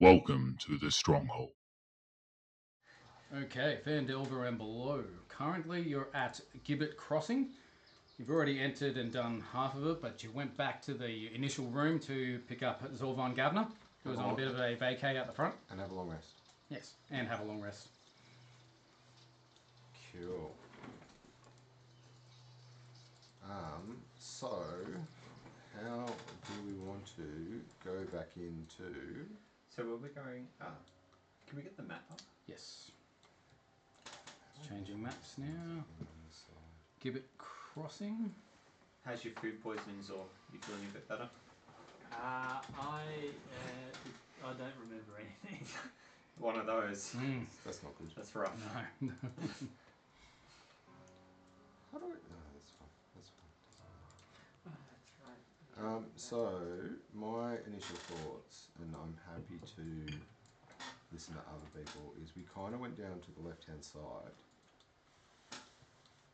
Welcome to the Stronghold. Okay, Phandelver and below. Currently, you're at Gibbets Crossing. You've already entered and done half of it, but you went back to the initial room to pick up Zorvan Gavner, who was on a bit of a vacay out the front. And have a long rest. Yes, and have a long rest. Cool. So, how do we want to go back into... So were we going... can we get the map up? Yes. Changing maps now. Gibbets Crossing. How's your food poisoning, Zor? You feeling a bit better? I don't remember anything. One of those. That's not good. That's rough. No. How do I... No, that's fine. That's fine. That's right. So, my initial thoughts, and I'm happy to listen to other people, is we kind of went down to the left-hand side.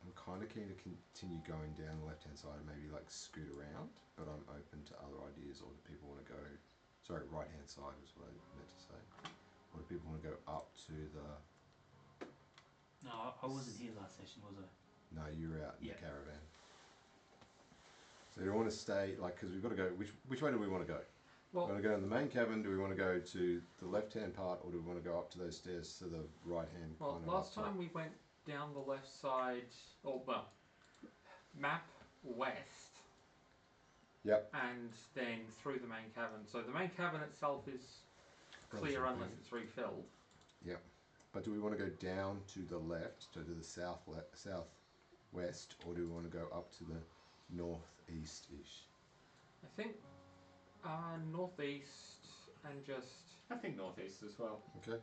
I'm kind of keen to continue going down the left-hand side and maybe like scoot around, but I'm open to other ideas. Or do people want to go... Sorry, right-hand side was what I meant to say. Or do people want to go up to the... No, I wasn't here last session, was I? No, you were out in Yeah. the caravan. So do you want to stay, like, because we've got to go... Which way do we want to go? Well, Do we want to go in the main cabin? Do we want to go to the left-hand part, or do we want to go up to those stairs to the right-hand? Well, kind of last up top? time we went down the left side, map west, Yep. and then through the main cabin. So the main cabin itself is clear unless it's refilled. Yep. But do we want to go down to the left, to the southwest, or do we want to go up to the northeast-ish? I think northeast and just... I think northeast as well. Okay.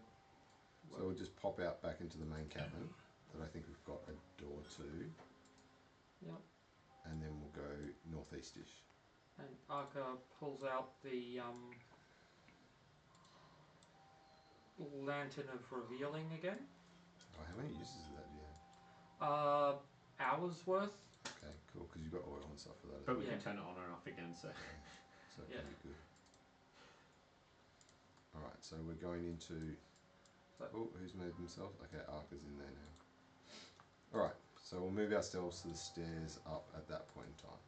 So we'll just pop out back into the main cabin that I think we've got a door to, Yep. and then we'll go northeast-ish. And Arca pulls out the Lantern of Revealing again. Oh, how many uses of that do you have? Hours worth. Okay, cool, because you've got oil and stuff for that as But well. we can turn it on and off again, so... So it Yeah. can be good. Alright, so we're going into... Oh, who's moved themselves? Okay, Arca's in there now. Alright, so we'll move ourselves to the stairs up at that point in time.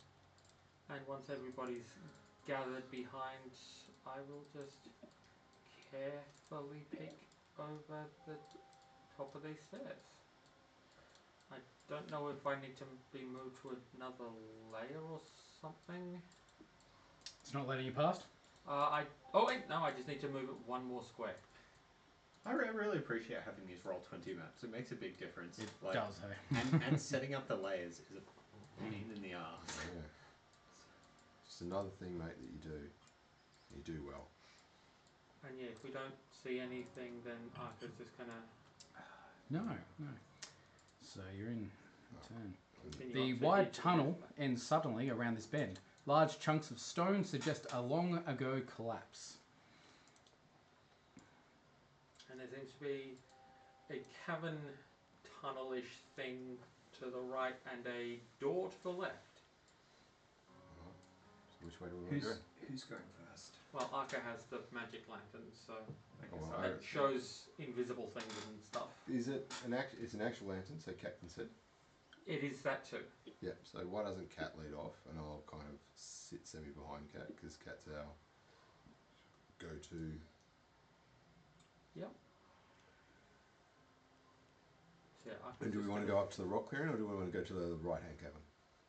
And once everybody's gathered behind, I will just carefully peek over the top of these stairs. I don't know if I need to be moved to another layer or something. It's not letting you past? I just need to move it one more square. I really appreciate having these Roll20 maps. It makes a big difference. It does, hey. and setting up the layers is a pain in the arse. Yeah. Just another thing, mate, that you do. You do well. And yeah, if we don't see anything, then Arca's just gonna No. So you're in turn. continue The up to wide here to tunnel the ends suddenly around this bend. Large chunks of stone suggest a long ago collapse. And there seems to be a cavern tunnel-ish thing to the right and a door to the left. Alright. So which way do we want to go? Who's going first? Well, Arca has the magic lantern, so well, that shows invisible things and stuff. Is it it's an actual lantern, so Cat can sit? It is that too. Yep, so why doesn't Cat lead off, and I'll kind of sit semi-behind Cat, because Cat's our go-to. Yep. So yeah, Arca's And do we just want to gonna- go up to the rock clearing, or do we want to go to the right-hand cabin?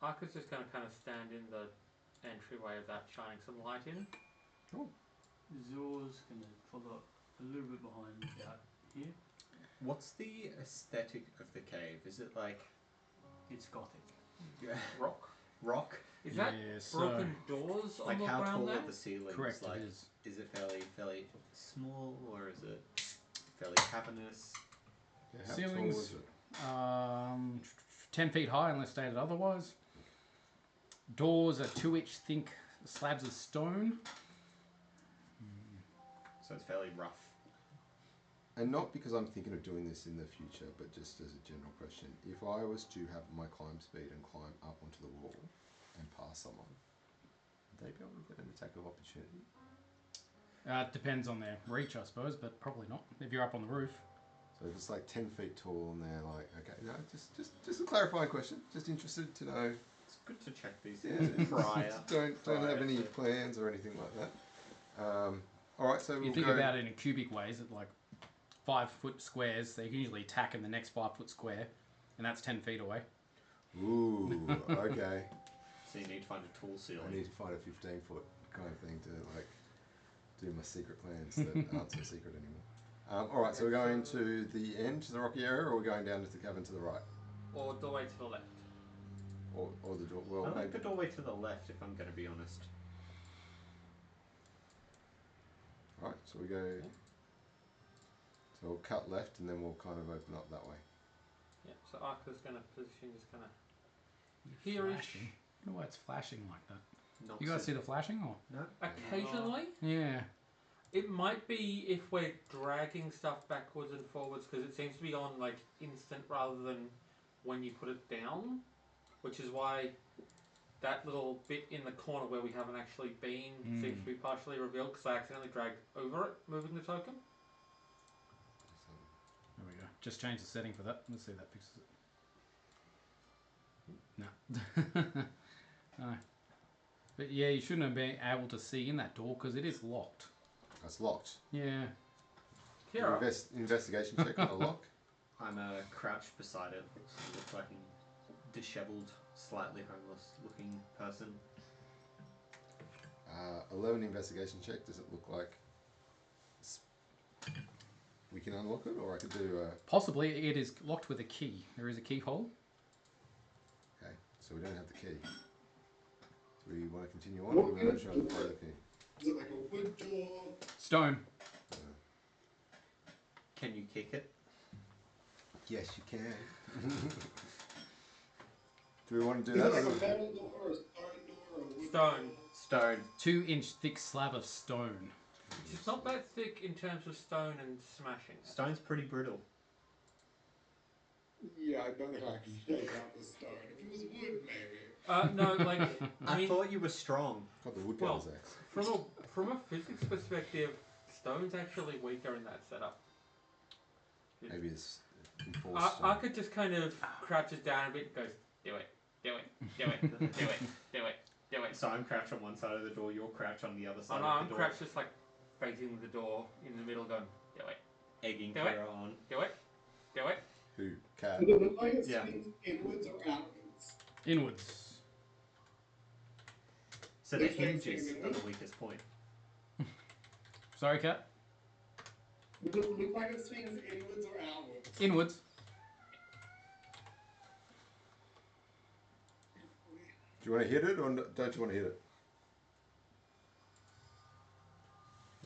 Arca's just going to kind of stand in the entryway of that, shining some light in. Cool. Zor's going to follow a little bit behind out here. What's the aesthetic of the cave? Is it like... It's gothic. Rock? Is Yeah, that so- broken doors on Like the how ground tall there? are the ceilings? Correct, Like, it is. Is it fairly small, or is it fairly cavernous? Yeah, how Ceilings- tall is it? 10 feet high unless stated otherwise. Doors are 2-inch thick slabs of stone. So it's fairly rough. And not because I'm thinking of doing this in the future, but just as a general question. If I was to have my climb speed and climb up onto the wall and pass someone, would they be able to get an attack of opportunity? It depends on their reach, I suppose, but probably not if you're up on the roof. So if it's like 10 feet tall and they're like, okay, no, just a clarifying question. Just interested to know. It's good to check these Yeah, things prior. don't prior have any to- plans or anything like that. All right, so You we'll think go. about it in cubic ways, at like 5 foot squares, they can usually attack in the next 5 foot square, and that's 10 feet away. Ooh, okay. So you need to find a tall ceiling. I need to find a 15-foot kind of thing to like do my secret plans that aren't so secret anymore. All right, so we're going to the end, to the rocky area, or we're going down to the cavern to the right, Or doorway to the left. or the door. Well, I like maybe the doorway to the left, if I'm going to be honest. right. So we go. So we'll cut left, and then we'll kind of open up that way. Yeah, so Arca's going to position just kind of Flashing. I wonder why it's flashing like that. Not You guys see the flashing, or? No. occasionally. Yeah. It might be if we're dragging stuff backwards and forwards because it seems to be on like instant rather than when you put it down, which is why that little bit in the corner where we haven't actually been seems to be partially revealed because I accidentally dragged over it, moving the token. There we go. Just change the setting for that. Let's see if that fixes it. No. No. But yeah, you shouldn't have been able to see in that door because it is locked. That's locked. Yeah. Kira, Investigation check on the lock. I'm crouched beside it. So looks like a dishevelled, slightly homeless looking person. 11 investigation check. Does it look like we can unlock it, or I could do? Possibly it is locked with a key. There is a keyhole. Okay, so we don't have the key. Do we want to continue on, or do we want to try to find the key? Is it like a wood door? Stone. Can you kick it? Yes, you can. Do we want to do Is that? it like or- a metal door or a stone door or a wood Stone. door? Stone. 2-inch thick slab of stone. It's not that thick in terms of stone and smashing. Stone's pretty brittle. Yeah, I don't think I can shake out the stone. If it was wood, maybe. No, like I I mean, thought you were strong. Got the woodcutter's Well, axe. from a physics perspective, stone's actually weaker in that setup. Maybe it's enforced. Arca just kind of crouches down a bit and goes, do it, do it, do it, do it, do it, do it. So I'm crouched on one side of the door, you're crouched on the other side And of I'm the door. crouched just like facing the door in the middle going, do it, Egging Do it. Kira on. do it, do it. Who? Cat. Does it look like it Yeah. swings inwards or outwards? Inwards. So the Looks like hinges it's are the weakest point. Sorry, Cat. Does it look like it swings inwards or outwards? Inwards. Do you want to hit it, or don't you want to hit it?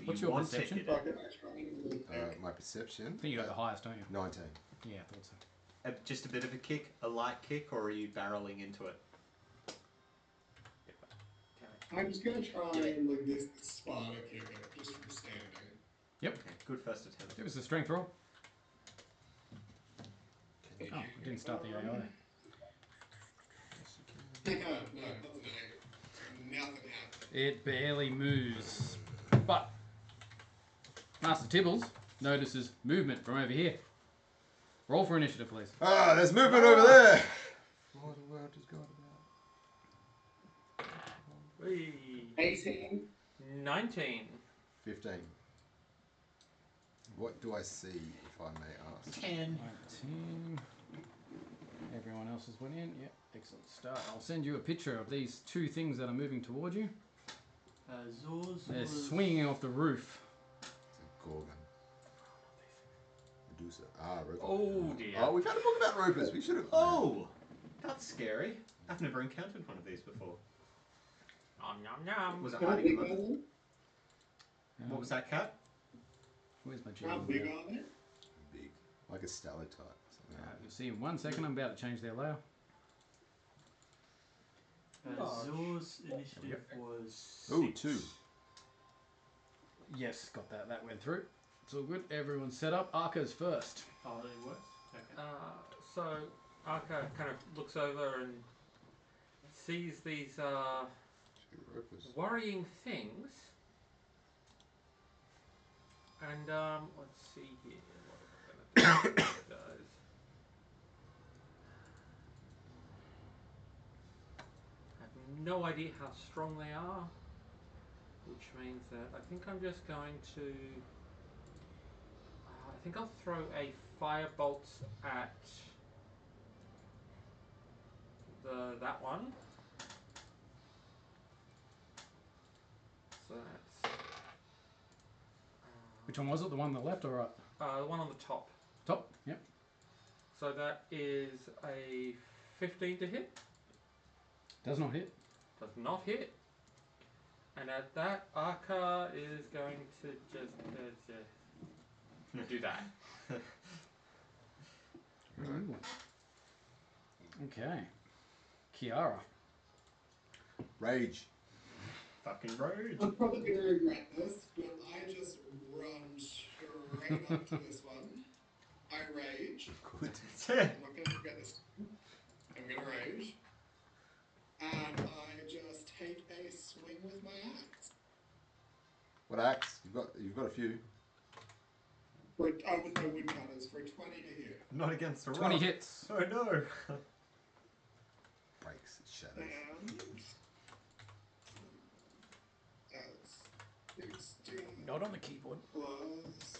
What's You your want to perception? hit it. Okay, I try and really quick. My perception. I think you got the highest, don't you? 19. Yeah, I thought so. Just a bit of a kick, a light kick, or are you barreling into it? I'm just gonna try and like this spider kick it just from standing. Okay, good first attempt. Give us a strength roll. Can you- Oh, it didn't start the AI. No, nothing happened. Nothing happened. It barely moves. But Master Tibbles notices movement from over here. Roll for initiative, please. Ah, there's movement over there. What the world is going about? Whee. 18. 19. 15. What do I see, if I may ask? 10. 19. Everyone else has went in. Yep, excellent start. I'll send you a picture of these two things that are moving towards you. Zors They're was swinging off the roof. It's a Gorgon. Medusa. Ah, Roper. Oh dear. Oh, we've had a book about Ropers. We should have. Oh! That's scary. I've never encountered one of these before. Nom nom nom. Was it How hiding big among are they? What was that, cat? Where's my How GM? big are they? Big. Like a stalactite. Something like You'll see in 1 second. I'm about to change their layout. Zor's initiative was that. Oh, 6. 2. Yes, got that. That went through. It's all good. Everyone's set up. Arca's first. Oh, it works? Okay. So Arca kind of looks over and sees these 2 Ropers. worrying things And let's see here. What am I gonna do, guys? I have no idea how strong they are, which means that I think I'm just going to. I think I'll throw a firebolt at that one. So that's Which one was it? The one on the left or right? the one on the top. Top? Yep. So that is a 15 to hit. Does not hit. Does not hit. And at that, Arca is going to just do that. Ooh. Okay. Kiara. Rage. Fucking road. I'm probably going to regret this, but I just run straight up to this one. I rage. Good. I'm not going to regret this. I'm going to rage. And I just take a swing with my axe. What axe? You've got a few. With no woodcutters for a 20 to hit. Not against the rock. 20 hits. Oh no. Breaks, it shatters. And that's 16 Not on the keyboard. plus.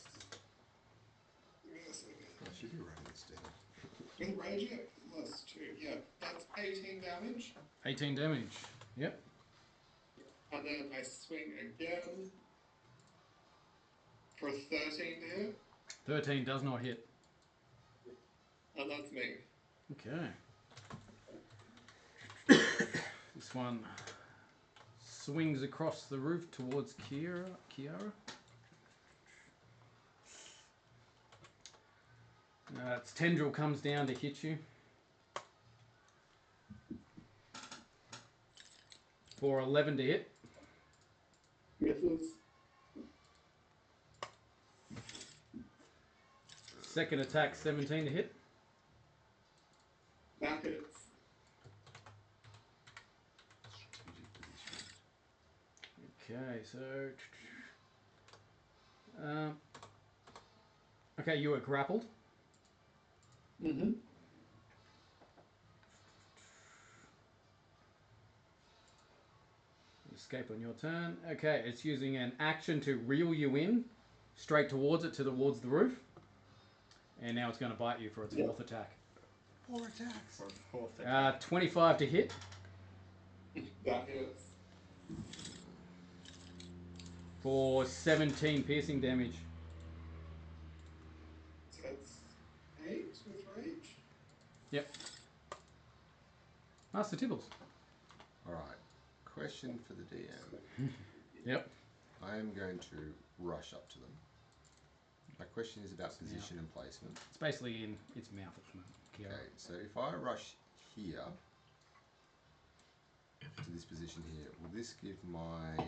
Give me a second. I should be writing this down. With rage it plus 2. Yeah, that's 18 damage. 18 damage. Yep. And then I swing again for 13 to hit. 13 does not hit. And that's me. Okay. This one swings across the roof towards Kiara. Its tendril comes down to hit you. For 11 to hit. Misses. Second attack, 17 to hit. That hits. Okay, so... okay, you are grappled. Mm-hmm. Escape on your turn. Okay, it's using an action to reel you in straight towards the roof. And now it's going to bite you for its fourth attack. 4 attacks. For a fourth attack. 25 to hit. That hits. For 17 piercing damage. So that's 8 with rage. Yep. Master Tibbles. Alright. Question for the DM. Yep. I am going to rush up to them. My question is about position and placement. It's basically in its mouth at the moment. Kiara. Okay, so if I rush here to this position here, will this give my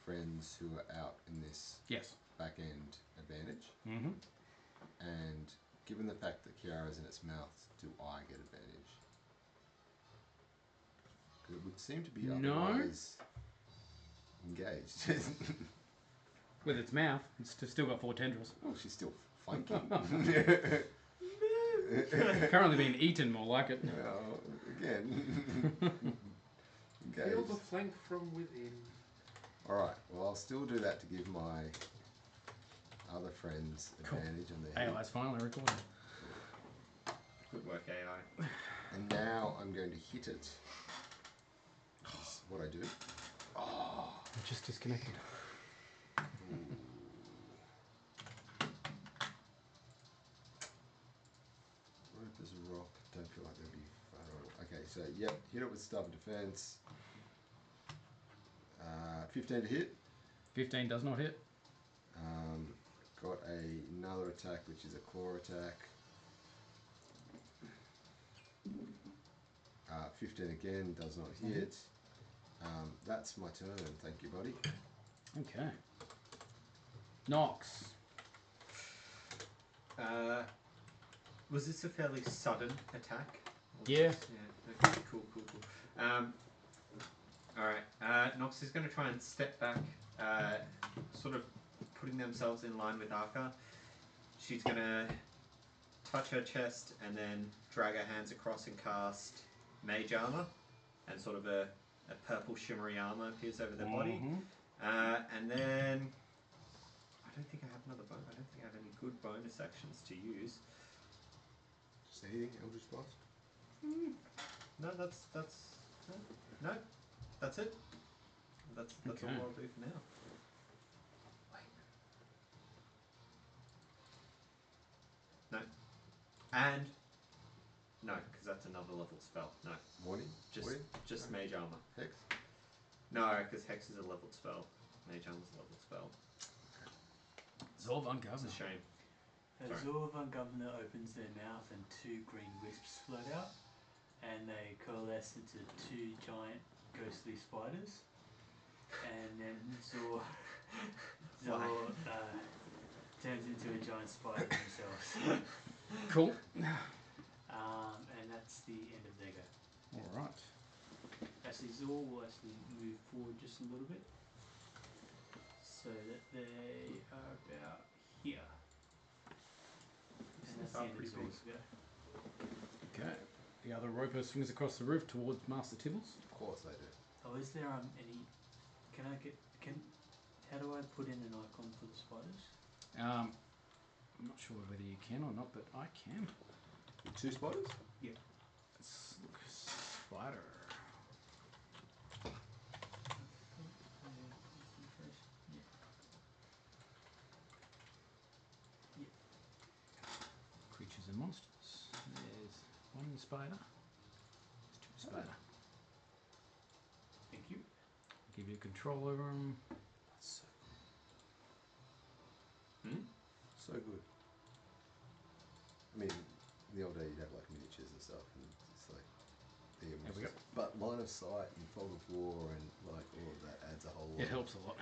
friends who are out in this Yes. back end advantage? Mm-hmm. And given the fact that Kiara's in its mouth, do I get advantage? Because it would seem to be No. otherwise engaged. With its mouth, it's still got 4 tendrils. Oh, she's still flanking. Currently being eaten, more like it. Well, again. Feel Engaged. the flank from within. Alright, well I'll still do that to give my other friends Cool. advantage on their hit. AI's finally recorded. Good work, AI. And now I'm going to hit it. That's what I do. Oh. It just disconnected. What if there's a rock? Don't feel like there'd be fun at all. Okay, so yep, hit it with stubborn defense. 15 to hit. 15 does not hit. Got another attack, which is a claw attack. 15 again, does not hit. That's my turn. Thank you, buddy. Okay. Nox. Was this a fairly sudden attack? Yeah. Yeah. Okay. Cool. All right. Nox is going to try and step back, sort of putting themselves in line with Arca. She's gonna touch her chest and then drag her hands across and cast Mage Armor, and sort of a purple shimmery armor appears over their body. And then I don't think I have another bonus. I don't think I have any good bonus actions to use. Just anything, Eldritch Blast? No, that's no, that's it. That's Okay. all I'll do for now. No, and no, because that's another level spell. No, Warning? just Warning? just Mage Armor. Hex? No, because Hex is a leveled spell. Mage Armor's a leveled spell. Zolvan It's Governor. a shame. As Sorry. Zorvan Governor opens their mouth and 2 green wisps float out, and they coalesce into 2 giant ghostly spiders. And then Zor turns into a giant spider themselves. Cool. And that's the end of their go. Alright. Actually, Zor will actually move forward just a little bit, so that they are about here. And that's the end of Zor's go. Okay. The other roper swings across the roof towards Master Tibbles. Of course they do. Oh, is there any? How do I put in an icon for the spiders? I'm not sure whether you can or not, but I can. 2 spiders? Let's look. Spider. Creatures and monsters. There's 1 spider. There's 2 spider. Thank you. Give you control over them. That's so Hmm? good. So good. I mean, in the old day you'd have like miniatures and stuff, and it's like the There we go. But line of sight and fog of war and like all of that adds a whole lot. It helps a lot.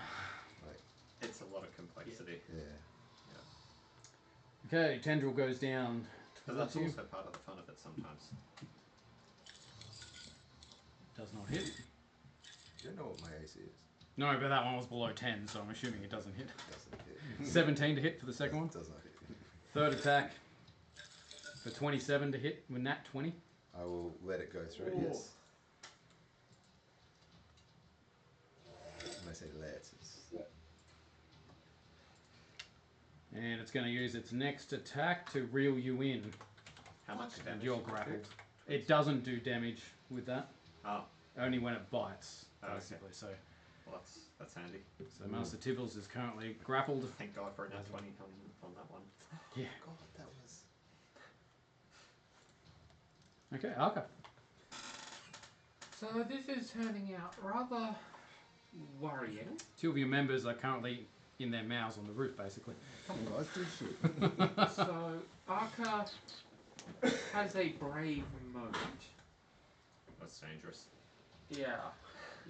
Like, It's a lot of complexity. yeah. Okay, Tendril goes down. But that's you. also part of the fun of it sometimes. Does not hit. You don't know what my AC is. No, but that one was below 10, so I'm assuming it doesn't hit. Doesn't hit. 17 to hit for the second one. Does not hit. Third attack for 27 to hit with nat 20. I will let it go through, Oh. yes. When I say let, it's... And it's going to use its next attack to reel you in. How much And damage? you're grappled. It doesn't do damage with that. Oh, Only when it bites, Oh, okay. basically. So well, that's handy. Master Tibbles is currently grappled. Thank God for a nat 20 on that one. Yeah. God, that was... Okay, Arca. So this is turning out rather worrying. 2 of your members are currently in their mouths on the roof, basically. Come on guys, do shit. So Arca has a brave moment. That's dangerous. Yeah,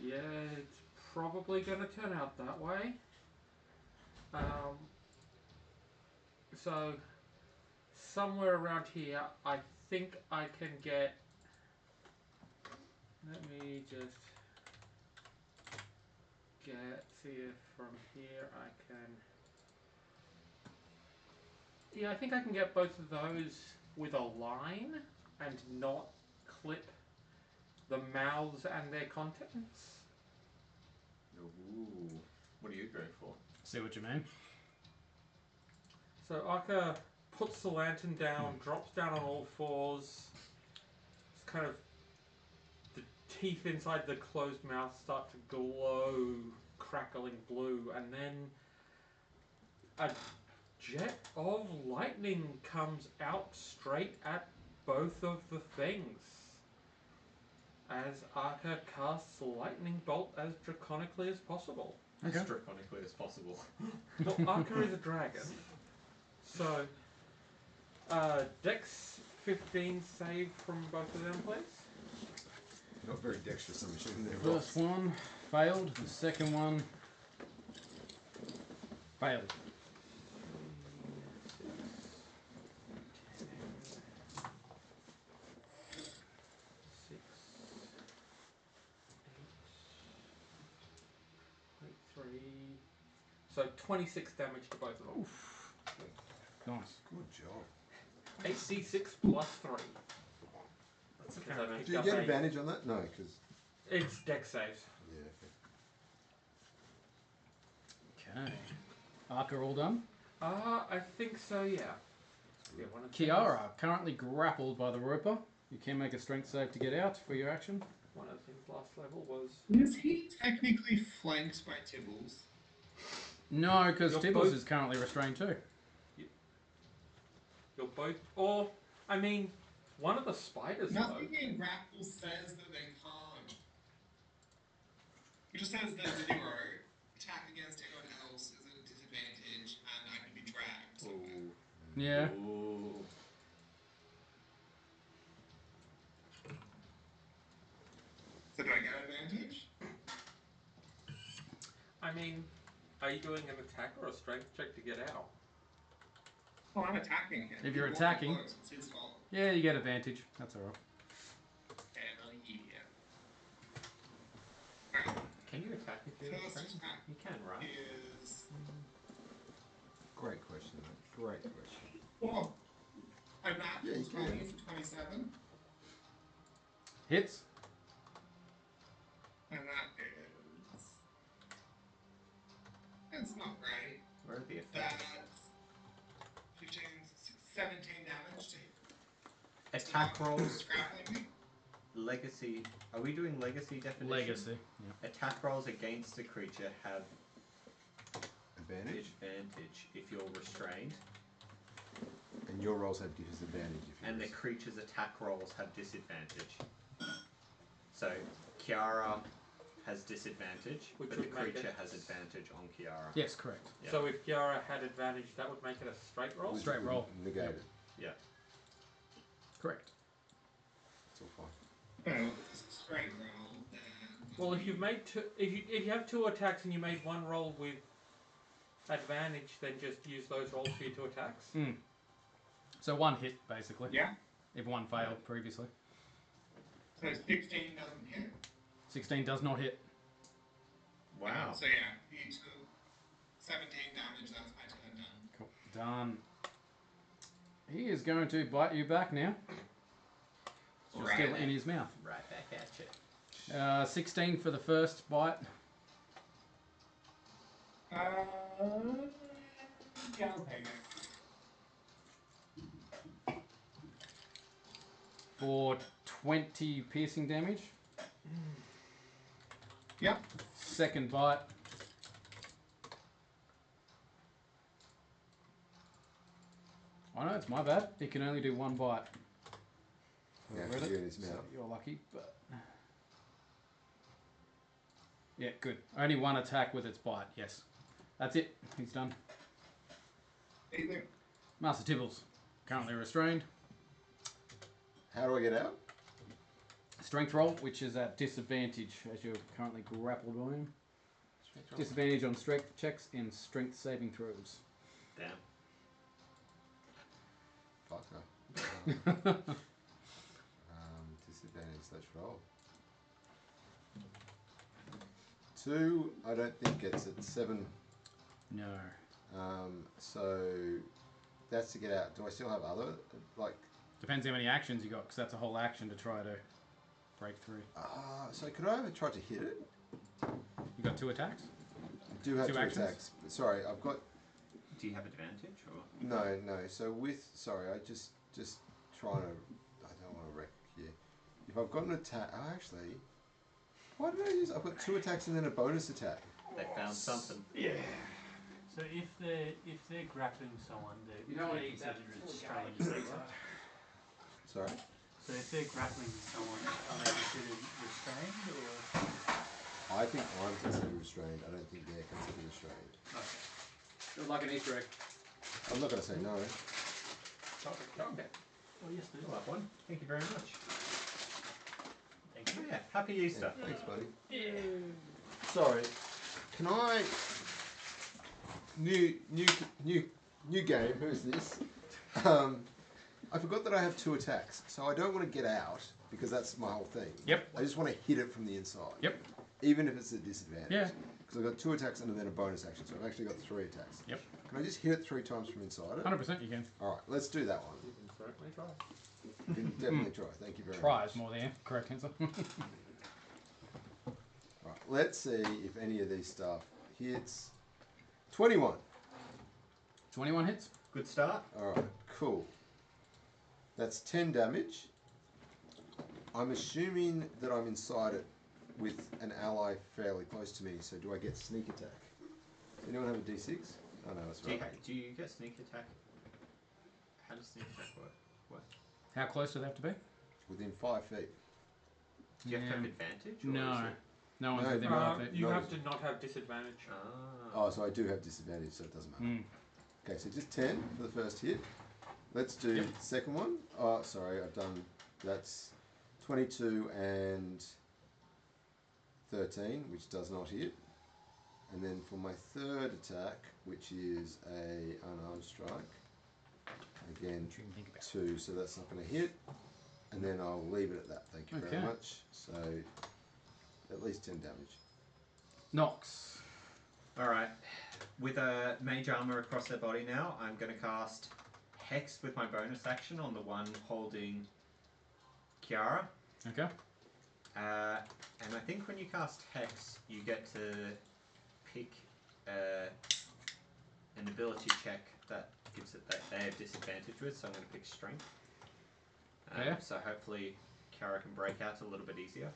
it's probably going to turn out that way. So somewhere around here, I think I can get. Let me just see if from here I can. Yeah, I think I can get both of those with a line and not clip the mouths and their contents. Ooh. What are you going for? See what you mean? So Arca puts the lantern down, drops down on all fours. It's kind of the teeth inside the closed mouth start to glow, crackling blue, and then a jet of lightning comes out straight at both of the things. As Arca casts lightning bolt as draconically as possible. Okay. As draconically as possible. Well, Arca is a dragon. So, Dex 15 save from both of them, please. Not very dexterous, I'm assuming they're First one failed. The second one failed. 6, 8, 3. So 26 damage to both of them. Nice. Good job. 8d6 plus 3. That's Because I apparently. picked Do you up get a- advantage on that? No, because It's dex saves. yeah. Okay. Arca all done? I think so, yeah. Yeah, one of the Kiara, currently grappled by the roper. You can make a strength save to get out for your action. One of the things last level was... Is he technically flanked by Tibbles? No, because You're Tibbles both- is currently restrained too. You're both... Or, I mean, one of the spiders, though. Nothing in grapple says that they can't. It just says that 0 attack against anyone else is at a disadvantage and I can be dragged somewhere. Yeah. Ooh. So do I get advantage? I mean, are you doing an attack or a strength check to get out? Well, I'm attacking him. If you're He brought me attacking- close. It's his fault. Yeah, you get advantage. That's alright. Hell yeah. Can you attack if you're First restrained? attack You can, right? is... Great question, mate. Great question. Oh, a natural Yeah, you 20 can. for 27. Hits. And that is... It's not great. Where are the That's effects? 15, 17 damage to Attack rolls, grappling me. legacy. Are we doing legacy definition? Legacy. Yeah. Attack rolls against a creature have Advantage? disadvantage if you're restrained, And your rolls have disadvantage if you and the creature's attack rolls have disadvantage. So Kiara has disadvantage, Which but the would make creature it- has advantage on Kiara. Yes, correct. Yeah. So if Kiara had advantage, that would make it a straight roll? Straight roll. Negated. Yeah. Correct. It's all fine. Well, it's a straight roll, then... Well, if you've made two, if you have 2 attacks and you made 1 roll with advantage, then just use those rolls for your 2 attacks. So 1 hit, basically. Yeah. If 1 failed previously. So 16 doesn't hit. 16 does not hit. Wow. So yeah, he took 17 damage, that's my turn done. Cool. Done. He is going to bite you back now. You're Right. still in his mouth. Right back at you. 16 for the first bite. Yeah, I'll take it. For 20 piercing damage. Yep. Second bite. Oh no, it's my bad. It can only do 1 bite. Yeah, Read 'cause it. you're in his So mouth. you're lucky, but... Yeah, good. Only 1 attack with its bite, yes. That's it. He's done. Either. Master Tibbles, currently restrained. How do I get out? Strength roll, which is at disadvantage as you're currently grappled by him. Disadvantage on strength checks and strength saving throws. Damn. Fucker. Disadvantage, let's roll. 2, I don't think gets it. 7. No. So that's to get out. Do I still have other, like... Depends how many actions you got, because that's a whole action to try to break through. So could I ever try to hit it? You got 2 attacks? I do have 2 2 actions? attacks. But sorry, I've got... Do you have advantage or? No. So with... Sorry, I just trying to... I don't want to wreck here. If I've got an attack... Oh, actually... Why did I use... I've got 2 attacks and then a bonus attack. They found something. Yeah. So if they're grappling someone, they're You don't want to eat that. considered restrained. Sorry. So if they're grappling someone, are they considered restrained or? I think I'm considered restrained. I don't think they're considered restrained. Okay. Feels like an Easter egg. I'm not going to say no. Okay. Oh yes, there is. I'll have one. Thank you very much. Thank Oh you. yeah. Happy Easter. Yeah, thanks, buddy. Sorry. Can I... New game. Who's this? I forgot that I have 2 attacks, so I don't want to get out because that's my whole thing. Yep. I just want to hit it from the inside. Yep. Even if it's a disadvantage. Yeah. So I've got 2 attacks and then a bonus action. So I've actually got 3 attacks. Yep. Can I just hit it 3 times from inside it? 100% you can. Alright, let's do that one. You can certainly try. You can definitely try. Thank you very Try much. is more the correct answer. Right, let's see if any of these stuff hits. 21. 21 hits. Good start. Alright, cool. That's 10 damage. I'm assuming that I'm inside it with an ally fairly close to me, so do I get sneak attack? Does anyone have a d6? Oh no, that's right. Do you get sneak attack? How does sneak attack work? What? How close do they have to be? Within 5 feet. Do you have to have Yeah. advantage? Or No. is it... No one's No, within no. 5 feet. You No. have to not have disadvantage. Oh, so I do have disadvantage, so it doesn't matter. Okay, so just 10 for the first hit. Let's do Yep. the second one. Oh, sorry, I've done... That's 22 and 13, which does not hit. And then for my third attack, which is a unarmed strike, again, You can think about. 2, so that's not going to hit. And then I'll leave it at that, thank you very Okay. much. So, at least 10 damage. Nox. Alright. With a mage armor across their body now, I'm going to cast Hex with my bonus action on the one holding Kiara. Okay. And I think when you cast Hex, you get to pick an ability check that gives it that they have disadvantage with, so I'm going to pick Strength. Yeah. So hopefully Kiara can break out a little bit easier.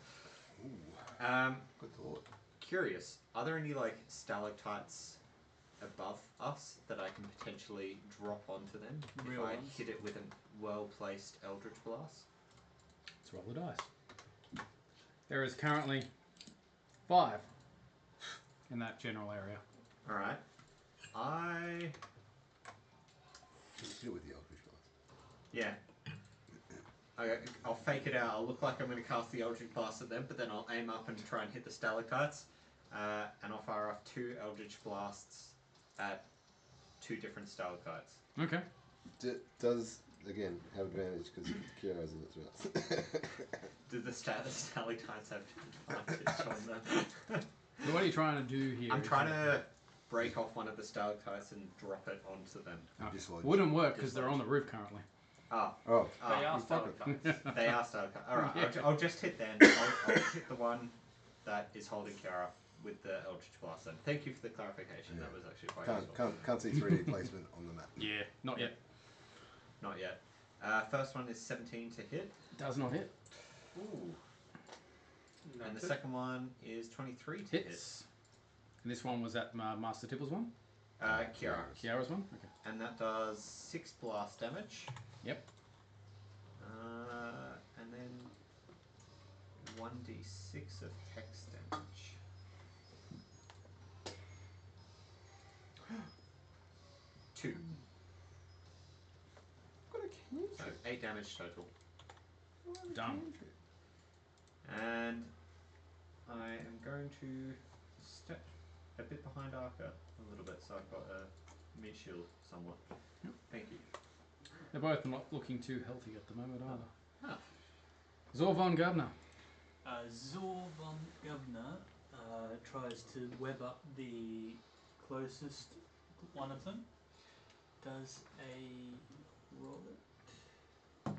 Ooh, good thought. Curious, are there any like stalactites above us that I can potentially drop onto them Real if I ones? hit it with a well-placed Eldritch Blast? Let's roll the dice. There is currently 5 in that general area. Alright. Just hit it with the Eldritch Blast. Yeah. I'll fake it out. I'll look like I'm going to cast the Eldritch Blast at them, but then I'll aim up and try and hit the stalactites. And I'll fire off 2 Eldritch Blasts at 2 different stalactites. Okay. Does, again, have advantage because Kiara's in it as well. Do the stalactites have advantage on them? So what are you trying to do here? I'm trying to break off one of the stalactites and drop it onto them. Dislodge. Wouldn't work because they're on the roof currently. Ah, Oh, They are you fucker. stalactites. they are stalactites. Alright, Yeah. I'll just hit them. I'll hit the one that is holding Kiara with the Eldritch Blast then. Thank you for the clarification. Yeah. That was actually quite useful. Can't see 3D placement on the map. Yeah, not yet. Not yet. First one is 17 to hit. Does not hit. Ooh. And the Noted. second one is 23 to hit. Hits. And this one was that Master Tipple's one? Kiara. Kiara's one? Okay. And that does 6 blast damage. Yep. And then 1d6 of hex damage. Two. Got a cantrip. So 8 damage total. Done. And I am going to step a bit behind Arca a little bit, so I've got a mid shield somewhat. Yep. Thank you. They're both not looking too healthy at the moment either. Ah. Zorvon Governor. Zor von Governor tries to web up the closest one of them. Does a roll it.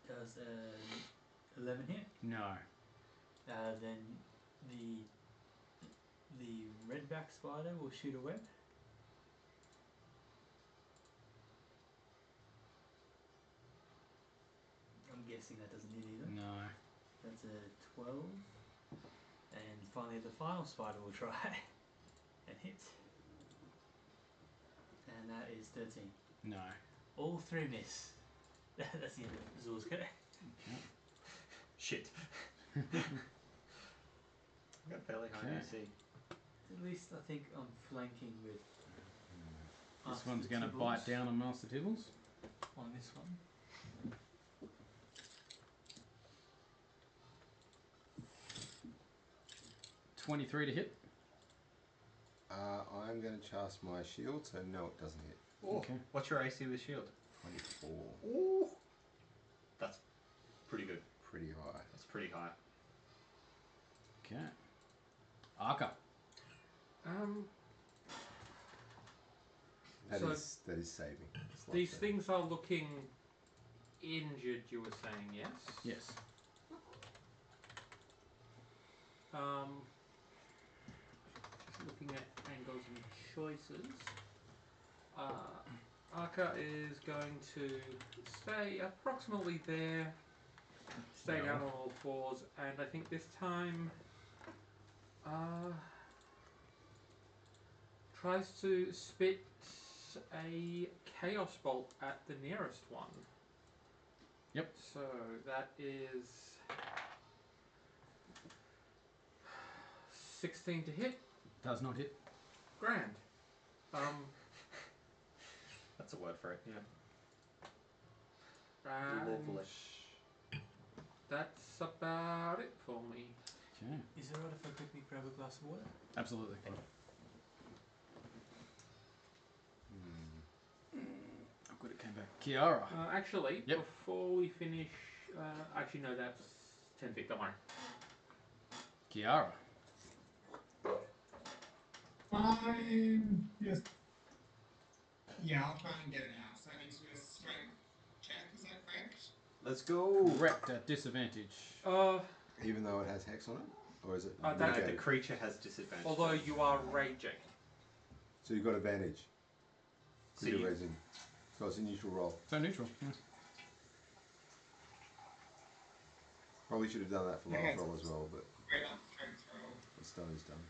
Does an 11 hit? No. Then the redback spider will shoot a web. I'm guessing that doesn't hit either. No. That's a 12. And finally the final spider will try and hit. And that is 13. No. All 3 miss. That's the end of Zor's go. Shit. I've got fairly high Okay. AC. At least I think I'm flanking with This Master one's going to Tibbles bite down on Master Tibbles. on this one. $23 to hit. I'm going to cast my shield, so no, it doesn't hit. Oh, Okay. what's your AC with shield? 24. Ooh. That's pretty good. Pretty high. pretty high. Okay. Arca. That So is saving. It's these like things are looking injured, you were saying, yes? Yes. Looking at angles and choices. Arca is going to stay approximately there, stay down on all fours, and I think this time tries to spit a chaos bolt at the nearest one. Yep. So that is 16 to hit. Does not hit. Grand. That's a word for it, yeah. And Lovely. that's about it for me. Okay. Is it alright if I quickly grab a glass of water? Absolutely. How good it came back. Kiara. Actually, Yep. before we finish, actually no, that's 10 feet. Don't worry. Kiara. Fine. Yes. Yeah, I'll try and get it out. So I need to do a strength check. Is that correct? Let's go. Correct at disadvantage. even though it has hex on it, or is it? That- No, the negated? creature has disadvantage. although you are raging. So you've got advantage. So You're you- raising. So it's a neutral roll. So neutral. Yeah. Probably should have done that for last Okay. roll as well, but Great up strength roll. what's done is done.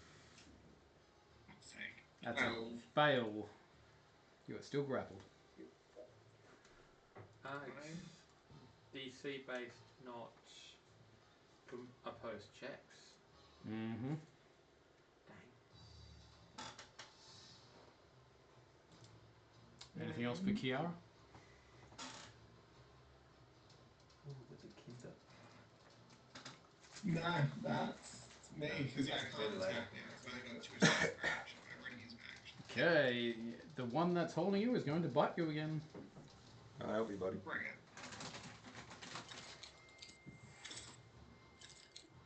Fuck's sake. That's Well, a fail. You are still grappled. It's DC based, not opposed checks. Mm-hmm. Dang. Anything else for Kiara? Ooh, there's a kinder. no, that's me. Because yeah, I can't attack now. Because I got 2 attacks per action. I've already used my action. Okay, the one that's holding you is going to bite you again. I'll help you, buddy. Bring it.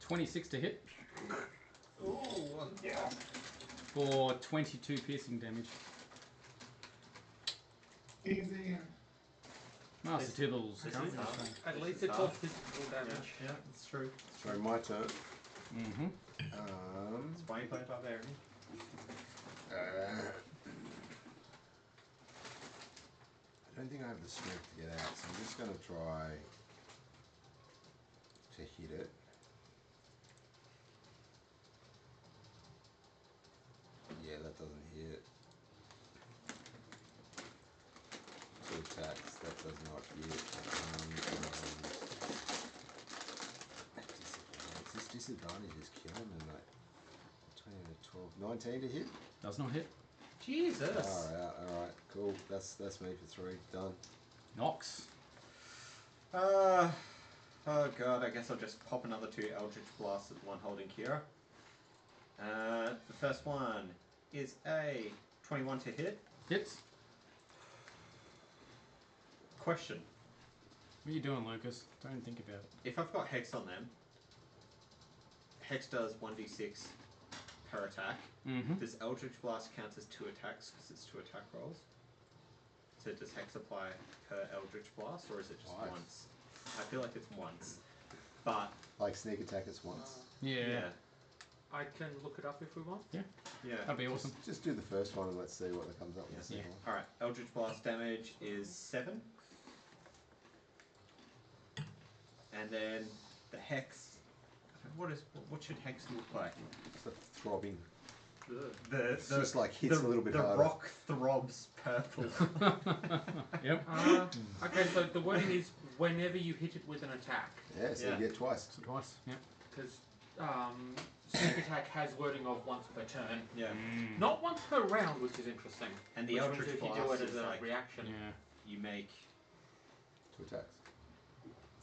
26 to hit Ooh, yeah. for 22 piercing damage. Easy. Master Tibbles this currently is hard. saying. At This least is it's all hard. physical Yeah, damage. yeah, that's true. So my turn. Mm-hmm. That's why you play Barbarian. I don't think I have the strength to get out, so I'm just going to try to hit it. Yeah, that doesn't hit. 2 attacks, that does not hit. This disadvantage is killing me, mate. 20 to 12. 19 to hit? Does not hit. Jesus. Alright, cool. That's me for 3. Done. Nox. Oh god, I guess I'll just pop another 2 Eldritch Blasts at the one holding Kira. The first one is a 21 to hit. Hits. Question. What are you doing, Lucas? Don't think about it. If I've got Hex on them, Hex does 1d6 per attack. Mm-hmm. Does Eldritch Blast count as 2 attacks because it's 2 attack rolls? So does Hex apply per Eldritch Blast or is it just Twice. once? I feel like it's once. But, Like sneak attack us once. Yeah. I can look it up if we want. Yeah. That'd be awesome. Just do the first one and let's see what comes up with the Yeah. second one. Alright, Eldritch Blast damage is 7. And then the Hex. What should Hex look like? It's a throbbing. It's just like hits a little bit the harder. rock throbs purple. Yep. Okay, so the wording is whenever you hit it with an attack. Yeah, so Yeah. you get twice. So twice. Yep. Because sneak attack has wording of once per turn. Yeah. Not once per round, which is interesting. And the Which means Eldritch if you do Blast it is as a like reaction, Yeah. you make 2 attacks.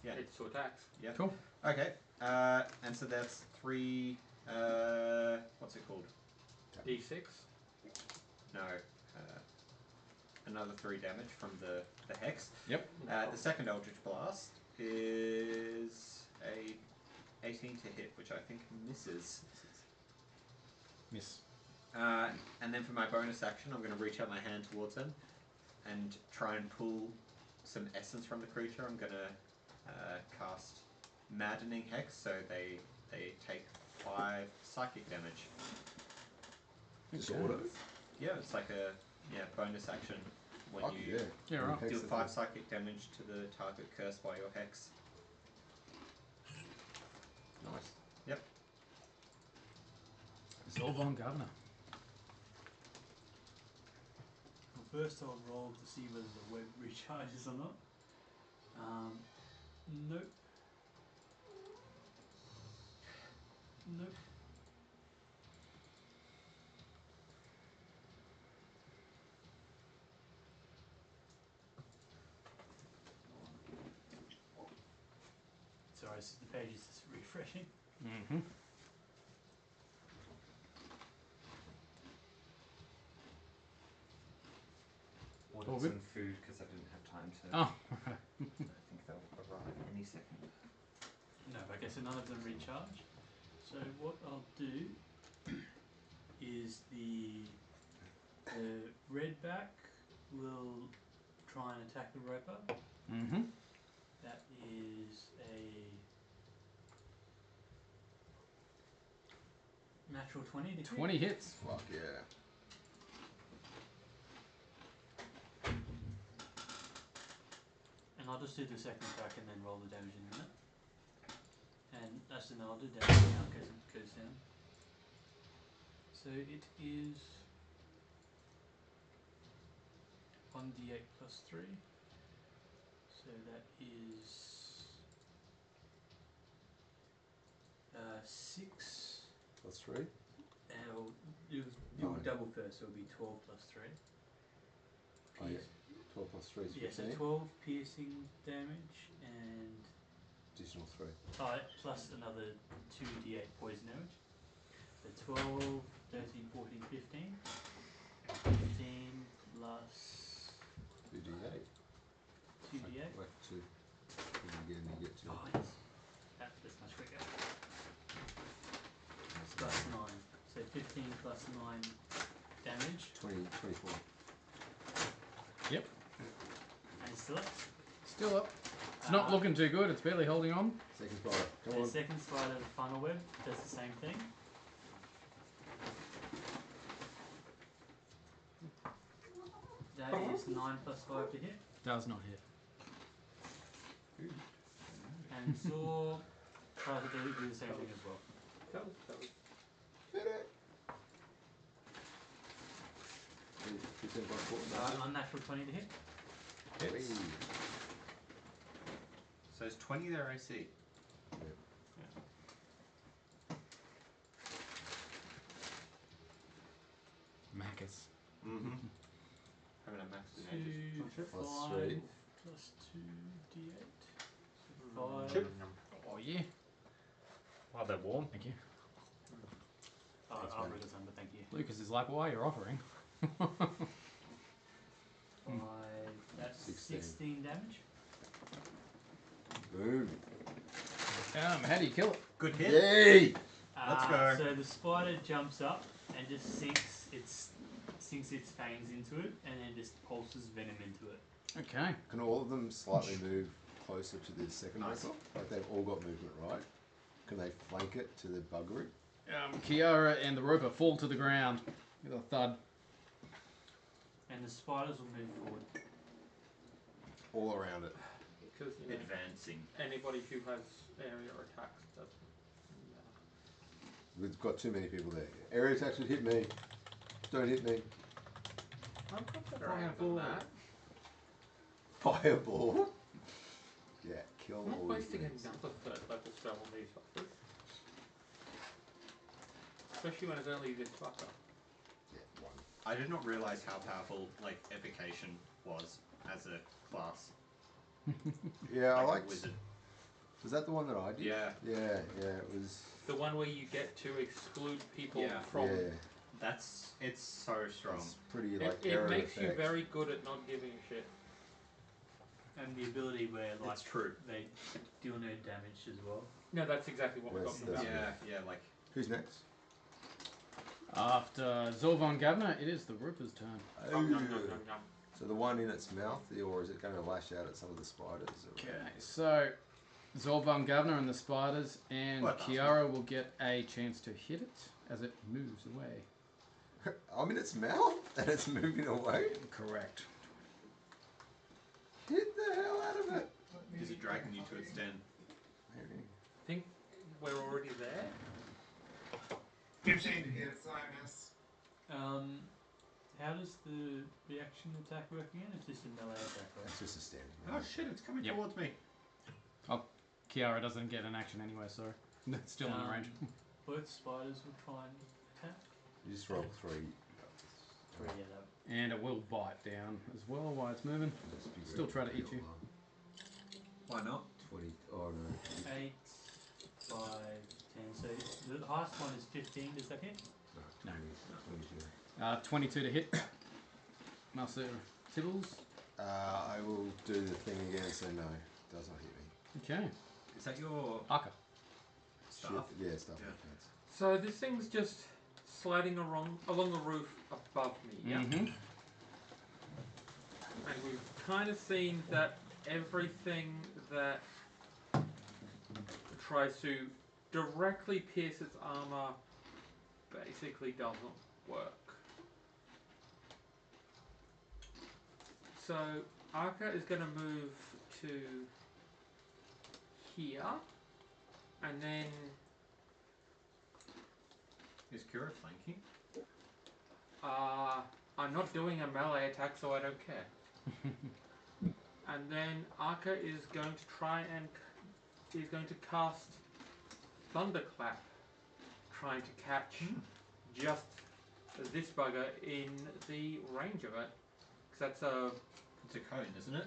it's 2 attacks. yeah. Cool. Okay. And so that's 3 what's it called? D6. No. Another 3 damage from the Hex. Yep. The second Eldritch Blast is a 18 to hit, which I think misses. Miss. And then for my bonus action, I'm going to reach out my hand towards him and try and pull some essence from the creature. I'm going to cast Maddening Hex, so they take 5 psychic damage. Disorder. Yeah, it's like a bonus action when Fuck you Yeah, right. Hex deal it 5 is. psychic damage to the target cursed by your hex. Nice. Yep. Zolvan Governor. Well, first I'll roll to see whether the web recharges or not. Nope. Nope. Sorry, the page is just refreshing. Mm-hmm. Ordered All good. some food because I didn't have time to. Oh. I think they'll arrive any second. No, okay, so none of them recharge. So what I'll do is the redback will try and attack the roper. Mm-hmm. That is a natural 20 to hit. 20 hits. Fuck yeah. And I'll just do the second attack and then roll the damage in a minute. And that's then I'll do damage now because it goes down. So it is 1d8 plus 3. So that is 6. Plus 3. And I'll do Nine. double first, so it'll be 12 plus 3. Oh, yeah. 12 plus 3 is 15. Yeah, so 12 piercing damage and Additional 3. plus another 2d8 poison damage. So 12, 13, 14, 15. 15 plus 2d8. 2d8. Like 2. And again you get 2. Oh, yes. That's much quicker. Plus 9. So 15 plus 9 damage. 24. Yep. And it's still up. Still up. It's not looking too good. It's barely holding on. Second spider. Come The on. second spider, the funnel web, does the same thing. That is 9 plus 5 to hit. Does not hit. And Zor tries to do the same thing as well. Hit it. 15 plus 4. Unnatural 20 to hit. Hits. So it's 20 their AC. Macus. Mm-hmm. Having a max 2, Plus 5, 3. plus 2d8. So 5. Chip. Oh, yeah. While they're warm. Thank you. Thanks, I'll man. read it some, but thank you. Lucas is like, why you're offering? 5, that's 16. 16 damage. Boom. How do you kill it? Good hit. Yay! Let's go. So the spider jumps up and just sinks its fangs into it, and then just pulses venom into it. Okay. Can all of them slightly move closer to the second Nice. roper? Like they've all got movement, right? Can they flank it to the buggery? Kiara and the roper fall to the ground with a thud. And the spiders will move forward. All around it. Because you know, Advancing. anybody who has area attacks doesn't matter. We've got too many people there. Area attacks would hit me. Don't hit me. I've got better Fire aim than ball. that. Fireball. Yeah, kill I'm not all wasting these. another third level spell on these fuckers. Especially when it's only this fucker. Yeah, 1. I did not realize how powerful like evocation was as a class. Yeah, I Like a liked. wizard. Was that the one that I did? Yeah. Yeah, it was. The one where you get to exclude people Yeah. from. Yeah, It's so strong. it's pretty It, like it area makes you effect. very good at not giving a shit. And the ability where like It's true. they deal no damage as well. No, that's exactly what we're Yes, talking about. that's- Yeah, like Who's next? After Zorvan Gavner, it is the Ripper's turn. Nom, nom, nom, nom, nom. So the one in its mouth, or is it going to lash out at some of the spiders? Or Okay, so Zorvan Gavner and the spiders, and What, Kiara will get a chance to hit it as it moves away. I'm in its mouth and it's moving away? Correct. Hit the hell out of it! is it dragging you to its den? Maybe. I think we're already there. 15 to hit, so I miss. How does the reaction attack work again? It's just a melee attack, right? That's just a standing. Oh shit! It's coming Yep. towards me. Kiara doesn't get an action anyway, so it's still in range. Both spiders will try and attack. You just roll 3. Three, yeah, that. And it will bite down as well while it's moving. Still try to eat you. Why not? 20. Oh no. 8, 5, 10. So the highest one is 15. Does that hit? No, 22. 22 to hit. Master Tibbles. I will do the thing again, so no. Does not hit me. Okay. Is that your Arca. staff? Shit. Yeah, stuff Yeah. defense. So this thing's just sliding along the roof above me, yeah? Mm-hmm. And we've kind of seen that everything that tries to directly pierce its armor basically doesn't work. So Arca is going to move to here, and then Is Kira flanking? I'm not doing a melee attack, so I don't care. And then Arca is going to try and is going to cast Thunderclap, trying to catch just this bugger in the range of it. Because that's a It's a cone, isn't it?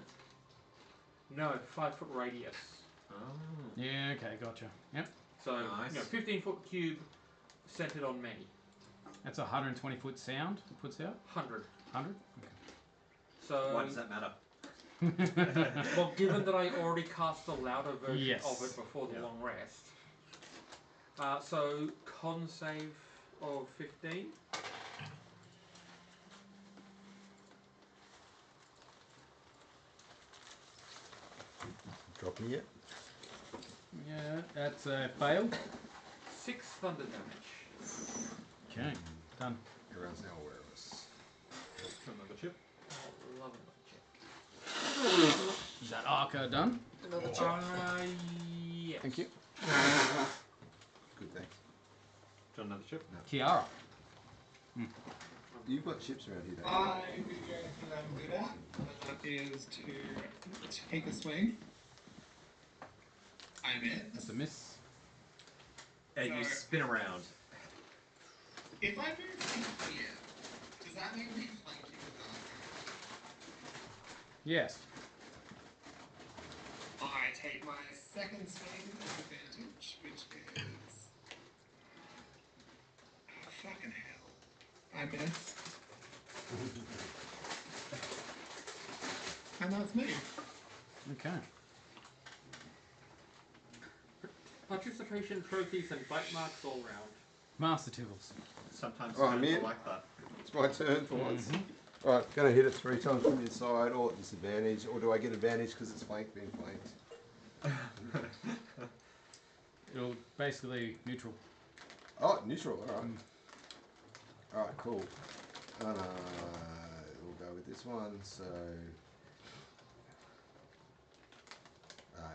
no 5-foot radius. Oh. Yeah, okay, gotcha. Yep. So Nice. 15-foot cube centered on me. That's a 120-foot sound it puts out. 100. 100? So Why does that matter? well, given that I already cast the louder version Yes. of it before the Yeah. long rest. So con save of 15. Dropping it? Yeah, that's a fail. 6 thunder damage. Okay, done. Everyone's now aware of us. Another chip. Oh, love another check. Is that Arca done? Another check. Yes. Thank you. Good, thanks. Do you want another chip? Kiara. You've got chips around here, don't you? I do everything I'm good at, and that is to take a swing. I miss. That's a miss. And you So- spin around. If I move from here, does that make me flanking with Yes. I take my second swing with advantage, which is... Oh, fucking hell. I miss. And that's me. Okay. Participation trophies and bite marks all round. Master Tibbles. Sometimes Oh, I'm people in. like that. It's my turn for once. Mm-hmm. Alright, gonna hit it 3 times from inside, or at disadvantage, or do I get advantage because it's being flanked? It'll basically neutral. Oh, neutral, alright. Alright, cool. We'll go with this one, so...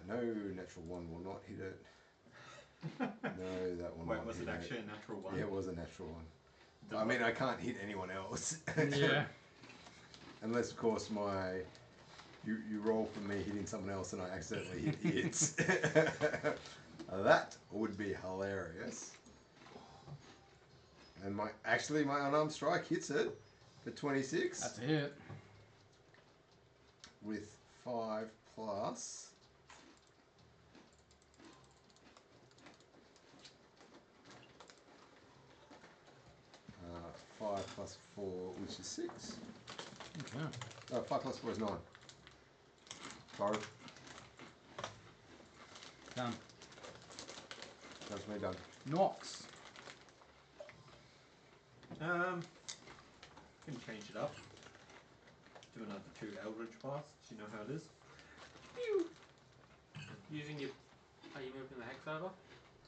no, natural 1 will not hit it. No, that one Wait, won't was hit it actually a natural one? Yeah, it was a natural one. The I mean, I can't hit anyone else. Yeah. Unless, of course, you roll for me hitting someone else and I accidentally hit it. That would be hilarious. And my unarmed strike hits it for 26 That's it. with 5 plus. 5 plus 4, which is 6. Okay. 5 plus 4 is 9. Sorry. Done. That's me done. Nox. Can change it up. Do another 2 Eldritch Blasts. You know how it is. Using your. Are you moving the hex over?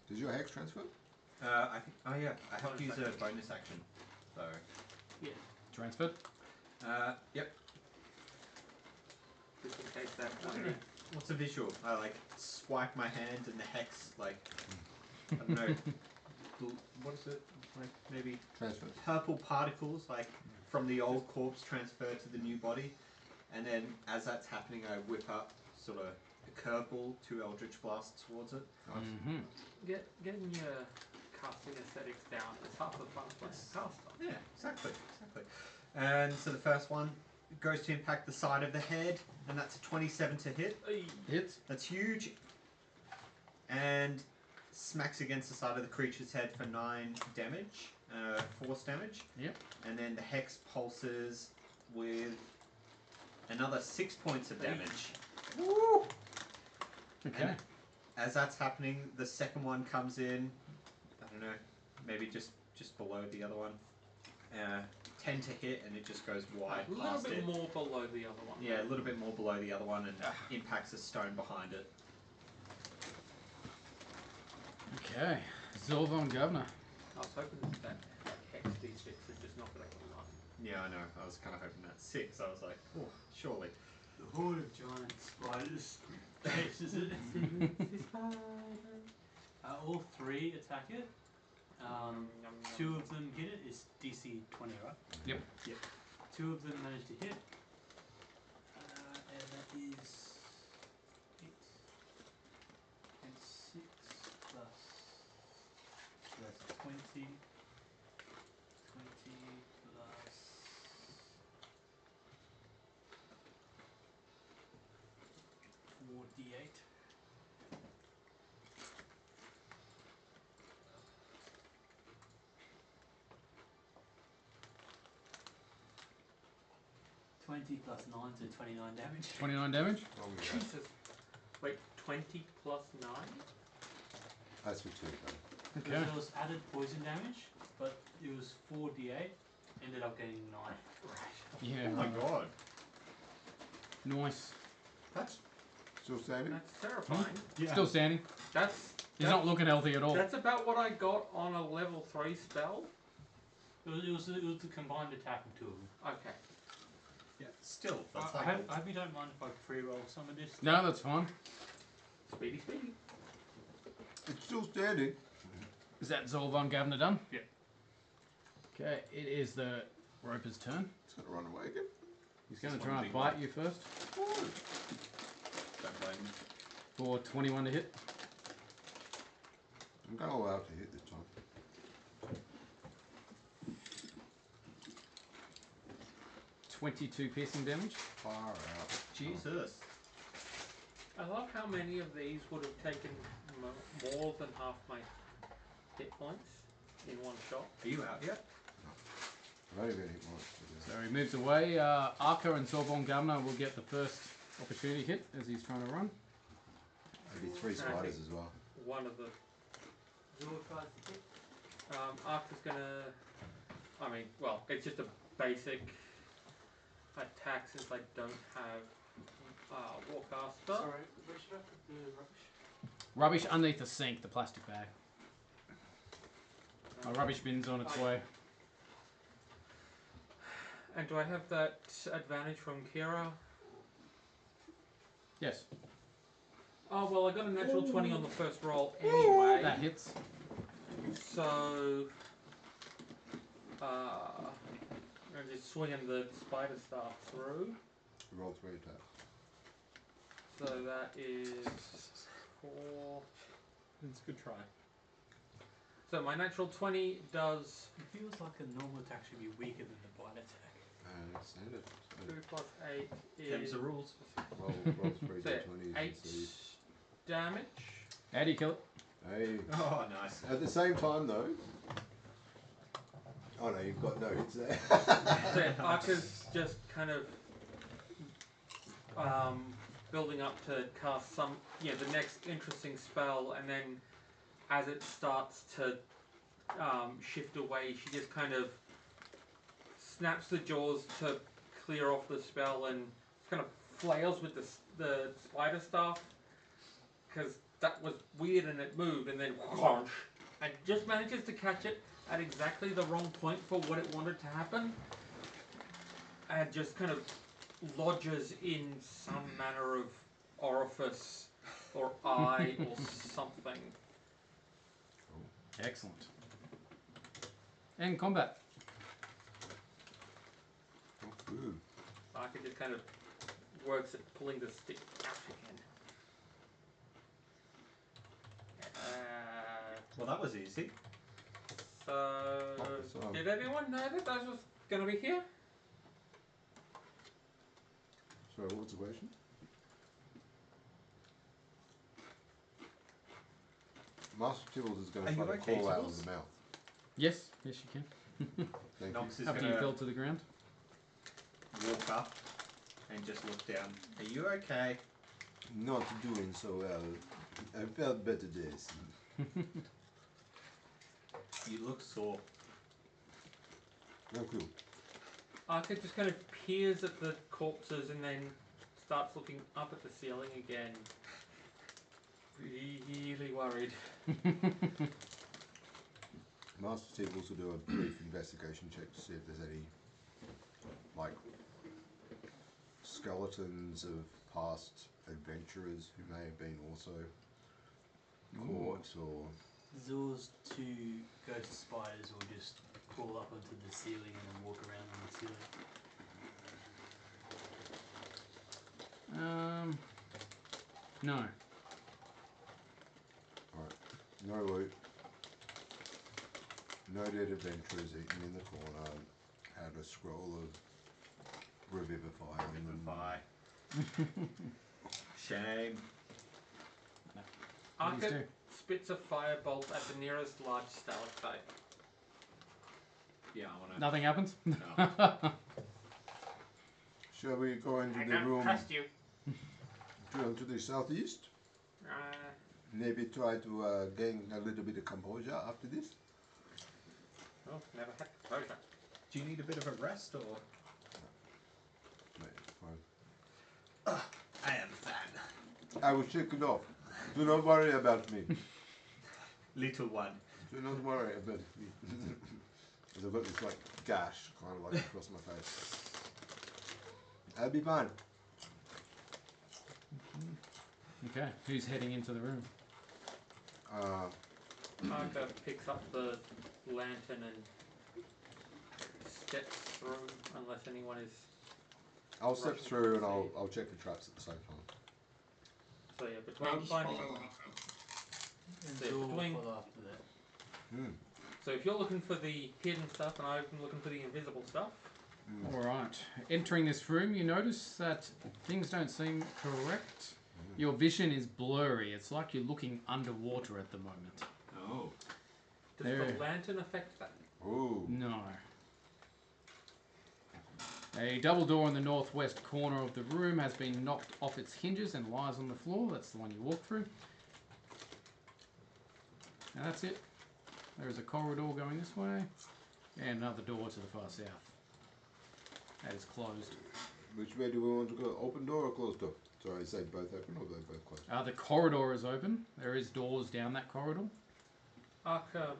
Does your hex transfer? I think. Oh yeah, I have to use a bonus action. So. Yeah. Transferred. Yep. Just in case that one. What's the visual? I like swipe my hand and the hex like I don't know. What is it? Like maybe Transfer. purple particles like from the old corpse transfer to the new body, and then as that's happening, I whip up sort of a curveball, 2 Eldritch Blasts towards it. Nice. Mm-hmm. Getting your casting aesthetics down is half the fun of playing caster. Yeah, exactly. And so the first one goes to impact the side of the head, and that's a 27 to hit. Hits. That's huge. And smacks against the side of the creature's head for 9 damage, force damage. Yep. And then the hex pulses with another 6 points of damage. Woo! Okay. And as that's happening, the second one comes in, I don't know, maybe just below the other one. 10 to hit, and it just goes wide A little past bit it. more below the other one. Yeah, a little bit more below the other one, and impacts a stone behind it. Okay. Zolvan Governor. I was hoping that hex d6 would just knock it over the line. Yeah, I know. I was kind of hoping that 6. I was like, oh, surely. The horde of giant spiders chases it. All 3 attack it. 2 of them hit it. It's DC 20, right? Yep. 2 of them manage to hit. And that is 8 and 6 plus. So that's 20. 20 plus. 4d8. Plus 9, so 29 damage. 29 damage. Oh, yeah. Jesus. Wait, 20 plus 9? That's for 2 though. Okay. There was added poison damage, but it was 4d8, ended up getting 9. Yeah. Oh my god. Nice. That's Still standing? That's terrifying. yeah. Still standing. He's not looking healthy at all. That's about what I got on a level 3 spell. It was the combined attack of 2 of them. Okay. Yeah, still. That's I like hope you don't mind if I pre-roll some of this. No, that's fine. Speedy. It's still standing. Is that Zolvan Governor done? Yeah. Okay, it is the Roper's turn. It's going to run away again. He's going to This try one and big bite one. you first. Don't blame me. For 21 to hit. I'm going to allow it to hit this time. .22 piercing damage. Far out. Jesus. I love how many of these would have taken more than half my hit points in one shot. Are you out yet? I've only been hit once. So he moves away. Arca and Zolvan Governor will get the first opportunity hit as he's trying to run. Maybe 3 spiders as well. One of the Zor tries to hit. Arc's gonna. I mean, well, it's just a basic attack since I don't have Warcaster. Sorry, where should I put the rubbish? Rubbish underneath the sink, the plastic bag. My rubbish bin's on its way. And do I have that advantage from Kira? Yes. Oh well, I got a natural 20 on the first roll anyway. That hits. So, I'm just swinging the spider staff through. Roll 3 attacks. So that is 4. It's a good try. So my natural 20 does It feels like a normal attack should be weaker than the bite attack. Standard. 2 plus 8 Them's is the rules. Roll 3 so d20s 8 and see. damage. How do you kill it? Hey. Oh, nice. At the same time though. Oh no, you've got no hits there. So Arca's just kind of building up to cast some, the next interesting spell, and then as it starts to shift away, she just kind of snaps the jaws to clear off the spell and kind of flails with the spider staff, because that was weird and it moved, and then whoosh, and just manages to catch it at exactly the wrong point for what it wanted to happen, and just kind of lodges in some manner of orifice or eye or something. Excellent. And combat. Oh, ooh. Arca just kind of works at pulling the stick out again. Well, that was easy. So, did everyone know that those was going to be here? Sorry, what was the question? Master Tibbles is going Are to you try to okay, crawl out Tibbles? of the mouth. Yes, yes you can. Thank Nox is After you gonna fell to the ground. walk up and just look down. Are you okay? you. Not doing so well. I felt better days. You look sore. Thank you. Arca just kind of peers at the corpses and then starts looking up at the ceiling again. Really worried. Master Tibbles will do a brief investigation check to see if there's any, like, skeletons of past adventurers who may have been also caught or... Zor's two ghost spiders will just crawl up onto the ceiling and then walk around on the ceiling. No. Alright, no loot. No dead adventurers eaten in the corner. Had a scroll of revivify in them. Revivify. Shame. Please Arca do. spits a firebolt at the nearest large stalactite. Yeah, I wanna. Nothing happens? No. Shall we go into I the can't room trust you. to the southeast? Maybe try to gain a little bit of composure after this? Oh, never had composure. Do you need a bit of a rest or? Mate, fine. I am fine. I will shake it off. Do not worry about me. Little one. Do not worry about me. Because I've got this like gash kind of like across my face. I'll be fine. Okay, who's heading into the room? Arca picks up the lantern and steps through, unless anyone is. I'll step Russian through and proceed. I'll check the traps at the same time. So yeah, I'll between just finding. follow after. And Yeah, Zor will between- follow after that. Hmm. So if you're looking for the hidden stuff and I'm looking for the invisible stuff, Alright. Entering this room, you notice that things don't seem correct. Your vision is blurry. It's like you're looking underwater at the moment. Oh. does There. the lantern affect that? Ooh. No. A double door in the northwest corner of the room has been knocked off its hinges and lies on the floor. That's the one you walk through. And that's it. There is a corridor going this way, and another door to the far south. That is closed. Which way do we want to go? Open door or closed door? Sorry, I say both open or they both closed? The corridor is open. There is doors down that corridor. Arca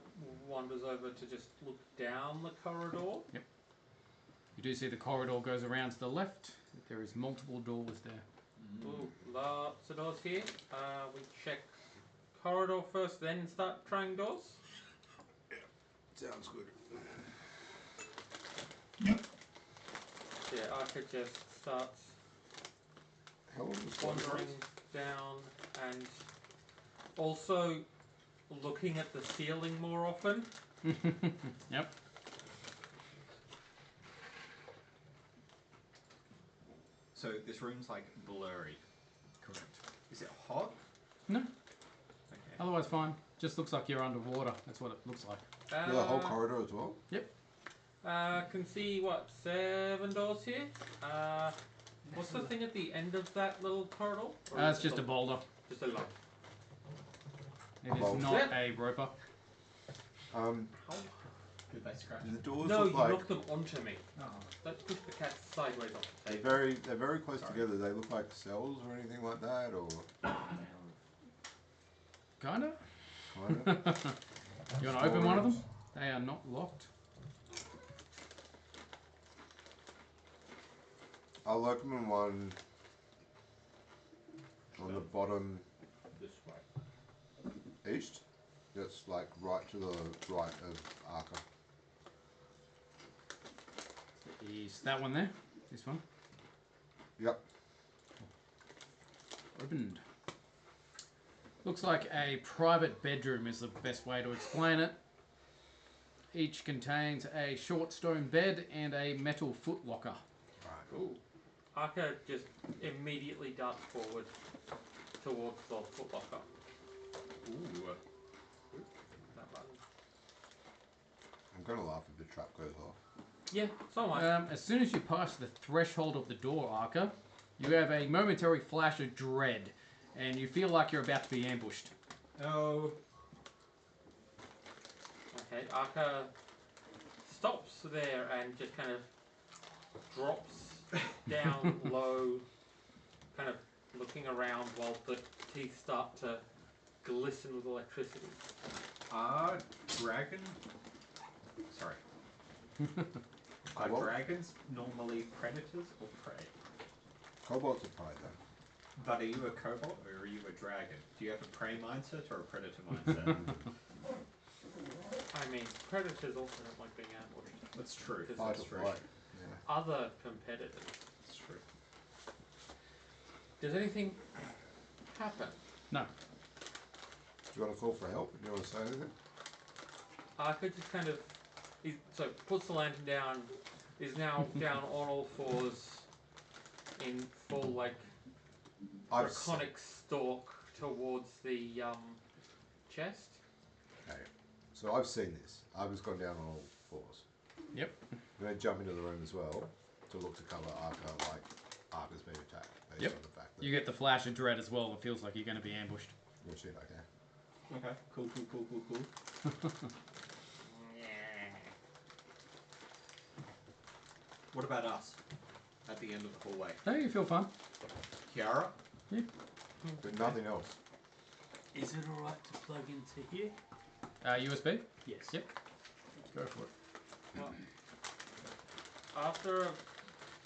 wanders over to just look down the corridor. You do see the corridor goes around to the left. There is multiple doors there. Ooh, lots of doors here. We check corridor first, then start trying doors. Sounds good. Yeah, Arca just starts How long was one wandering down and also looking at the ceiling more often. Yep. So this room's like blurry. Correct. Is it hot? No. Okay. Otherwise fine. Just looks like you're underwater. That's what it looks like. For the whole corridor as well? Can see what 7 doors here. What's the thing at the end of that little corridor? Or It's is it just a boulder. Just a lot. It is Well, not a roper. Did they scratch? Do the doors No, look you like knocked them onto me. Oh. Don't push the cat sideways off the they're table. very close Sorry. together? They look like cells or anything like that, or Kinda. kind of. You want to open one of them? They are not locked. I'll open one on the bottom This way. east. That's like right to the right of Arca. Is that one there? This one? Yep. Opened. Looks like a private bedroom is the best way to explain it. Each contains a short stone bed and a metal footlocker. Right. Ooh. Arca just immediately darts forward towards the footlocker. Ooh. That button. I'm gonna laugh if the trap goes off. Yeah, so am I. As soon as you pass the threshold of the door, Arca, you have a momentary flash of dread, and you feel like you're about to be ambushed. Oh. Okay, Arca stops there and just kind of drops down low, kind of looking around while the teeth start to glisten with electricity. Are dragon? Sorry. Are Cobalt? dragons normally predators or prey? Cobalt's a prey though. But are you a kobold or are you a dragon? Do you have a prey mindset or a predator mindset? I mean, predators also don't like being ambushed. That's true. Because Fight That's or true. flight. Yeah. other competitors. That's true. Does anything happen? No. Do you want to call for help? Do you want to say anything? Arca just kind of, so puts the lantern down, is now down on all fours in full like I've draconic stalk towards the chest. Okay. So I've seen this. I've just gone down on all fours. Yep. I'm going to jump into the room as well to look to cover Arca like Arca's been attacked based Yep. on the fact that You get the flash of dread as well. It feels like you're going to be ambushed. you'll see it, okay. Okay. Cool. What about us? At the end of the hallway. No, you feel fine. Kiara? But nothing else. Is it alright to plug into here? USB? Yes. Yep. Go for it. Well, after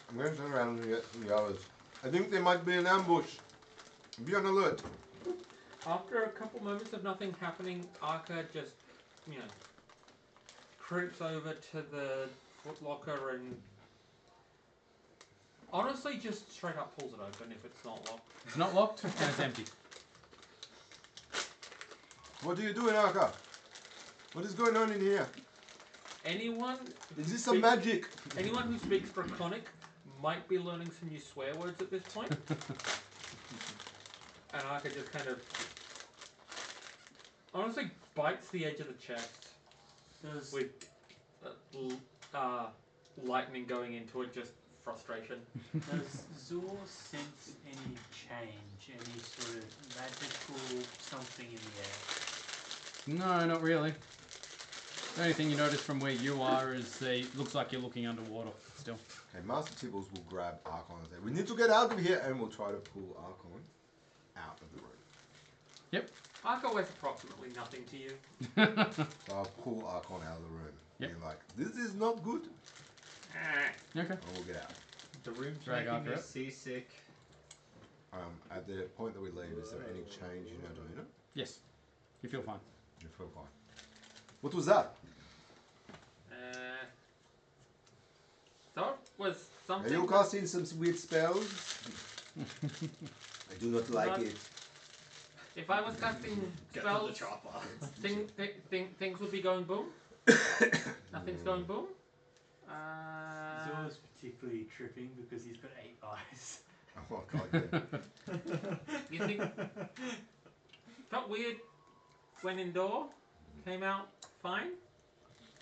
I'm going to turn around and get the others. I think there might be an ambush. Be on alert. a couple moments of nothing happening, Arca just, creeps over to the footlocker and honestly just straight up pulls it open if it's not locked. It's not locked and it's empty. What are you doing, Arca? What is going on in here? Anyone Is this some magic? Anyone who speaks Draconic might be learning some new swear words at this point. And Arca just kind of honestly bites the edge of the chest Does with lightning going into it, just frustration. Does Zor sense any change, any sort of magical something in the air? No, not really. The only thing you notice from where you are is it looks like you're looking underwater still. Okay, Master Tibbles will grab Archon and say, we need to get out of here, and we'll try to pull Archon out of the room. Yep. Arca weighs approximately nothing to you. So I'll pull Archon out of the room. Yep. Being like, this is not good. Okay. And we'll get out. The room's Drag making after me it. seasick. At the point that we leave, is there any change in our demeanor? Yes. You feel fine. You feel fine. What was that? That was Are something. you casting some weird spells? I do not like it. If I was casting Get to the spells, chopper. things would be going boom. Nothing's going boom. Zor's particularly tripping because he's got 8 eyes. Oh god, yeah. You think felt weird when indoor, came out fine,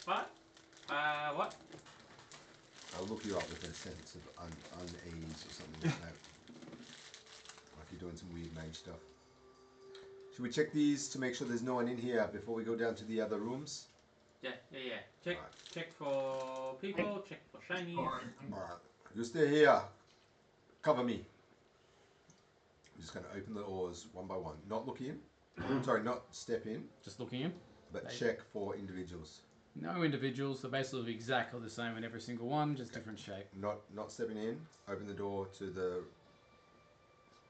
but what? I'll look you up with a sense of unease or something like that. Like you're doing some weird mage stuff. Should we check these to make sure there's no one in here before we go down to the other rooms? Yeah. Check Alright. check for people. Check for shinies. Alright. You stay here. Cover me. I'm just going to open the doors one by one. Not look in. Sorry, not step in, Just looking in. but Right. check for individuals. No individuals. They're basically exactly the same in every single one, just different shape. Not stepping in. Open the door to the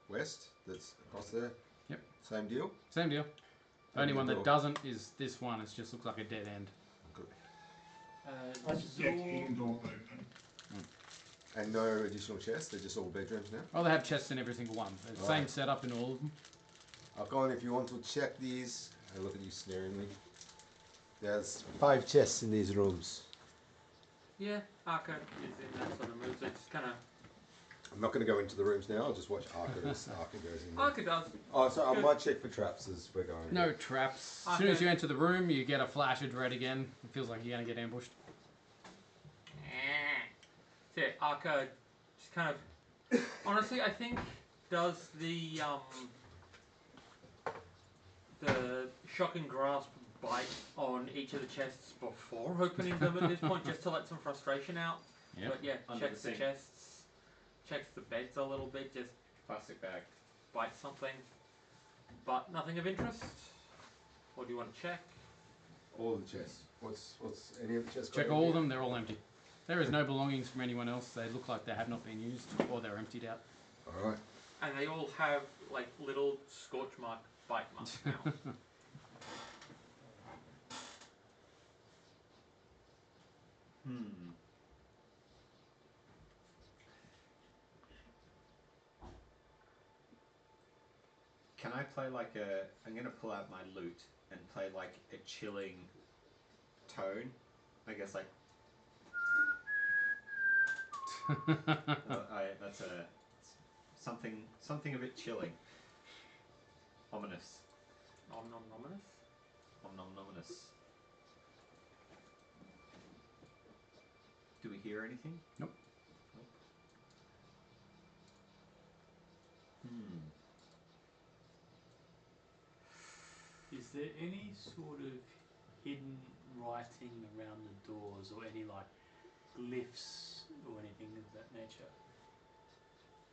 west. That's across there. Yep. Same deal. Same deal. Open Only the one door. that doesn't is this one. It just looks like a dead end. Good. Uh, Yeah, Zor, key door open. And no additional chests. They're just all bedrooms now. Oh, they have chests in every single one. The same Alright. setup in all of them. Alcon, if you want to check these, and look at you sneering me. There's 5 chests in these rooms. Yeah, Arca is in that sort of mood. So it's kind of I'm not going to go into the rooms now. I'll just watch Arca as Arca goes in. There. Arca does. Oh, so I might check for traps as we're going. No traps. As soon as you enter the room, you get a flash of dread again. It feels like you're going to get ambushed. So yeah, Arca just kind of honestly, I think does the shock and grasp bite on each of the chests before opening them at this point, just to let some frustration out. Yep. But yeah, Under checks the the sink. chests, checks the beds a little bit, just Plastic bag. bite something, but nothing of interest. What do you want to check? All the chests. What's any of the chests? Check got all in of here? them. They're all empty. There is no belongings from anyone else. They look like they have not been used or they're emptied out. All right. And they all have like little scorch mark bite marks now. Can I play like a... I'm going to pull out my loot and play like a chilling tone. I guess like... that's a... Something a bit chilling. Ominous. Ominous. Ominous. Do we hear anything? Nope. is there any sort of hidden writing around the doors or any like glyphs or anything of that nature?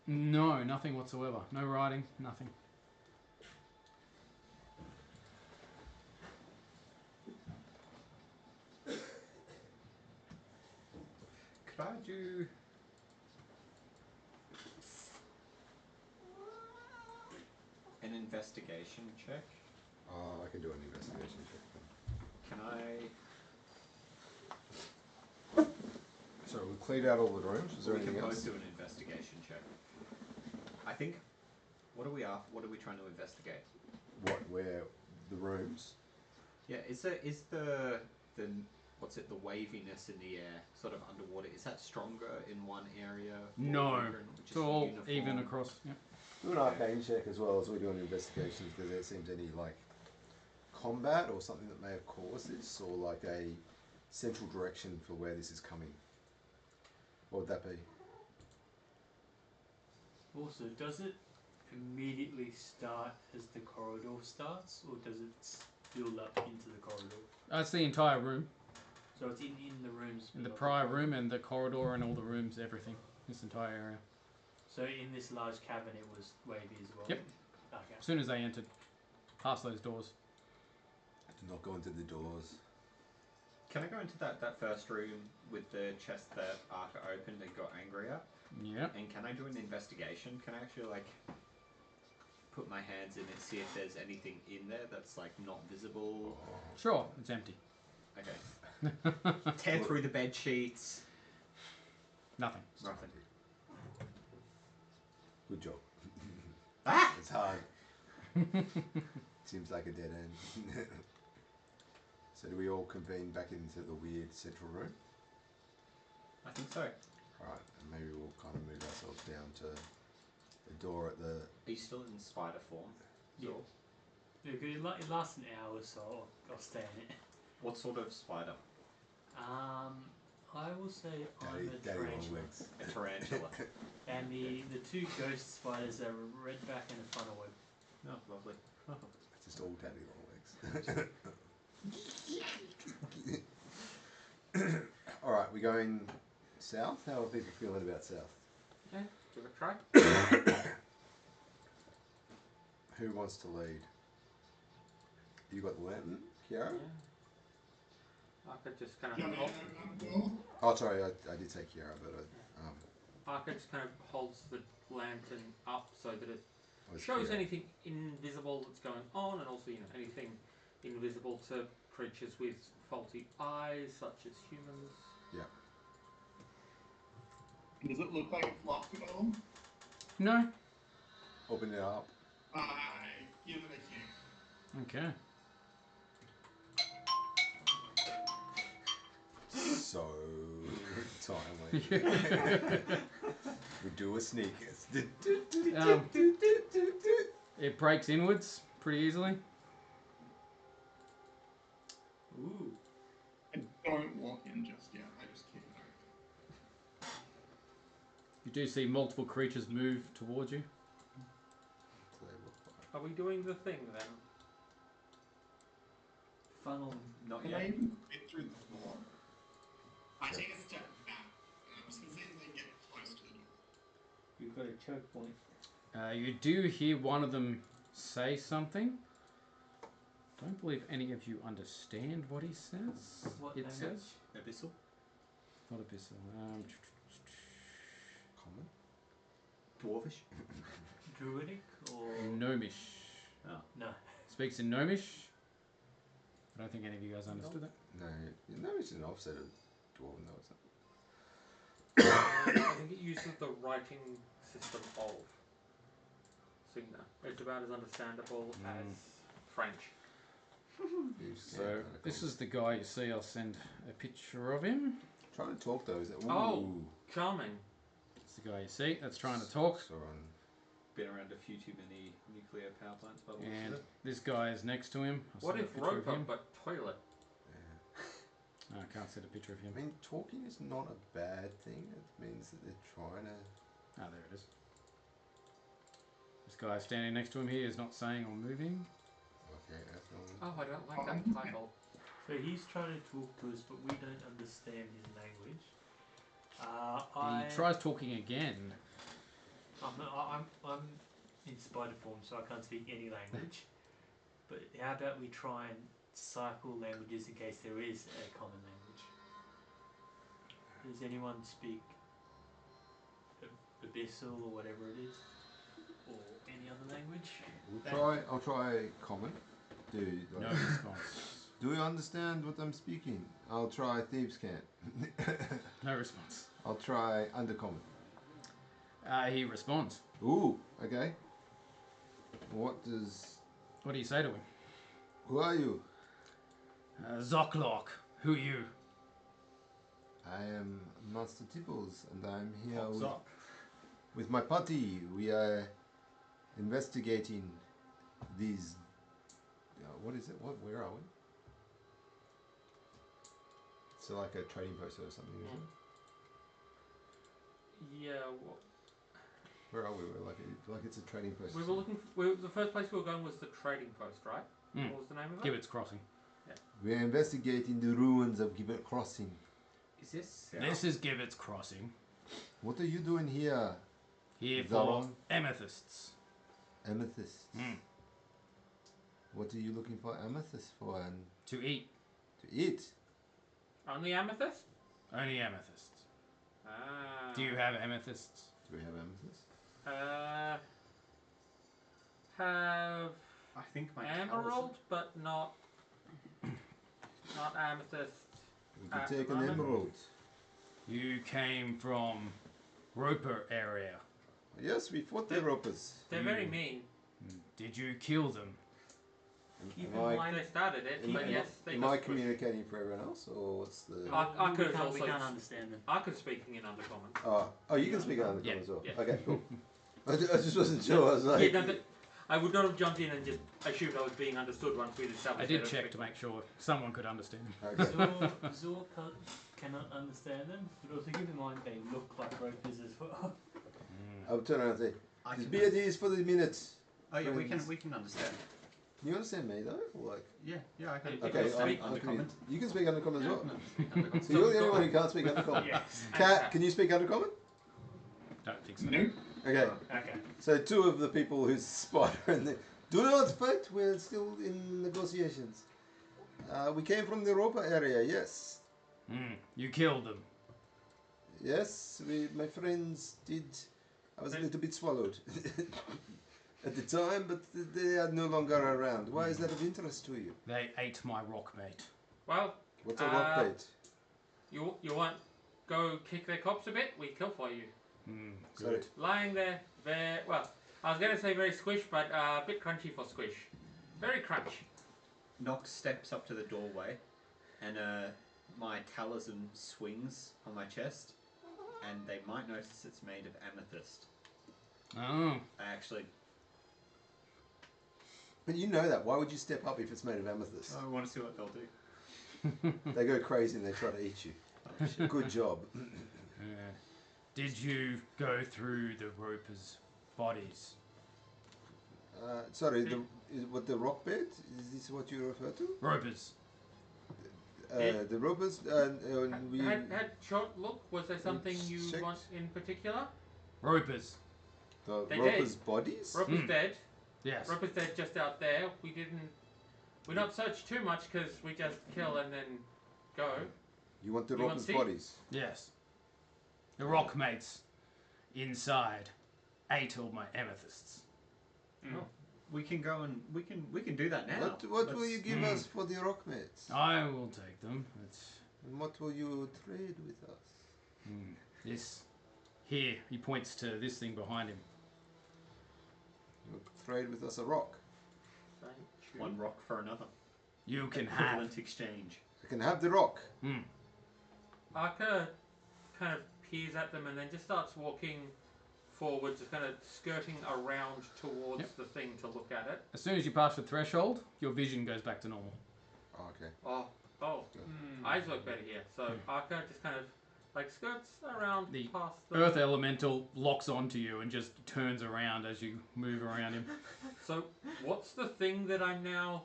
No, nothing whatsoever. No writing, nothing. Could I do... an investigation check? I can do an investigation check. Can I... So we cleared out all the rooms. Is there we can anything both else? do an investigation check. I think... What are we after? What are we trying to investigate? What? Where? The rooms? Yeah, is the what's it, the waviness in the air, sort of underwater, is that stronger in one area? or No. weaker in- It's just all uniform? even across. Yep. Do an arcane check as well as we do an investigation if there seems any like combat or something that may have caused this, or like a central direction for where this is coming. What would that be? Also, does it immediately start as the corridor starts, or does it build up into the corridor? That's the entire room. So it's in the rooms. In the but not prior corridor. room and the corridor and all the rooms, everything. This entire area. So in this large cavern, it was wavy as well. Yep. Okay. As soon as they entered, past those doors. Do not go into the doors. Can I go into that first room with the chest that Arca opened and got angry at? Yep. And can I do an investigation? Can I actually like put my hands in it, see if there's anything in there that's like not visible? Sure, it's empty. Okay. Tear through the bed sheets. Nothing. Nothing. Good job. Ah! It's hard. Seems like a dead end. So do we all convene back into the weird central room? I think so. Alright, and maybe we'll kind of move ourselves down to the door at the... Are you still in spider form? Yeah. Zor? Yeah, 'cause it lasts an hour, so I'll stay in it. What sort of spider? I will say I'm a Daddy long tarantula. legs. A tarantula. And the two ghost spiders are a red back and a funnel web. Oh, lovely. That's Just all daddy long legs. Alright, we're going south. How are people feeling about south? Yeah, give it a try. Who wants to lead? You got the lantern, Kiara? I could just kind of Yeah, hold. well, Oh, sorry, I did say Kiara, but Arca just kind of holds the lantern up so that it I was shows Kiara. anything invisible that's going on, and also anything invisible to creatures with faulty eyes, such as humans. does it look like it's locked at all? No. Open it up. I give it a kick. Okay. So timely. We do a sneak. It breaks inwards pretty easily. Ooh. I don't walk in just yet. I just kick it open. You do see multiple creatures move towards you. Are we doing the thing then? Funnel. Not Can yet. I even fit through the door? I take a step back. I'm just gonna say they get close to the door. You've got a choke point. You do hear one of them say something. Don't believe any of you understand what he says. What it language? says. Abyssal. Not abyssal. Common. Dwarvish. Druidic or Gnomish. Oh. no? Speaks in Gnomish. I don't think any of you guys understood that. No, it's an offset of Dwarven though, isn't I think it uses the writing system of Signa. It's about as understandable as French. it? So this is the guy you see. I'll send a picture of him. Trying to talk though, is it? Ooh. Oh. Charming. It's the guy you see that's trying to talk. Sauron. Been around a few too many nuclear power plants by the looks And of it. this guy is next to him. I'll What send if a picture of Roper him. but toilet? Yeah. No, I can't send a picture of him. I mean, talking is not a bad thing. It means that they're trying to. Ah, there it is. This guy standing next to him here is not saying or moving. Okay, that's not. Oh, I don't like that title. So he's trying to talk to us, but we don't understand his language. He tries talking again. I'm in spider form, so I can't speak any language. But how about we try and cycle languages in case there is a common language? Does anyone speak Abyssal or whatever it is, or any other language? I'll try common. No response. Do you understand what I'm speaking? I'll try thieves' cant. No response. I'll try undercommon. He responds. Ooh, okay. What do you say to him? Who are you? Zoklok. Who you? I am Master Tipples, and I'm here What's up? with my party. We are investigating these. What is it? Where are we? So like a trading post or something, isn't it? Yeah. Well, Where are we? We're like it's a trading post. we were looking. The first place we were going was the trading post, right? Mm. What was the name of it? Gibbets Crossing. We are investigating the ruins of Gibbets Crossing. Is this? This is Gibbets Crossing. What are you doing here? Here for Zalon? amethysts. Amethysts. Mm. What are you looking for amethyst for? And To eat. to eat? Only amethyst? Only amethysts. Ah. Do you have amethysts? Do we have amethyst? Have I think my emerald, but not amethyst. We can At take the an moment? emerald. You came from Roper area. Yes, we fought the ropers. They're very mean. Did you kill them? Keep Am in I- mind, They started it, Am, but am, yes, they am just I pushed. communicating for everyone else, or what's the? I could we also- can't understand them. I could speaking in undercommon. Oh, you can speak undercommon Yeah, as well. yeah. Okay, cool. I just wasn't sure. I was like, Yeah, no, I would not have jumped in and just assumed I was being understood once we'd established. I did that check to make sure someone could understand. okay. Zor cannot understand them, but also keep in mind they look like ropers as well. I'll turn around and say, I "This can- beard is for the minutes." Oh yeah, we friends." can understand. Can you understand me though? Or like, Yeah, I can. Okay, okay, can speak I'm undercommon. confused. You can speak undercommon as well. Undercommon. So you're the only one who can't speak undercommon. Yes. Cat, can you speak undercommon? Don't think so. Nope. Okay. Okay. So two of the people who spot are in the... Do not fight, we're still in negotiations. We came from the Europa area, yes. You killed them. Yes, my friends did... I was a little bit swallowed at the time, but they are no longer around. Why is that of interest to you? They ate my rock mate. Well, What's a rock bait? you want go kick their cops a bit? We kill for you. Sorry. Good. Lying there, very well. I was gonna say very squish, but a bit crunchy for squish. Very crunch. Nox steps up to the doorway, and my talisman swings on my chest, and they might notice it's made of amethyst. Oh. I actually. But you know that. Why would you step up if it's made of amethyst? I want to see what they'll do. They go crazy and they try to eat you. Oh, shit. Good job. Did you go through the ropers' bodies? Sorry, what the rock bed? Is this what you refer to? Ropers. The ropers. We Had short look. Was there something you checked. want in particular? Ropers. the They ropers' bodies. Roper's dead. Yes. Roper's dead just out there. We not search too much because we just kill and then go. You want the You want ropers' see? bodies? Yes. The rock mates inside ate all my amethysts. We can go and we can do that now. What will you give us for the rock mates? I will take them. And what will you trade with us? This here, he points to this thing behind him. You'll trade with us a rock. One rock for another. You can have. Equivalent exchange. You can have the rock. Arca kind of peers at them and then just starts walking forwards, kind of skirting around towards the thing to look at it. As soon as you pass the threshold, your vision goes back to normal. Oh, okay. Oh, eyes work better here. So Arca just kind of like skirts around The past the Earth elemental locks onto you and just turns around as you move around him. So what's the thing that I'm now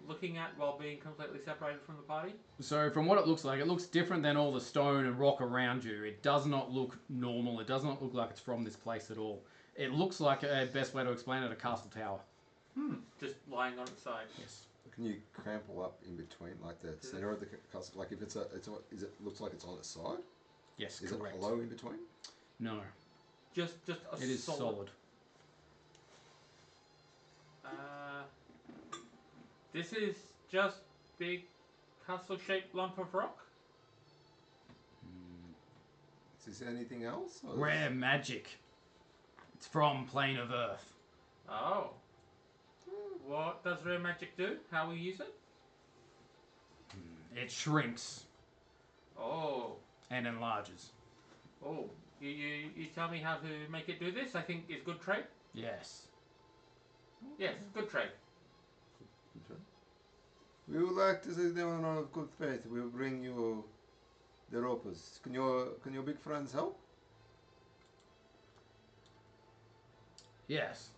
looking at while being completely separated from the party? So from what it looks different than all the stone and rock around you. It does not look normal. It does not look like it's from this place at all. It looks like a best way to explain it, a castle tower. Just lying on its side. Yes. Can you crample up in between, like the center of the castle? Like if is it looks like it's on its side? Yes, Is correct. it hollow in between? No, Just a it is solid. This is just big castle-shaped lump of rock. Is there anything else? Or Rare magic. It's from plane of Earth. Oh. What does rare magic do? How we use it? It shrinks Oh. and enlarges. Oh. You tell me how to make it do this? I think is good trade. Yes. Yes, good trade. We would like to say them of good faith. We will bring you the ropers. Can your big friends help? Yes.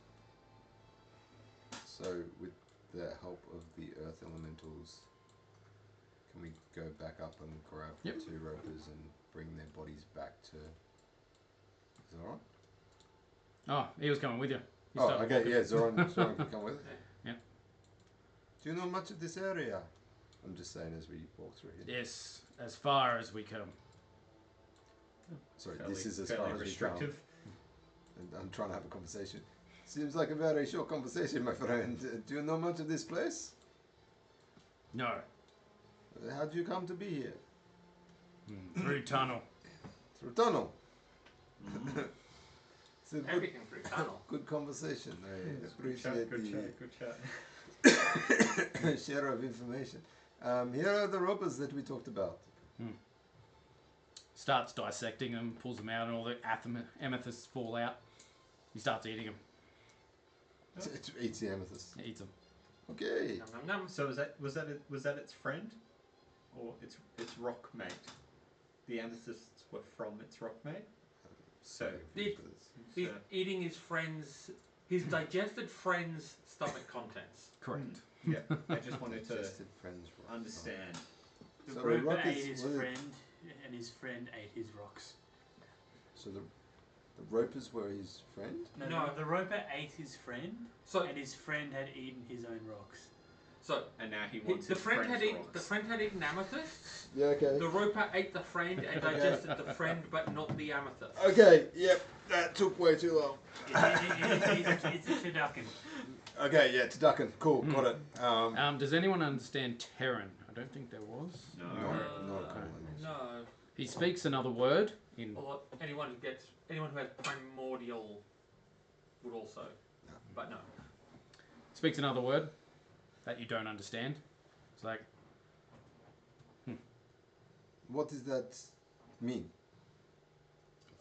So, with the help of the earth elementals, can we go back up and grab the two ropers and bring their bodies back to Zoran? Oh, he was coming with you. He Oh, started okay, walking. yeah, Zoran can come with. Yeah. Do you know much of this area? I'm just saying as we walk through here. Yes, as far as we come. Sorry, Fairly- this is as fairly far as we come. restrictive. And I'm trying to have a conversation. Seems like a very short conversation, my friend. Do you know much of this place? No. How do you come to be here? Through tunnel. Through tunnel. It's a Everything through tunnel. good conversation. I appreciate Good chat. the share of information. Here are the ropers that we talked about. Starts dissecting them, pulls them out, and all the amethysts fall out. He starts eating them. It eats the amethyst. He eats them. Okay. Nom, nom, nom. So was that its friend, or its rock mate? The amethysts were from its rock mate. So He's eating his friend's His digested friend's stomach contents. Correct. Yeah, I just wanted to Suggested friends rock. understand. The So roper rock ate is- his what is- friend, and his friend ate his rocks. So the ropers were his friend? No, the roper ate his friend, So, and his friend had eaten his own rocks. so And now he he- wants the his friend friend's had eaten rocks. the friend had eaten amethysts. Yeah, okay. The roper ate the friend and digested the friend, but not the amethyst. Okay, yep. That took way too long. It's a turducken. Okay, yeah, Turducken. Cool, got it. Does anyone understand Terran? I don't think there was. No. Not a common language. No. He speaks another word in. Or anyone who has primordial would also. No. But no. Speaks another word that you don't understand. It's like What does that mean?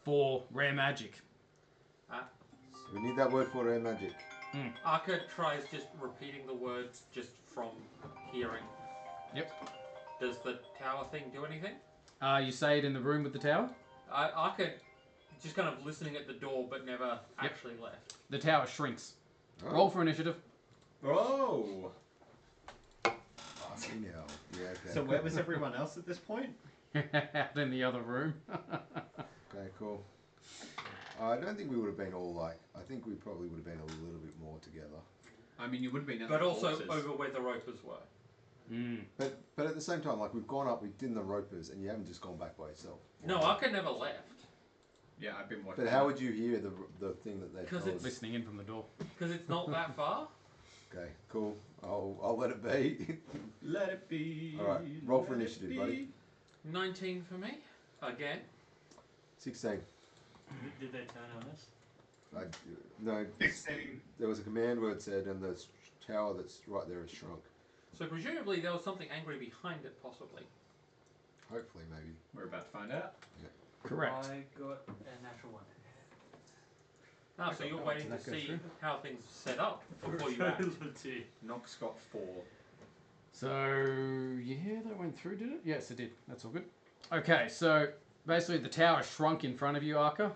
for rare magic. We need that word for rare magic. Arca tries just repeating the words just from hearing. Yep. Does the tower thing do anything? You say it in the room with the tower. Arca just kind of listening at the door but never actually left. The tower shrinks. Oh. Roll for initiative. Oh! Fucking hell. Yeah, okay. So where was everyone else at this point? Out in the other room. Okay, cool. I don't think we would have been all like. I think we probably would have been a little bit more together. I mean, you would have been at But the also corpses. over where the ropers were. But at the same time, like we've gone up, we've done the ropers, and you haven't just gone back by yourself. No, Arca never left. Yeah, I've been watching. But how would you hear the thing that they 'Cause told it's us? Listening in from the door. Because it's not that far. Okay, cool. I'll let it be. Let it be. All right, roll for let it initiative, be. buddy. 19 for me. Again. 16. Did they turn on us? No, 16. there was a command word said, and the tower that's right there is shrunk. So presumably there was something angry behind it, possibly. Hopefully, maybe. We're about to find out. Correct. I got a natural one. Ah, so you're waiting to that go see through? how things set up before you act. Nox got 4. So yeah, that went through, did it? Yes, it did. That's all good. Okay, so basically the tower shrunk in front of you, Arca.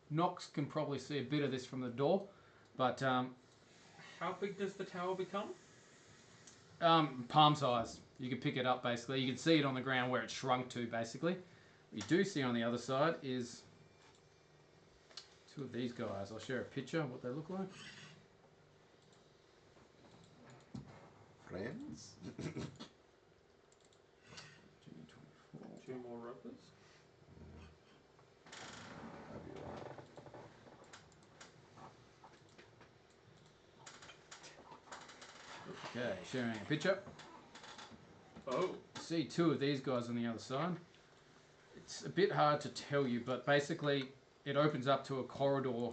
Nox can probably see a bit of this from the door, but How big does the tower become? palm size. You can pick it up basically. You can see it on the ground where it shrunk to basically. What you do see on the other side is two of these guys. I'll share a picture of what they look like. Friends? Two more ropers. That'd be right. Okay, sharing a picture. Oh. See two of these guys on the other side. It's a bit hard to tell you, but basically it opens up to a corridor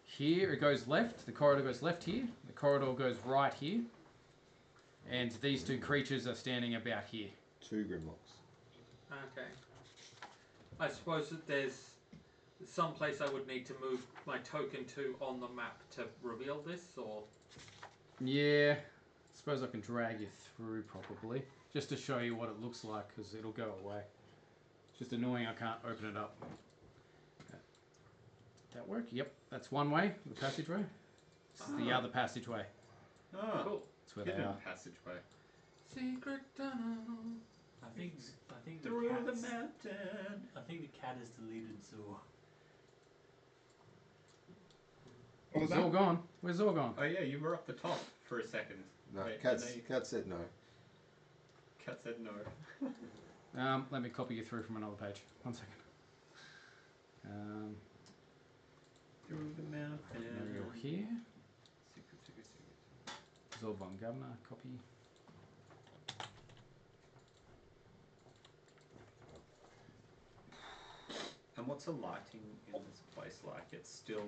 here. It goes left. The corridor goes left here. The corridor goes right here. And these two creatures are standing about here. 2 Grimlocks. Okay. I suppose that there's some place I would need to move my token to on the map to reveal this, or... Yeah, I suppose I can drag you through probably, just to show you what it looks like, because it'll go away. It's just annoying I can't open it up. Did that work? Yep, that's one way, the passageway. This is the other passageway. Oh, Cool. That's where hidden they are. passageway. Secret tunnel. I think the Through the cat's, mountain. I think the cat is deleted Zor. What was Zor that? gone. Where's Zor gone? Oh yeah, you were up the top for a second. No, Wait, Cat and then Cat said no. Cat said no. Let me copy you through from another page. 1 second. Through the mountain. Now you're here. Secret. Zor von Governor, copy. And what's the lighting in this place like? It's still.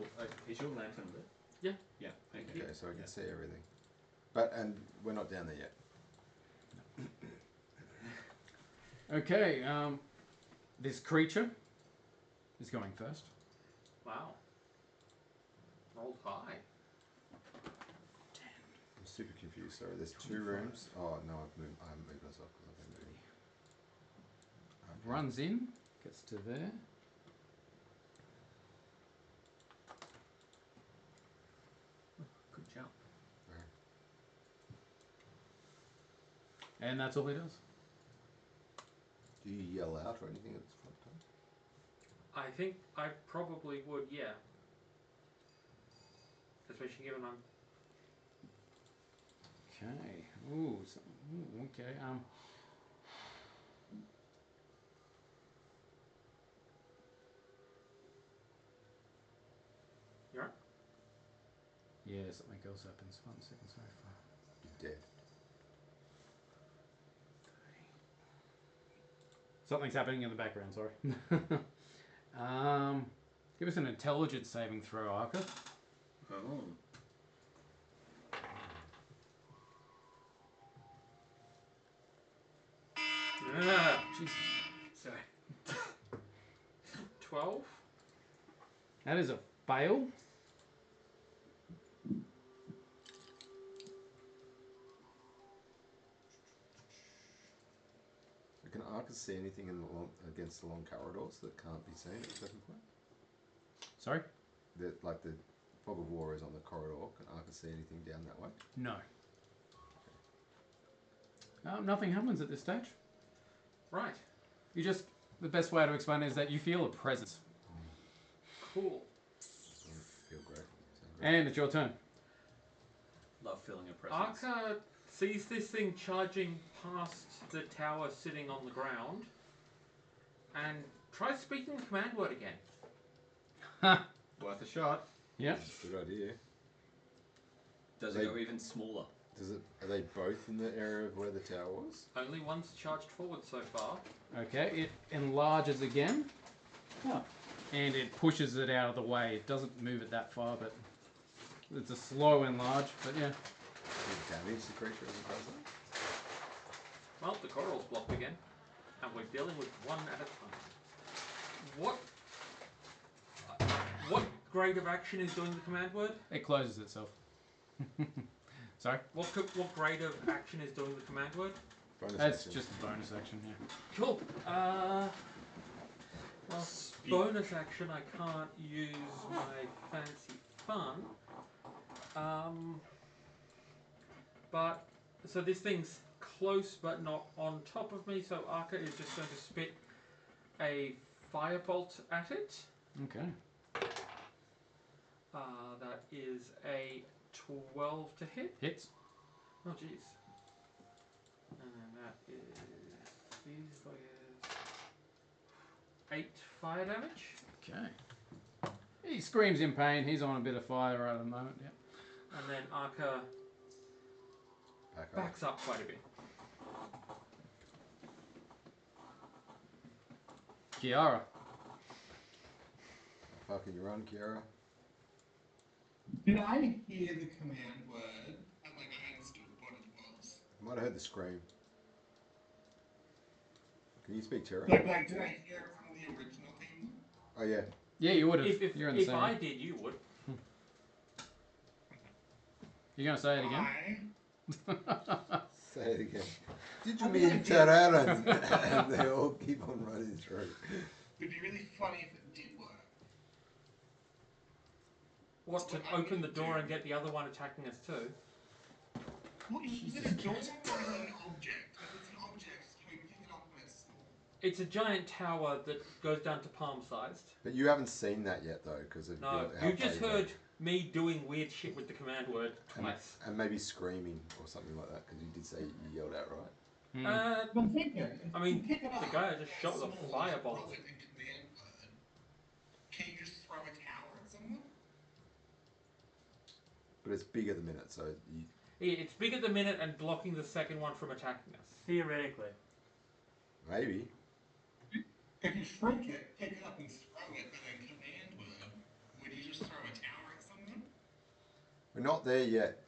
Is your lantern lit? Yeah. Yeah. Okay. Okay, so I can Yeah. see everything. And we're not down there yet. Okay, this creature is going first. Wow. Rolled high. I'm super confused. Sorry, there's 2 rooms. Oh no, I haven't moved myself because I've been moving. Okay. Runs in, gets to there. And that's all he does. Do you yell out or anything at this front time? I think I probably would, yeah. Especially given I'm... Okay. Ooh, okay. You alright? Yeah, something else happens. 1 second so far. You're dead. Something's happening in the background, sorry. Give us an intelligence saving throw, Arca. Oh. Yeah. Jesus. Sorry. 12? That is a fail. Can Arcus see anything in the against the long corridors that can't be seen at 7 point? Sorry? Like the fog of war is on the corridor. Can Arcus see anything down that way? No. Nothing happens at this stage. Right. You just... The best way to explain it is that you feel a presence. Cool. I feel great. Sound great. And it's your turn. Love feeling a presence. Arca sees this thing charging past the tower sitting on the ground and tries speaking the command word again. Worth a shot. Yep. Good idea. Does it go even smaller? Are they both in the area of where the tower was? Only one's charged forward so far. Okay, it enlarges again. And it pushes it out of the way. It doesn't move it that far, but it's a slow enlarge, but yeah. Does it damage the creature as it does that? Well, the corridor's blocked again, and we're dealing with one at a time. What grade of action is doing the command word? It closes itself. Sorry? What grade of action is doing the command word? Bonus That's action. just a bonus action, yeah. Cool. Well, bonus action, I can't use my fancy fun. But so this thing's close but not on top of me, so Arca is just going to spit a firebolt at it. Okay. That is a 12 to hit. Hits. Oh jeez. And then that is these buggers. 8 fire damage. Okay. He screams in pain. He's on a bit of fire right at the moment, yeah. And then Arca backs up quite a bit. Kiara. How can you run, Kiara? Did I hear the command word? And like I understood what it was. I might have heard the scream. Can you speak Terra? Like did I hear it from the original theme? Oh yeah. Yeah, you would have. If You're in the same. I did, you would. You're going to say it again? Say it again. Did you mean Terra? And they all keep on running through. It'd be really funny if it did work. What, to open the door and get the other one attacking us too? Well, is it a door or is it an object? If it's an object, can we pick it up when it's small? It's a giant tower that goes down to palm sized. But you haven't seen that yet though, because of No, how you just far heard go. me doing weird shit with the command word twice. And maybe screaming or something like that, because you did say you yelled out, right? I'm thinking, I mean, pick it up, the guy I just shot with a small, firebolt. relevant in command word. Can you just throw a tower at someone? But it's big at the minute, so you... Yeah, it's big at the minute and blocking the second one from attacking us. Theoretically. Maybe. If you shrink it, pick it up and throw it, but then command word, would you just throw a tower at someone? We're not there yet.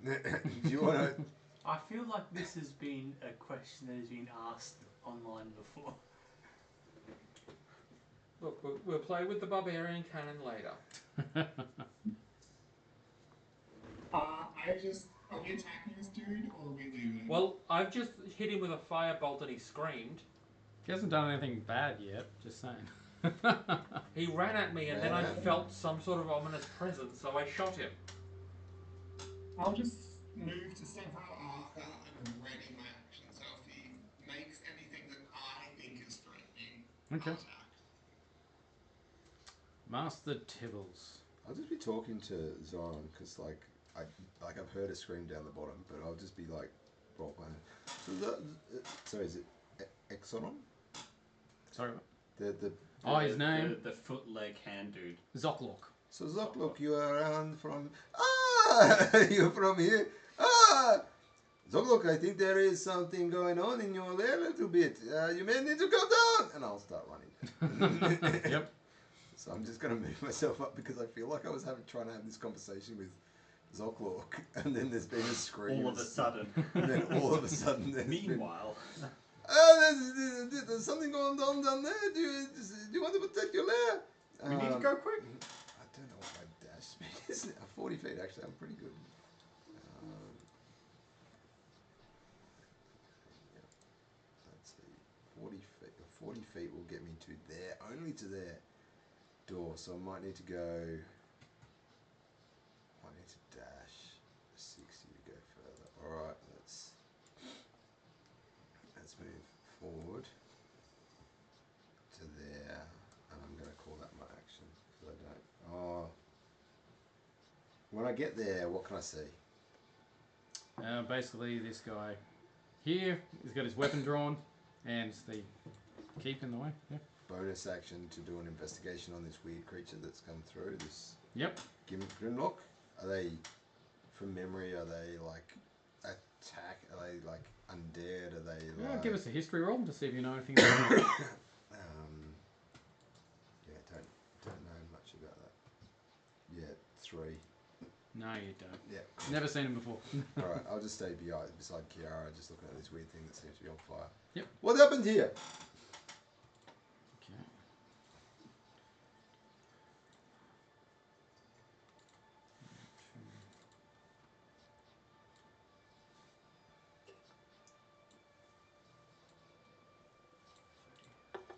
Do you want to... I feel like this has been a question that has been asked online before. Look, we'll play with the barbarian cannon later. Are we attacking this dude, or are we looting? Well, I've just hit him with a firebolt and he screamed. He hasn't done anything bad yet, just saying. He ran at me and then I felt some sort of ominous presence, so I shot him. I'll just move to several Arca and ready my action. So Okay. I'll attack. Master Tibbles. I'll just be talking to Zoran because I've heard a scream down the bottom, but I'll just be like role playing. So is it Exonon? Sorry, what? The Oh, his name? The foot, leg, hand dude. Zoklok. So Zoklok, you are around from you're from here. Zoklok, I think there is something going on in your lair a little bit. You may need to go down, and I'll start running. Yep. So I'm just going to move myself up because I feel like I was trying to have this conversation with Zoklok, and then there's been a scream. All of a sudden. And then all of a sudden there's Meanwhile. there's something going on down there. Do you want to protect your lair? We need to go quick. I don't know what my dash speed is. 40 feet, actually. I'm pretty good. Let's see. 40 feet. 40 feet will get me to there, only to their door. So I might need to go. I need to dash 60 to go further. All right, let's move forward to there, and I'm going to call that my action because I don't. Oh, when I get there, what can I see? Basically, this guy here, he's got his weapon drawn, and the keep in the way. Yeah. Bonus action to do an investigation on this weird creature that's come through. This Yep. Grimlock. Are they, from memory? Are they like attack? Are they like undead? Are they Yeah, like? give us a history roll to see if you know anything about it. Yeah, don't know much about that. Yeah, 3. No, you don't. Yeah. Never seen him before. All right, I'll just stay beside Kiara, just looking at this weird thing that seems to be on fire. Yep. What happened here? Okay.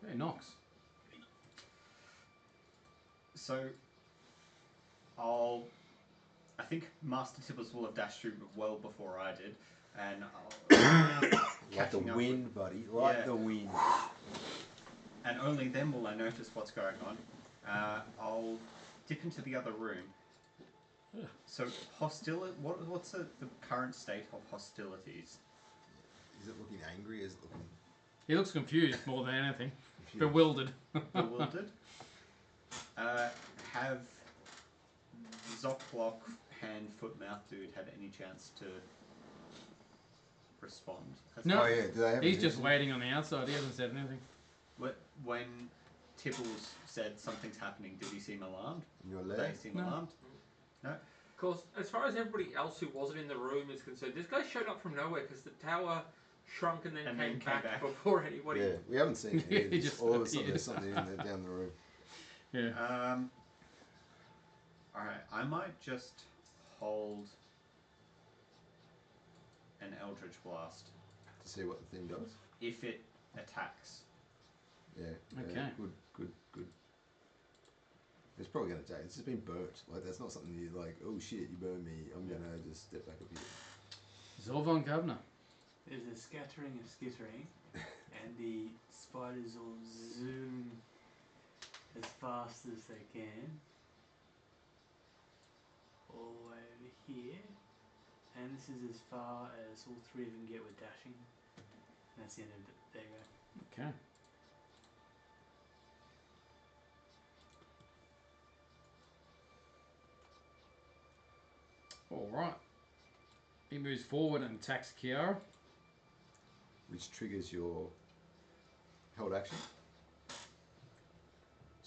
Hey, Nox. So, I think Master Tibbers will have dashed through well before I did, and I'll Like the catching up wind, buddy. Like Yeah. the wind. and only then will I notice what's going on. I'll dip into the other room. So what's the current state of hostilities? Is it looking angry? Is it looking He looks confused more than anything. confused? Bewildered. Bewildered? Have Zoklok, hand, foot, mouth dude had any chance to respond? No. Oh yeah, do they have He's a just vision? waiting on the outside. He hasn't said anything. When Tibbles said something's happening, did he seem alarmed? In your Did lair? they seem No. alarmed? No? Of course, as far as everybody else who wasn't in the room is concerned, this guy showed up from nowhere because the tower shrunk and then came back before anybody. Yeah, we haven't seen it. Yeah, Either. he Just just all of a sudden appeared. there's something in there down the room. Yeah. Alright, I might just hold an Eldritch Blast To see what the thing does. if it attacks. Yeah. Okay. Yeah, good. It's probably going to take. It's just been burnt. Like that's not something you like. Oh shit! You burned me. I'm gonna just step back a bit. Zolvan Governor. There's a scattering of skittering, and the spiders all zoom as fast as they can all the way over here, and this is as far as all 3 of them get with dashing. And that's the end of it. There you go. Okay. Alright. He moves forward and attacks Kiara. Which triggers your held action.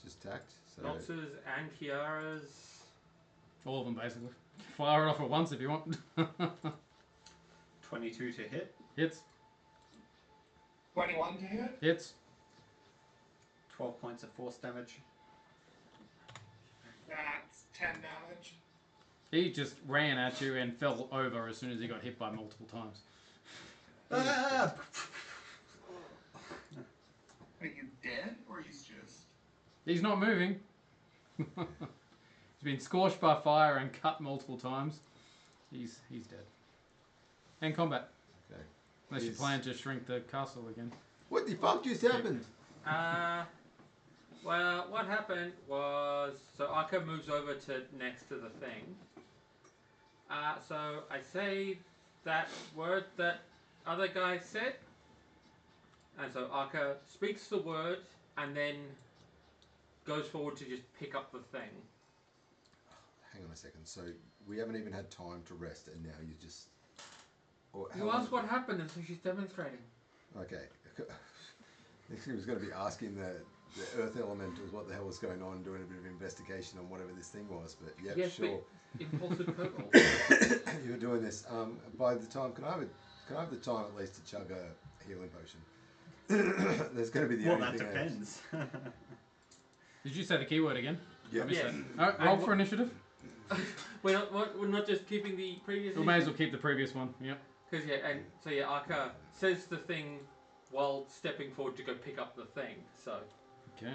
Just tacked. So Nox's and Kiara's. All of them, basically. Fire it off at once if you want. 22 to hit. Hits. 21 to hit. Hits. 12 points of force damage. That's 10 damage. He just ran at you and fell over as soon as he got hit by multiple times. Ah! Are you dead, or he's just... He's not moving. He's been scorched by fire and cut multiple times. He's dead. And combat. Okay. Unless you plan to shrink the castle again. What the fuck just happened? Well, what happened was, so Arca moves over to next to the thing. So I say that word that other guy said, and so Arca speaks the word and then goes forward to just pick up the thing. Hang on a second. So we haven't even had time to rest, and now you just. Or how You long- asked what happened, and so she's demonstrating. Okay. Next thing was going to be asking the earth elementals what the hell was going on, doing a bit of investigation on whatever this thing was. But yeah, Yes, sure. Impulsive purple. You're doing this. By the time, can I have the time at least to chug a healing potion? There's going to be the Well, only that thing. depends. Did you say the keyword again? Yeah. I missed Yes. that. Alright, roll for initiative. We're not just keeping the previous. We may as well keep the previous one. Yep. Because Arca says the thing while stepping forward to go pick up the thing. So Okay.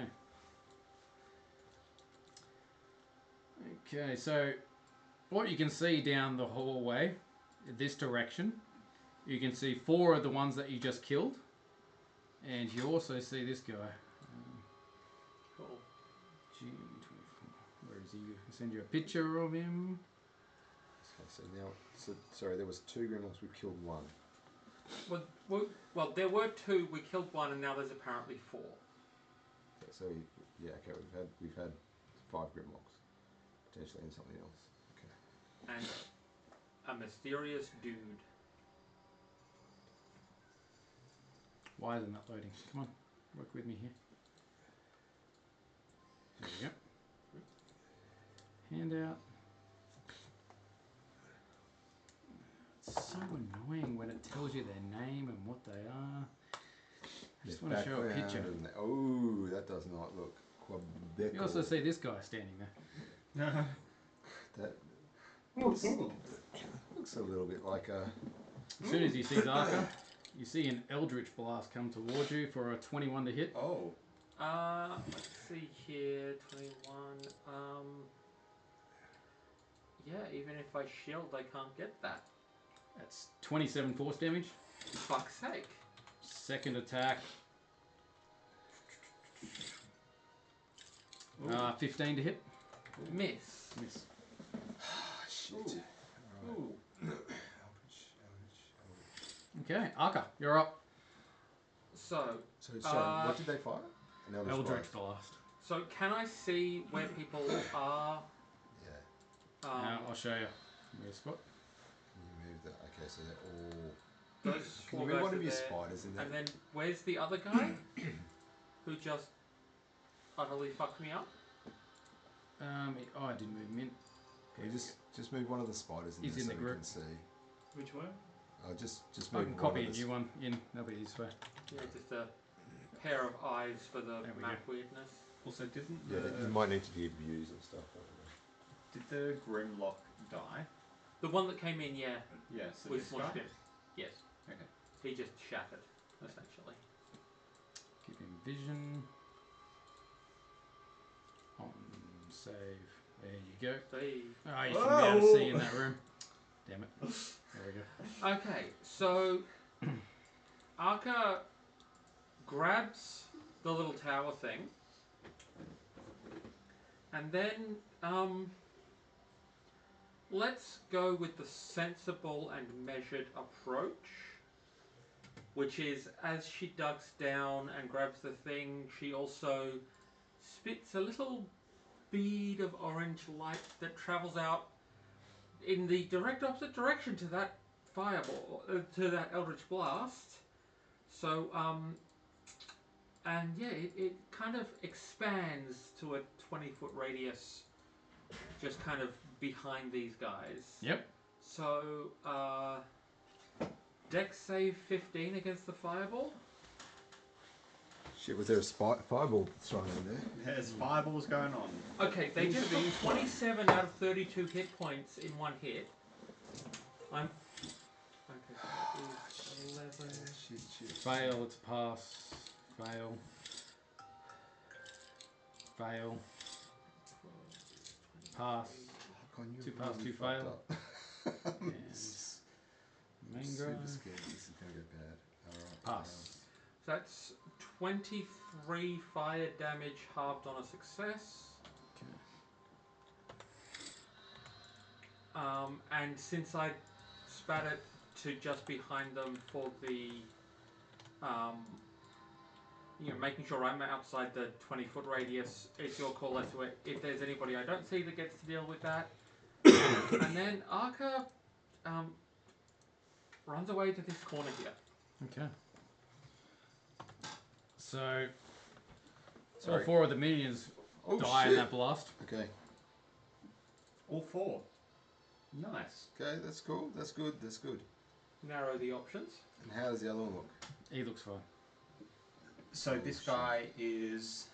Okay, so what you can see down the hallway, this direction, you can see 4 of the ones that you just killed, and you also see this guy. cool. G24. Where is he? I'll send you a picture of him. Okay, so now, sorry, there was 2 gremlins. We killed 1. Well, there were 2. We killed 1, and now there's apparently 4. Okay, so okay, we've had 5 grimlocks, potentially in something else. Okay. And a mysterious dude. Why isn't that loading? Come on, work with me here. There we go. Handout. It's so annoying when it tells you their name and what they are. I just want to show a picture. Oh, that does not look Quebec. You also see this guy standing there. That looks a little bit like a. As soon as you see Zarka, you see an Eldritch Blast come towards you for a 21 to hit. Oh. Let's see here, 21. Yeah, even if I shield, I can't get that. That's 27 force damage. Fuck's sake. Second attack. 15 to hit. Miss. Miss. Shit. Ooh. Okay, Arca, you're up. So, Sorry, what did they fire? An Eldritch Blast. so can I see where people are? Yeah. I'll show you. Give me a spot. Can you move that? Okay, so they're all. Those Can 4 you guys move one are of your there. spiders in there? And then where's the other guy who just utterly fucked me up? I didn't move him in. Can you just move one of the spiders in He's there in so the we group. can see? Which one? Just I move can one copy of a the new one in. That'll be this way. Yeah, just a pair of eyes for the There we map weirdness. Also, didn't Yeah, you might need to give views and stuff. did the Grimlock die? The one that came in, yeah, Yeah, so we this guy? smushed him. Yes. Okay. He just shattered, essentially. Give him vision. On save. There you go. See. Oh, you shouldn't be able to see in that room. Damn it. There we go. Okay, so Arca grabs the little tower thing, and then let's go with the sensible and measured approach, which is as she ducks down and grabs the thing, she also spits a little bead of orange light that travels out in the direct opposite direction to that fireball, to that Eldritch Blast. So, and yeah, it kind of expands to a 20-foot radius, just kind of behind these guys. Yep. So, Dex save 15 against the fireball. Shit, was there a fireball thrown in there? There's fireballs going on. Okay, they just took 27 out of 32 hit points in one hit. I'm. Okay, so that is 11. Shit. Fail, it's pass. Fail. Fail. Pass. Con, you 2 pass, really 2 fucked fail. up. And I'm main super grind. scared this is going to go bad. Alright. Pass. So that's 23 fire damage halved on a success. And since I spat it to just behind them for the, making sure I'm outside the 20-foot radius, it's your call as to it. If there's anybody I don't see that gets to deal with that. And then Arca runs away to this corner here. Okay. So, all Sorry. 4 of the minions Oh, die shit. in that blast. Okay. All 4. Nice. Okay, that's cool. That's good. That's good. Narrow the options. And how does the other one look? He looks fine. So this guy is.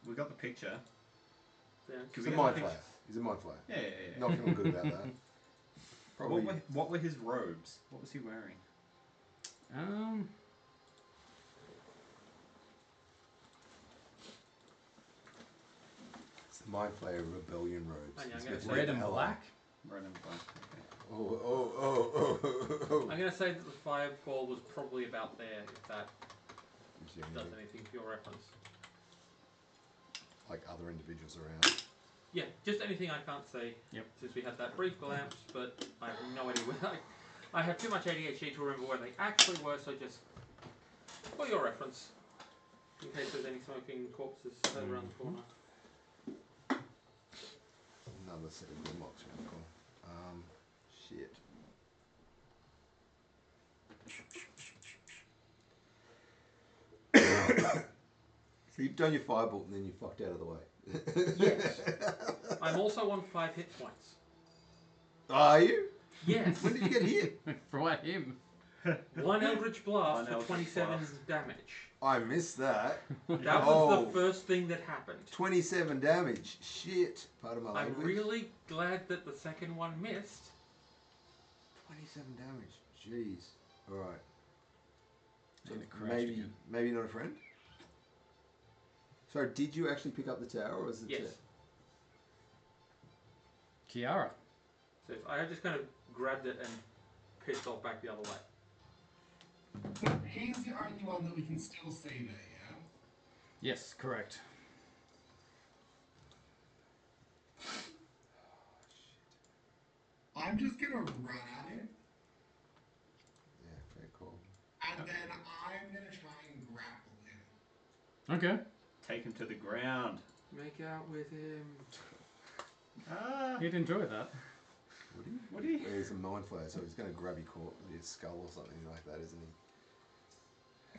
We got the picture. Yeah, He's we a get mind the flayer. He's a mind flayer. Yeah. Not feeling good about that. Probably. What were his robes? What was he wearing? It's the mind flayer rebellion robes. Hang on, He's I'm gonna meant to say lead red the and hell black. Red and black. Okay. Oh. I'm going to say that the fireball was probably about there, if that does anything for your reference. Like other individuals around. Yeah, just anything I can't see. Yep. Since we had that brief glimpse, but I have no idea where I have too much ADHD to remember where they actually were, so just for your reference, in case there's any smoking corpses around the corner. Another set of grimlocks around the corner. Shit. So you've done your firebolt and then you fucked out of the way. Yes. I'm also on 5 hit points. Are you? Yes. When did you get hit? For what, him? 1 Eldritch Blast One for Eldritch 27 Blast. damage. I missed that. That was Oh. the first thing that happened. 27 damage. Shit. Pardon my I'm language. really glad that the second one missed. 27 damage. Jeez. Alright. So And it crashed again. maybe not a friend? So did you actually pick up the tower or was it Yes. Kiara. So if I just kind of grabbed it and pissed off back the other way. So he's the only one that we can still see there, yeah? Yes, correct. I'm just gonna run at him, Yeah, fair call. and then I'm gonna try and grapple him. Okay. Take him to the ground. Make out with him. He'd enjoy that. Would he? Would he? Well, he's a mind flayer, so he's going to grab your his skull or something like that, isn't he?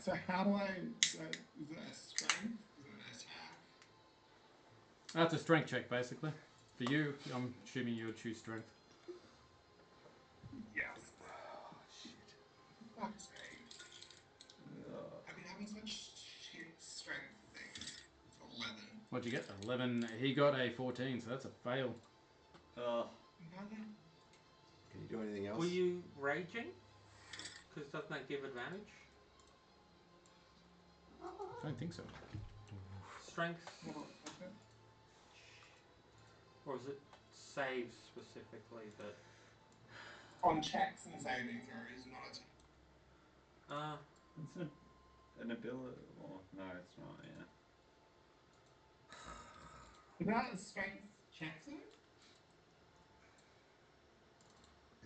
So how do I... So is it a strength? Is it an attack? That's a strength check, basically. For you, I'm assuming you would choose strength. Yes. Oh, shit. Fuck's sake. I've been having such shit strength things. It's 11. What'd you get? 11. He got a 14, so that's a fail. Oh. Mother... Can you do anything else? Were you raging? Because doesn't that give advantage? I don't think so. Strength? What was it? Or is it saves specifically that... On checks and saving throws, not attack. It's an ability. Or, no, it's not, yeah. Is that a strength check though?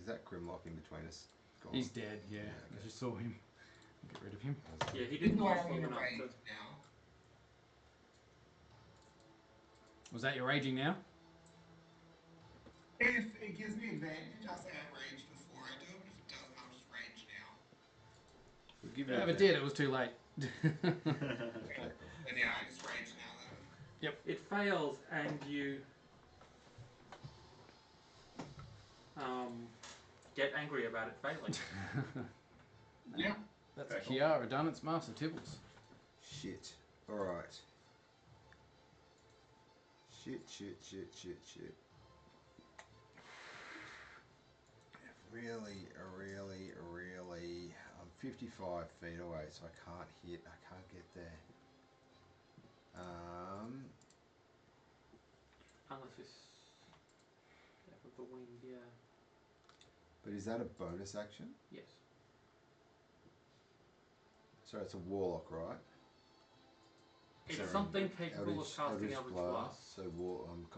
Is that Grimlock in between us? Gone? He's dead, yeah. Yeah, I okay. just saw him. Get rid of him. I was like, Yeah, he Even didn't though last I'm long in enough range to... now. Was that your raging now? If it gives me advantage, I'll say I rage before I do it, but if it doesn't, I'll just rage now. We'll give you Yeah, a if it did, it was too late. Okay, cool. Then yeah, I just rage now then. It fails and you... get angry about it failing. Yeah. That's Fair call. Kiara done. It's Master Tibbles. Shit. Alright. Shit. Really. I'm 55 feet away, so I can't hit. I can't get there. Unless it's... Yeah, with the wind, yeah. But is that a bonus action? Yes. So Sorry, it's a warlock, right? It's Sorry, something capable of casting Eldritch Blast. So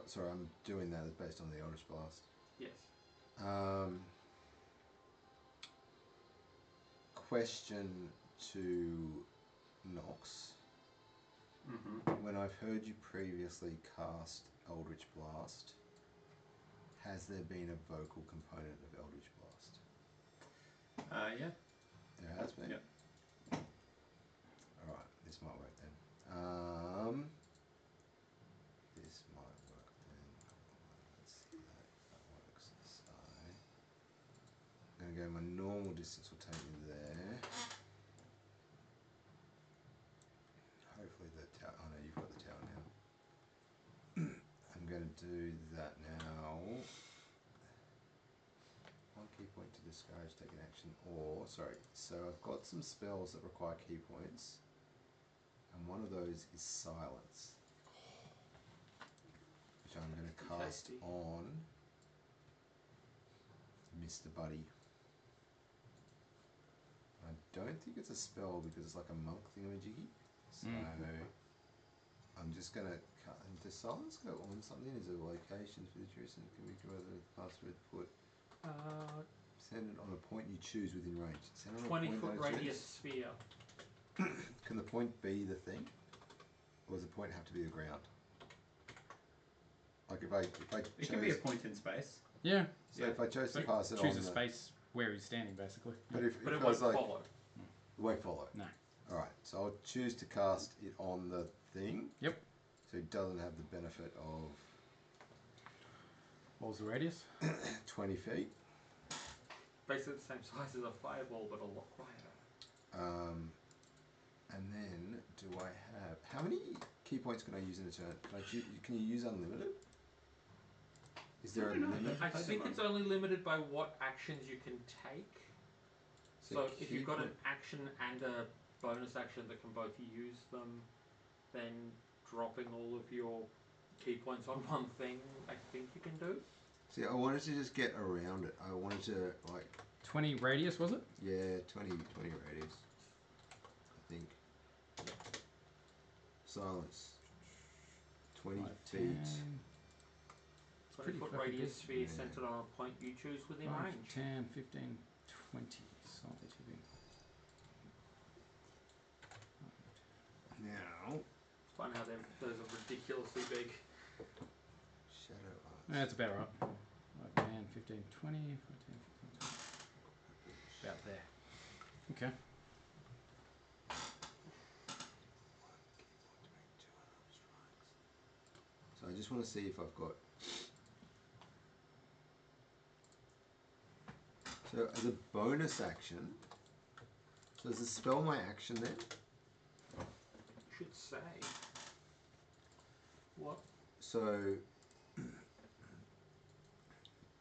sorry, I'm doing that based on the Eldritch Blast. Yes. Question to Nox. When I've heard you previously cast Eldritch Blast, has there been a vocal component of Eldritch Blast? Yeah. There has been? Yep. Alright, this might work then. This might work then. Let's see that works. So, I'm going to go my normal distance will take me there. Hopefully the tower, oh no, you've got the tower now. I'm going to do that now. 1 key point to discourage, take an action, or, sorry, so I've got some spells that require key points, and one of those is Silence, which I'm going to cast on Mr. Buddy. I don't think it's a spell because it's like a monk thingamajiggy, so I'm just going to cut. And does Silence go on something? Is there locations for the duration? Can we go over the password put? Send it on a point you choose within range. Send it on 20-foot radius sphere. Can the point be the thing? Or does the point have to be the ground? Like if I chose... It can be a point in space. Yeah. So if I chose to pass it on... Choose a space where he's standing, basically. But if But it I won't was like... follow. It won't follow? No. Alright, so I'll choose to cast it on the thing. Yep. So it doesn't have the benefit of... What was the radius? 20 feet. Basically the same size as a fireball, but a lot quieter. And then, do I have... How many key points can I use in a turn? Can you use unlimited? Is there a limit? I think it's only limited by what actions you can take. So if you've got an action and a bonus action that can both use them, then dropping all of your key points on one thing, I think you can do. See, I wanted to just get around it. I wanted to, like... 20 radius, was it? Yeah, 20 radius. I think. Silence. 20 feet. 20-foot radius sphere centered on a point you choose within 5, range. 10, 15, 20. Silent TV. Now... It's fun how those are ridiculously big. Shadow Arts. That's about right. 5, 10, 15, 20. 5, 10, 15, 20. About there. Okay. So I just want to see if I've got... So as a bonus action... So is the spell my action then? Should say. What? So...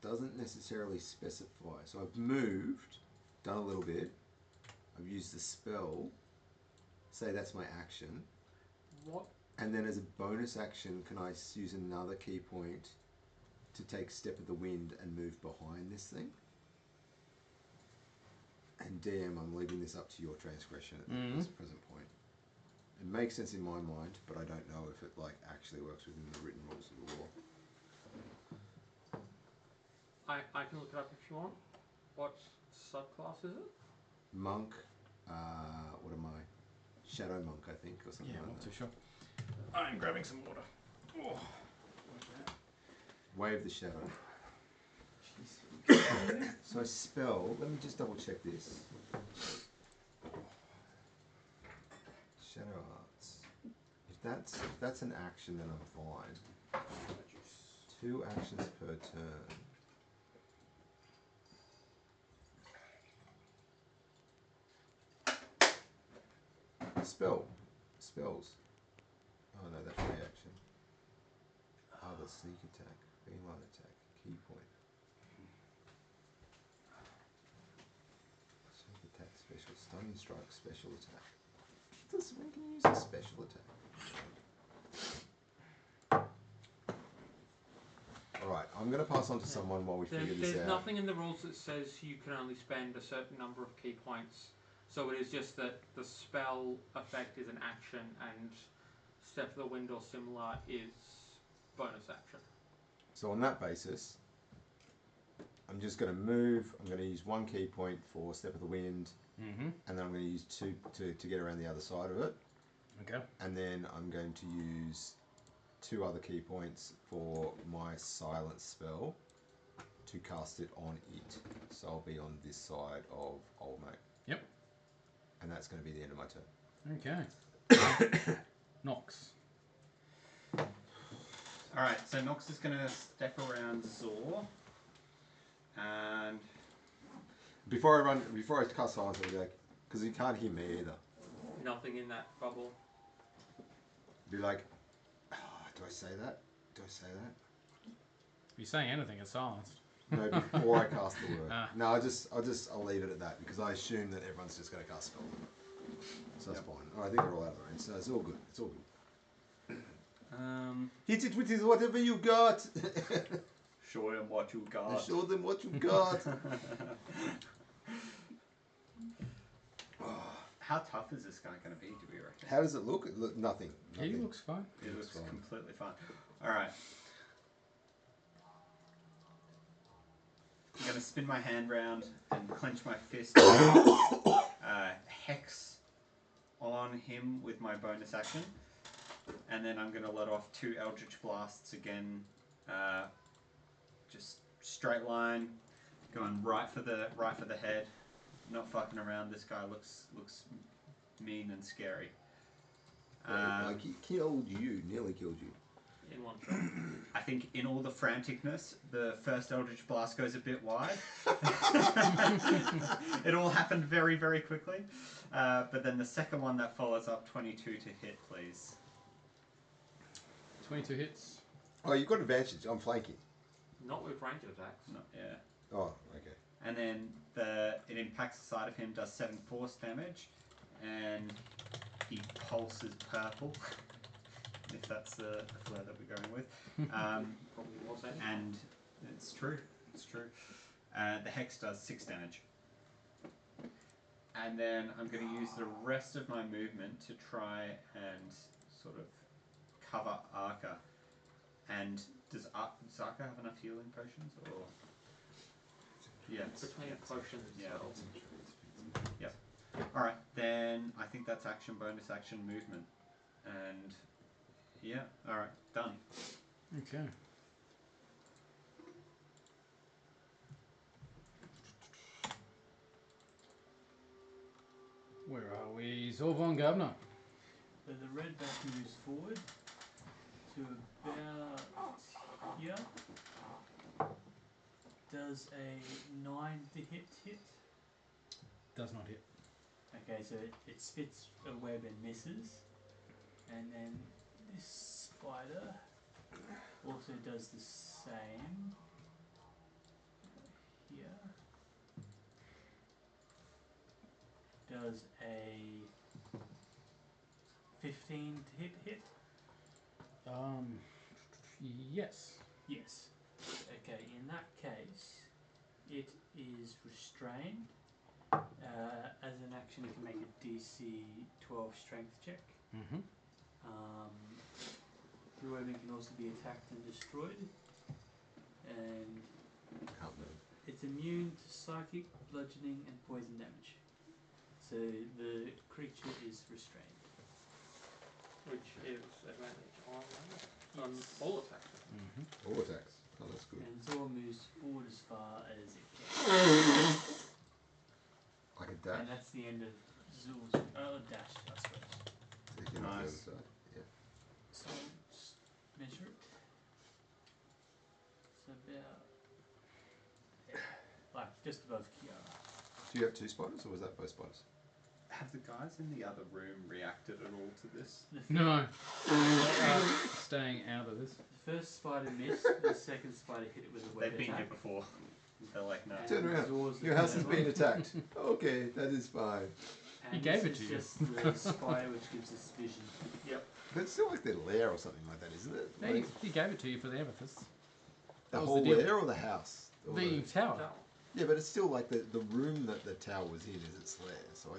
doesn't necessarily specify. So I've moved, done a little bit, I've used the spell, say that's my action. What? And then as a bonus action, can I use another key point to take Step of the Wind and move behind this thing? And DM, I'm leaving this up to your transgression at this present point. It makes sense in my mind, but I don't know if it like actually works within the written rules of the law. I can look it up if you want. What subclass is it? Monk, what am I? Shadow Monk, I think, or something Yeah, like not that. too sure. I'm grabbing some water. Oh. Wave the Shadow. So spell, let me just double check this. Shadow Arts. If that's an action, then I'm fine. 2 actions per turn. Spells. Oh no, that's reaction. Oh, the sneak attack, beeline attack, key point. Sneak attack, special, stunning strike, special attack. When can you use a special attack? Alright, I'm going to pass on to someone while we figure this There's out. nothing in the rules that says you can only spend a certain number of key points. So it is just that the spell effect is an action, and step of the wind or similar is bonus action. So on that basis, I'm just going to move. I'm going to use 1 key point for Step of the Wind, Mm-hmm. and then I'm going to use 2 to get around the other side of it. Okay. And then I'm going to use 2 other key points for my silence spell to cast it on it. So I'll be on this side of Old Mate. Yep. And that's going to be the end of my turn. Okay. Nox. Alright, so Nox is going to step around Zor. And Before I cast silence, I'll be like, because he can't hear me either. Nothing in that bubble. Be like, oh, do I say that? Do I say that? If you say anything, it's silenced. No, before I cast the word. Ah. No, I'll leave it at that because I assume that everyone's just going to cast spell. So that's fine. Oh, I think they're all out of range, so it's all good. It's all good. Hit it with whatever you got. show him what you got. Show them what you got. How tough is this guy going to be, do we reckon? How does it look? Nothing. He looks fine. It looks fine. completely fine. Alright. I'm going to spin my hand round and clench my fist. Hex on him with my bonus action. And then I'm going to let off 2 Eldritch Blasts again. Just straight line. Going right for the head. Not fucking around. This guy looks mean and scary. Like he killed you, nearly killed you. In one shot. I think in all the franticness, the first Eldritch Blast goes a bit wide. It all happened very, very quickly. But then the second one that follows up, 22 to hit, please. 22 hits. Oh, you've got advantage. I'm flanking. Not with ranged attacks. No, yeah. Oh, okay. And then it impacts the side of him, does 7 force damage, and he pulses purple. If that's the flow that we're going with. Probably was that. And it's true. It's true. The hex does 6 damage. And then I'm going to use the rest of my movement to try and sort of cover Arca. And does Arca have enough healing potions? Or yes. Between potions. Yeah. So. Yep. Alright, then I think that's action, bonus action, movement. And yeah, alright, done. Okay. Where are we? Zorvon Governor. So the red back moves forward to about here. Does a 9 to hit? Does not hit. Okay, so it spits a web and misses. And then this spider also does the same. Here. Does a 15 to hit? Yes. Yes. Okay, in that case, it is restrained. As an action, you can make a DC 12 strength check. Mm-hmm. The weapon can also be attacked and destroyed. And Can't move. it's immune to psychic, bludgeoning, and poison damage. So the creature is restrained. Which is advantage on all attacks. Mm-hmm. All attacks. Oh, that's good. And Zor moves forward as far as it can. Like a dash. And that's the end of Zor's dash, I suppose. So you can on the other Nice. side. Yeah. So I'll just measure it. It's about like just above Kiara. Do you have 2 spiders, or was that both spiders? Have the guys in the other room reacted at all to this? No. They are staying out of this. The first spider missed, the second spider hit it with a web They've been attack. here before. They're like, no. And Turn around. Zor's the Your house has third been one. attacked. Okay, that is fine. And He gave this it is to you. just the spider which gives us vision. Yep. But it's still like their lair or something like that, isn't it? He, Like he gave it to you for the amethyst. the that was whole the deal. lair or the house? Or The tower. yeah, but it's still like the room that the tower was in is its lair. So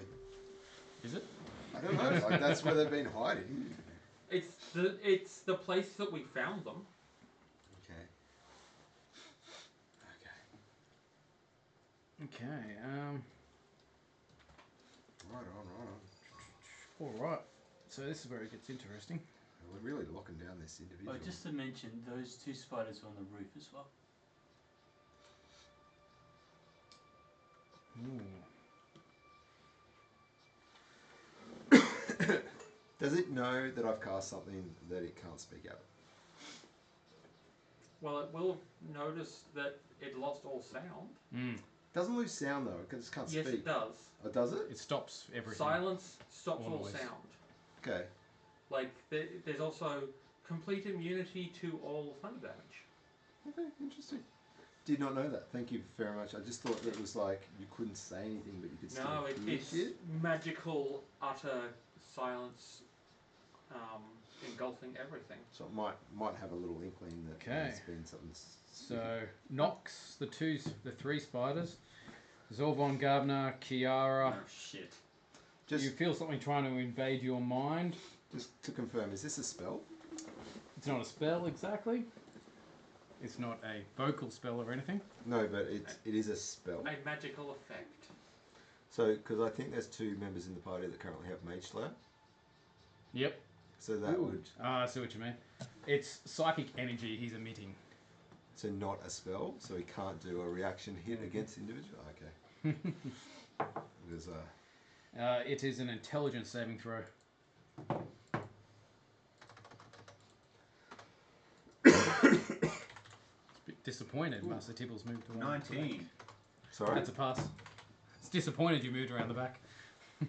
Is it? I don't know. Like, that's where they've been hiding. It's the place that we found them. Okay. Okay. Right on. All right. So this is where it gets interesting. We're really locking down this individual. Oh, just to mention, those 2 spiders are on the roof as well. Does it know that I've cast something that it can't speak out? Well, it will notice that it lost all sound. Doesn't lose sound though, because it can't Yes, speak. it does. Oh, does it? It stops everything. Silence stops all Always. sound. Okay. Like, there's also complete immunity to all thunder damage. Okay, interesting. Did not know that. Thank you very much. I just thought that it was like you couldn't say anything, but you could still No, hear it's shit. magical, utter silence, engulfing everything. So it might have a little inkling that there's been something. So Nox, the 3 spiders, Zorvon, Gavna, Kiara. Oh shit. Just You feel something trying to invade your mind. Just to confirm, is this a spell? It's not a spell exactly. It's not a vocal spell or anything. No, but it is a spell. A magical effect. So, because I think there's 2 members in the party that currently have Mage Slayer. Yep. So that would. Ah, I see what you mean. It's psychic energy he's emitting. So not a spell, so he can't do a reaction hit against individual. Okay. There's It is an intelligence saving throw. It's a bit disappointed. Master Tibble's moved away. 19. Sorry. That's a pass. It's disappointed you moved around the back.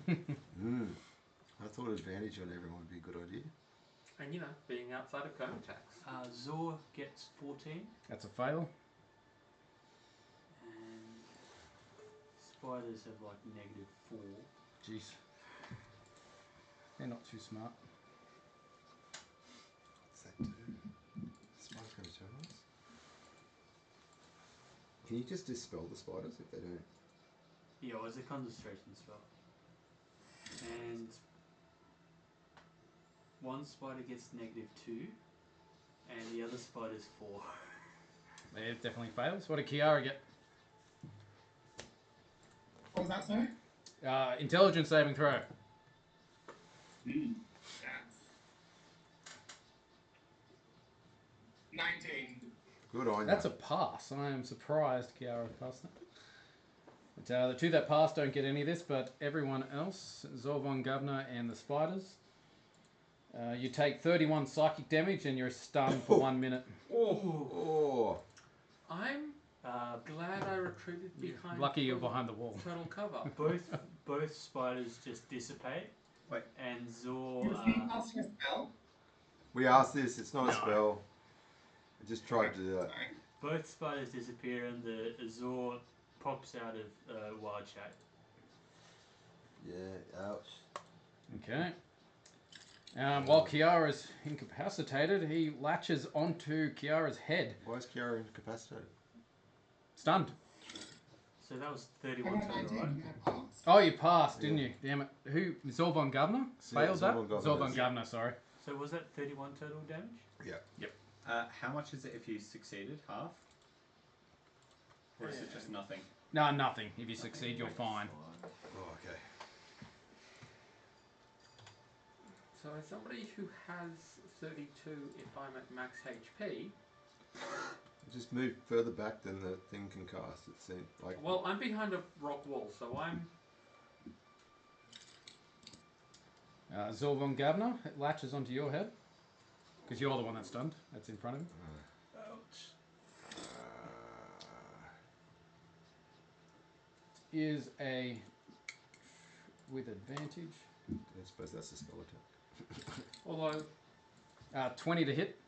I thought advantage on everyone would be a good idea. And being outside of cone attacks. Zor gets 14. That's a fail. And spiders have like -4. Jeez. They're not too smart. What's that do? Spider's going to turn on us. Can you just dispel the spiders if they don't? Yeah, well, it's a concentration spell. And one spider gets -2, and the other spider's 4. It definitely fails. What did Kiara get? What was that, sorry? Intelligence saving throw. Yeah. 19. Good on That's you. a pass. I am surprised Kiara passed that. But, the 2 that passed don't get any of this, but everyone else, Zorvon, Governor, and the spiders, you take 31 psychic damage and you're stunned for 1 minute. Oh. I'm glad I retreated behind. Lucky you're behind the wall. Total cover. Both spiders just dissipate. Wait. And Zor. You were casting a spell? We asked this. It's not a spell. I just tried to do that. Sorry. Both spiders disappear, and the Zor pops out of wild shape. Yeah. Ouch. Okay. While Kiara's incapacitated, he latches onto Kiara's head. Why is Kiara incapacitated? Stunned. So that was I 31 got total, 19 right? in my pass. Oh, you passed, didn't you? Damn it. Who? Zorvon Governor? Failed that? Zorvon Governor Zorvon is- Governor, sorry. So was that 31 total damage? Yeah. How much is it if you succeeded? Half? Or is it just nothing? No, nothing. If you succeed, you're fine. Oh, okay. So as somebody who has 32, if I'm at max HP, Just move further back than the thing can cast. It seems like. well, I'm behind a rock wall, so I'm. Zorvon Governor, it latches onto your head. Because you're the one that's stunned. That's in front of him. Ouch. Is a... with advantage. I suppose that's a spell attack. Although 20 to hit.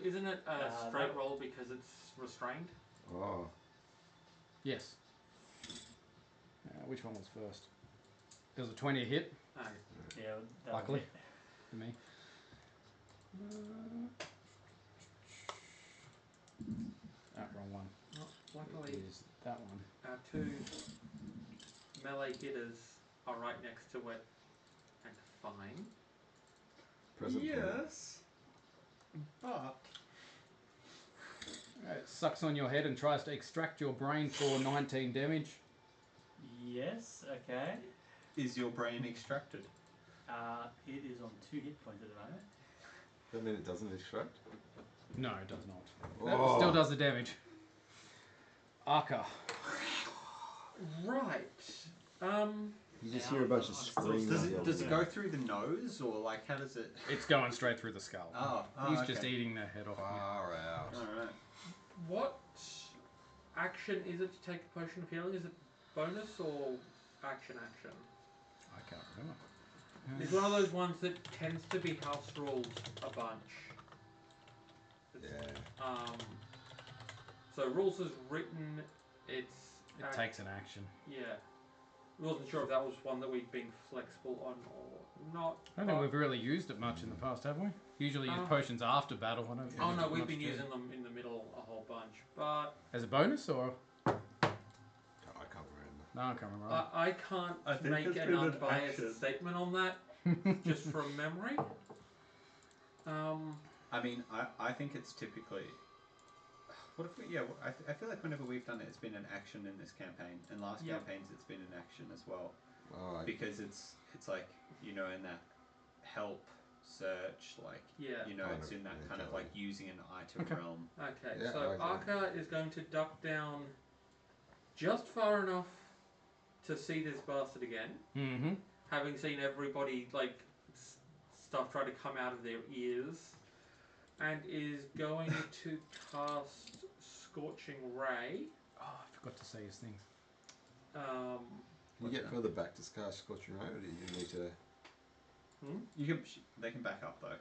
Isn't it a that- straight roll because it's restrained? Oh. Yes. Which one was first? There was a 20 to hit No. Yeah, that Luckily. was it. for me. Wrong one. Luckily, It is that one. our 2 melee hitters are right next to it, fine. Present Yes. But It sucks on your head and tries to extract your brain for 19 damage. Yes, okay. is your brain extracted? It is on 2 hit points at the moment. Does that mean it doesn't extract? No, it does not. Oh. Still does the damage. Arca. Right. You just Yeah, hear a bunch of I'm still- screaming. Does yelling. it go through the nose, or like how does it? It's going straight through the skull. Oh, He's just eating the head off. Far out. All right. What action is it to take a potion of healing? Is it bonus or action? I can't remember. It's one of those ones that tends to be house rules a bunch. Yeah. So rules is written. It takes an action. Yeah. I wasn't sure if that was one that we'd been flexible on or not. I don't think we've really used it much in the past, have we? Usually use potions after battle. I don't Oh use no, it we've much been to- using them in the middle a whole bunch. But As a bonus, or? I can't remember. No, I can't remember. I can't I think make it's an been an unbiased action. statement on that just from memory. I mean, I think it's typically. What if we? Yeah, I feel like whenever we've done it, it's been an action in this campaign, and last Yep. campaigns it's been an action as well, Alright. because it's like in that help search, like Yeah. it's in that kind of like using an item realm. Okay, Yeah, so I agree. Arca is going to duck down just far enough to see this bastard again, Mm-hmm. having seen everybody stuff try to come out of their ears, and is going to cast Scorching Ray. Oh, I forgot to say his things. Can you get further back to cast Scorching Ray, or do you need to... They can back up though.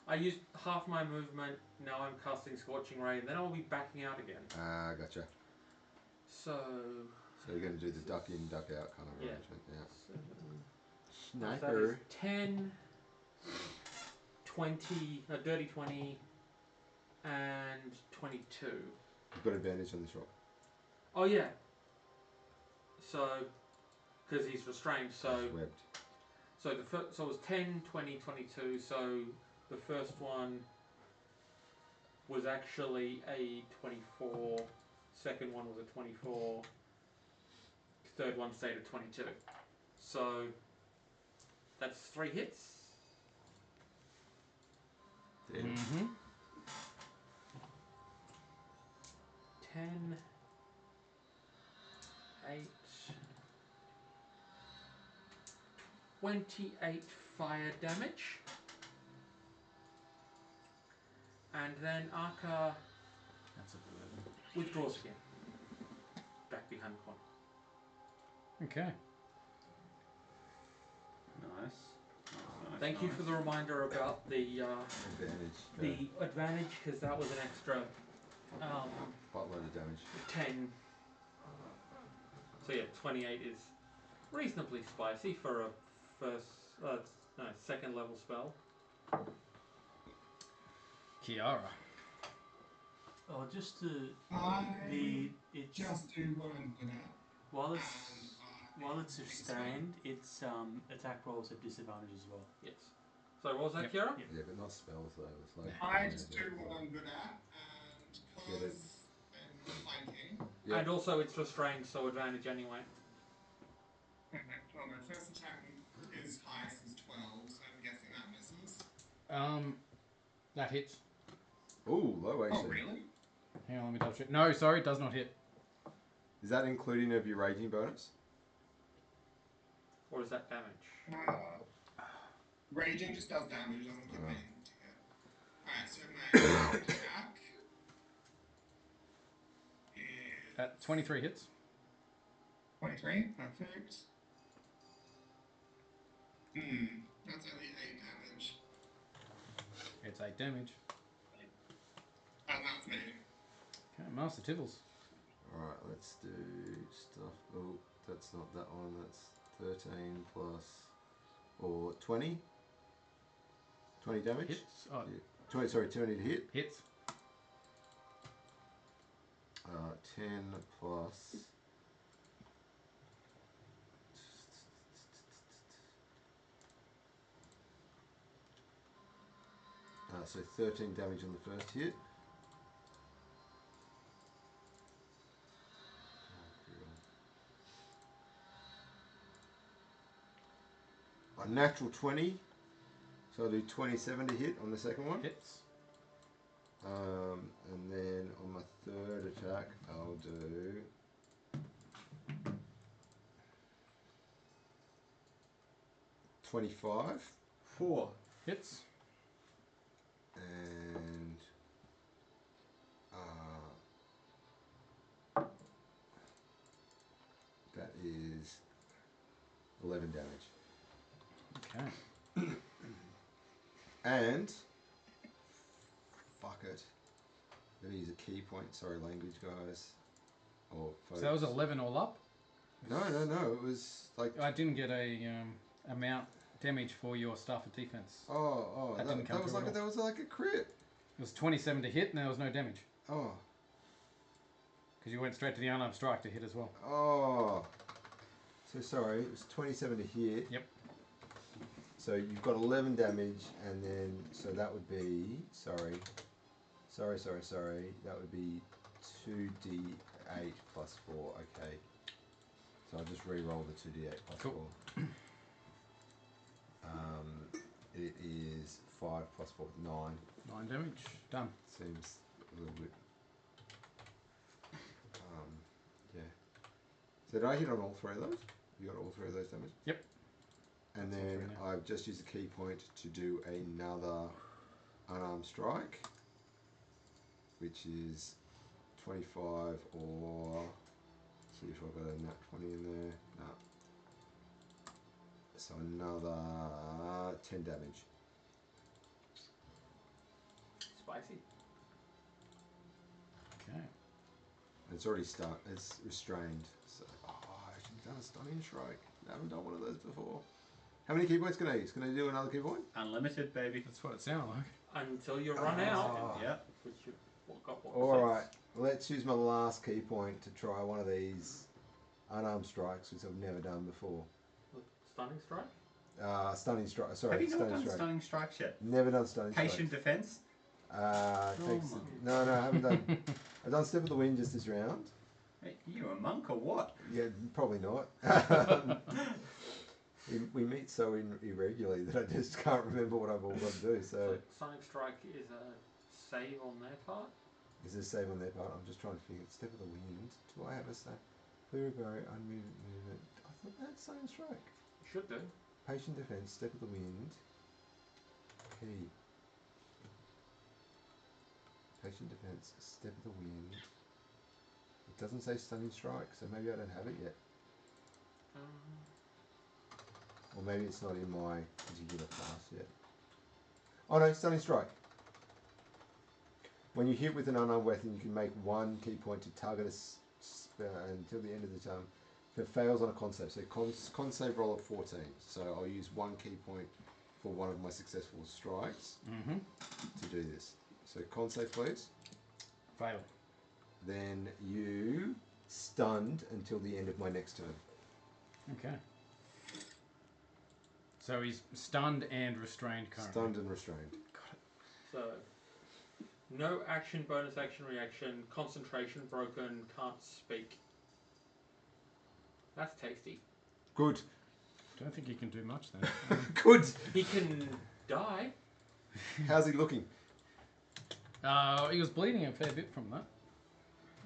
I used half my movement, now I'm casting Scorching Ray, and then I'll be backing out again. Ah, gotcha. So you're going to do the duck in, duck out kind of Yeah. arrangement, yeah. that is 10, 20, a dirty 20, and 22. You've got advantage on this roll. Oh yeah. So, because he's restrained, so He's webbed. so it was 10, 20, 22. So the first one was actually a 24. Second one was a 24. Third one stayed at 22. So that's 3 hits. Damn. Mm-hmm. 10, 8, 28 fire damage. And then Arca That's a withdraws again. Back behind the corner. Okay. Nice. Thank you for the reminder about the Advantage. advantage, because that was an extra Buttload of damage. 10. So yeah, 28 is reasonably spicy for a second level spell. Kiara. Oh, just to I it's just do what I'm good at. while it's And while it's sustained, its attack rolls have disadvantage as well. Yes. So what was that, Yep. Kiara? Yeah, but not spells though. It's like I just do what I'm good at, and Get it. because I'm flanking. Yep. And also it's restrained, so advantage anyway. Okay, well, my first attack is highest is 12, so I'm guessing that misses. That hits. Ooh, low AC. Oh, really? Hang on, let me double check. No, sorry, it does not hit. Is that including of your raging bonus? Or is that damage? Raging just does damage, it doesn't give me anything to hit. Alright, so my attack is 23 hits. 23, perfect. That's only 8 damage. It's 8 damage. And that's me. Okay, Master Tibbles. Alright, let's do stuff. Oh, that's not that one. That's 13 plus... Or 20? 20 damage? Hits. Oh, Yeah. 20 to hit. hits. 10 plus... So 13 damage on the first hit. A natural 20. So I'll do 27 to hit on the second one. Hits. And then on my third attack, I'll do 25. 4. Hits. And that is 11 damage. Okay. And fuck it. I'm gonna use a key point. Sorry, language guys. Or folks. So that was 11 all up? No. It was like. I didn't get a amount damage for your staff of defense. Oh, That didn't come that was through like at all. that was like a crit. It was 27 to hit and there was no damage. Oh. Because you went straight to the unarmed strike to hit as well. Oh. So sorry, it was 27 to hit. Yep. So you've got 11 damage, and then so that would be sorry. That would be 2d8 plus 4. Okay. So I'll just re-roll the 2d8 plus Cool. 4. It is 5 plus 4, 9. 9 damage. Done. Seems a little bit. Yeah. So did I hit on all 3 of those? You got all 3 of those damage? Yep. And That's all then 3 now. I've just used a key point to do another unarmed strike, which is 25 or. See if I've got a nat 20 in there. No. So another 10 damage. Spicy. Okay. It's already it's restrained. So I should have done a stunning strike. I haven't done one of those before. How many key points can I use? Can I do another key point? Unlimited, baby. That's what it sounded like. Until you run out. Oh. Yep. Which you got what? Alright, let's use my last key point to try one of these unarmed strikes, which I've never done before. Stunning strike? Stunning strike. Sorry, Have you not stunning done strike. stunning strikes yet? Never done stunning Patient strikes. defense? Takes, my. no, I haven't done. I've done Step of the Wind just this round. Hey, you a monk or what? Yeah, probably not. we meet so irregularly that I just can't remember what I've all got to do. So, Stunning strike is a save on their part. is this save on their part? I'm just trying to figure. Step of the Wind. Do I have a save? Clear a barrier, unmoved movement. I thought that had Stunning Strike. You should do. Patient defense, Step of the Wind. Key. Patient defense, Step of the Wind. It doesn't say Stunning Strike, so maybe I don't have it yet. Or maybe it's not in my particular class yet. Oh no, Stunning Strike. When you hit with an unarmed weapon, you can make 1 key point to target until the end of the turn. If it fails on a con save, so con save roll of 14. So I'll use 1 key point for one of my successful strikes to do this. So con save, please. Fail. Then you stunned until the end of my next turn. Okay. So he's stunned and restrained currently. Stunned and restrained. So, no action, bonus action, reaction, concentration broken, can't speak. That's tasty. Good. Don't think he can do much then. Good. He can die. How's he looking? He was bleeding a fair bit from that.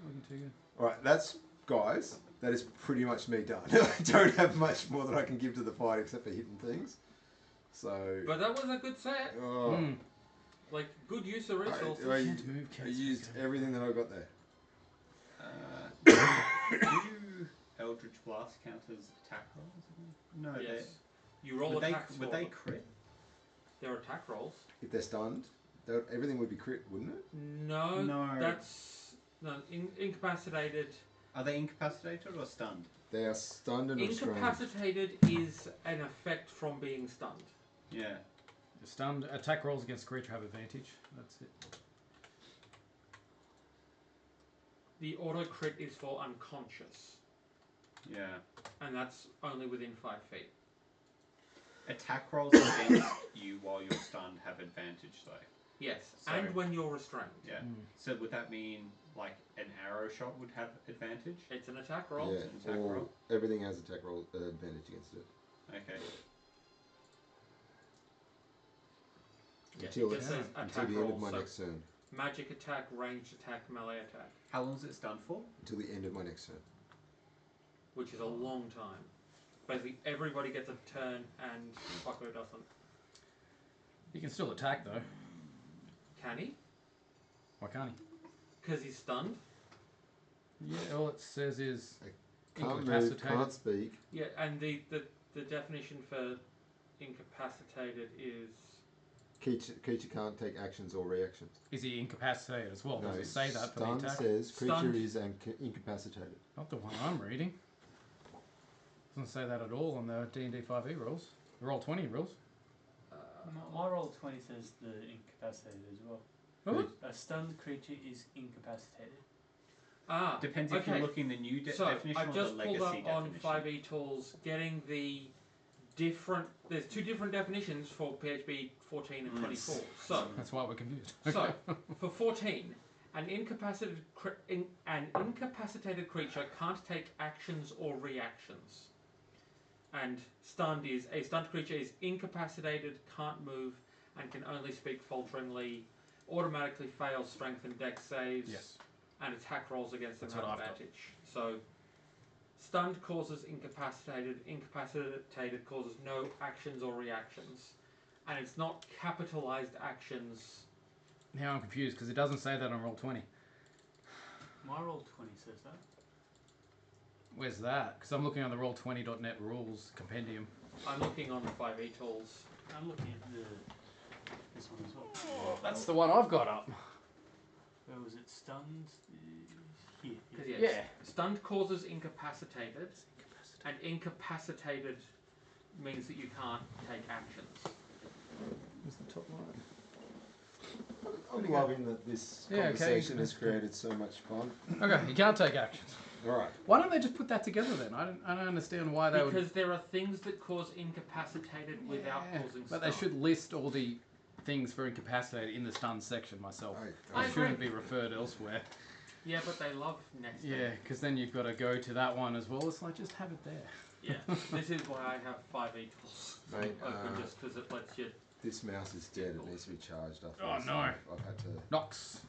Looking too good. Alright, that's, guys, that is pretty much me done. I don't have much more that I can give to the fight except for hitting things. So... But that was a good set. Oh, Like, good use of resources. I used everything that I got there. Do Eldritch Blast count as attack rolls? No, Yes. You roll would they, attacks would for they them. crit? They're attack rolls. If they're stunned, everything would be crit, wouldn't it? No, No. that's... No, incapacitated. Are they incapacitated or stunned? They are stunned and restrained. Incapacitated is an effect from being stunned. Yeah. Stunned attack rolls against creature have advantage. That's it. The auto crit is for unconscious, Yeah. and that's only within 5 feet. Attack rolls against you while you're stunned have advantage though. Yes, So- and when you're restrained. Yeah. So would that mean like an arrow shot would have advantage? It's an attack roll. Yeah, It's an attack or roll. everything has attack roll advantage against it. Okay. Yeah, Until, it just says until attack the end of roll. my So next turn. magic attack, ranged attack, melee attack, How long is it done for? Until the end of my next turn. which is a long time. Basically, everybody gets a turn, and Bucko doesn't. He can still attack though. Can he? Why can't Because he's stunned. he? Yeah, all it says is Can't move, incapacitated. can't speak. Yeah, and the definition for incapacitated is Creature can't take actions or reactions. Is he incapacitated as well? No, Does it say that for the stun attack? says creature Stunned. is incapacitated. Not the one I'm reading. Doesn't say that at all on the D&D 5e rules. The Roll20 rules. My roll 20 says the incapacitated as well. Really? A stunned creature is incapacitated. Ah, Depends if okay. you're looking the new So definition I've or just the pulled legacy up on definition. 5e tools, getting the different. There's two different definitions for PHB 14 and 24. So, That's why we're confused. so for 14, an incapacitated creature can't take actions or reactions. And stunned is a stunned creature is incapacitated, can't move, and can only speak falteringly. Automatically fails strength and dex saves. Yes. And attack rolls against them That's have what I've got. advantage. So, stunned causes incapacitated. Incapacitated causes no actions or reactions, and it's not capitalized actions. Now I'm confused because it doesn't say that on Roll20. My roll 20 says that. Where's that? Because I'm looking on the Roll20.net rules compendium. I'm looking on the 5e tools. I'm looking at this one as well. That's the one I've got up. Where was it? Stunned? Here. 'Cause, here. yes, stunned causes incapacitated, and incapacitated means that you can't take actions. Where's the top line? I'm loving that this Yeah, okay. conversation has created so much fun. Okay, you can't take actions. Alright. Why don't they just put that together then? I don't understand why they would. Because there are things that cause incapacitated without Yeah, causing but stun. they should list all the things for incapacitated in the stun section myself. I It shouldn't agree. be referred elsewhere. Yeah, but they love next Yeah, turn. because then you've got to go to that one as well. It's like, just have it there. Yeah, this is why I have 5e tools Mate, open, just because it lets you. this mouse is dead. It needs to be charged after Oh, this. no. I've had to. Nox.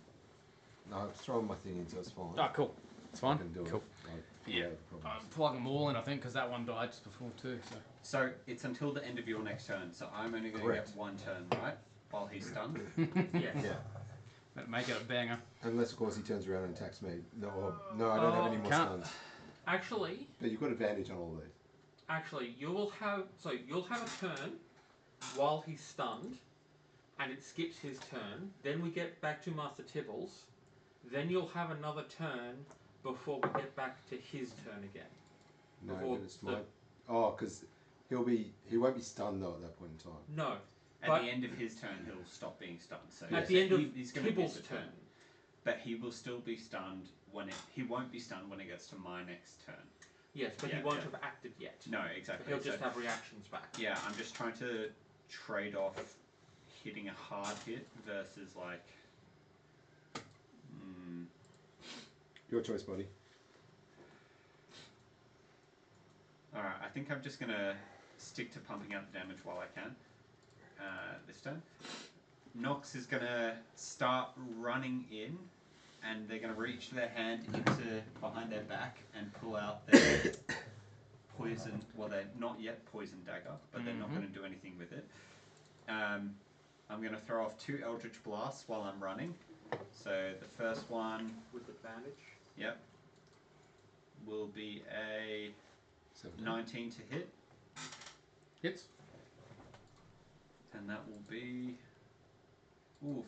No, I've thrown my thing in, so it's fine. Oh, cool. It's I fine. can do Cool. it. Yeah. Problems. Plug them all in, I think, because that one died just before too. So. So it's until the end of your next turn. So I'm only going to Correct. get one turn, right? While he's stunned. Yes. Yeah. Better make it a banger. Unless, of course, he turns around and attacks me. No, no, I don't have any more Can't- stuns. Actually, But you've got advantage on all these. you'll have a turn while he's stunned, and it skips his turn. Then we get back to Master Tibbles. Then you'll have another turn before we get back to his turn again. No, Before but it's the- my. Oh, because he won't be stunned though at that point in time. No, At But- the end of his turn, he'll stop being stunned. So at the end of he's going to miss Tibble's a turn. turn. But he will still be stunned he won't be stunned when it gets to my next turn. Yes, but Yeah, he won't yeah. have acted yet. No, So exactly. he'll So- just have reactions back. Yeah, I'm just trying to trade off hitting a hard hit versus like. Your choice, buddy. Alright, I think I'm just gonna stick to pumping out the damage while I can. This turn. Nox is gonna start running in, and they're gonna reach their hand into behind their back and pull out their poison. Well, they're not yet poison dagger, but they're not Mhm. gonna do anything with it. I'm gonna throw off 2 Eldritch Blasts while I'm running. So the first one, With advantage. yep, will be a 17. 19 to hit. Hits. And that will be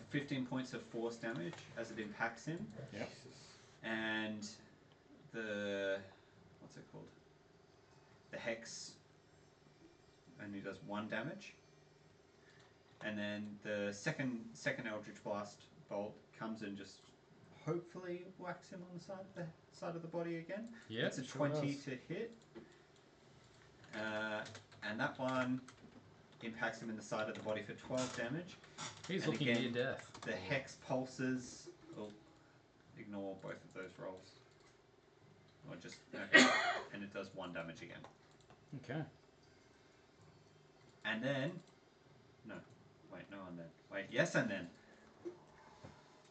15 points of force damage as it impacts him. Yep. And the what's it called? The hex only does 1 damage. And then the second Eldritch Blast bolt comes and just hopefully whacks him on the side of the body again. Yeah. It's a 20 to hit. And that one impacts him in the side of the body for 12 damage. He's And looking again, near death. The hex pulses. Oh, ignore both of those rolls. Or just okay. And it does 1 damage again. Okay. And then, no, wait, no, and then, wait, yes, and then.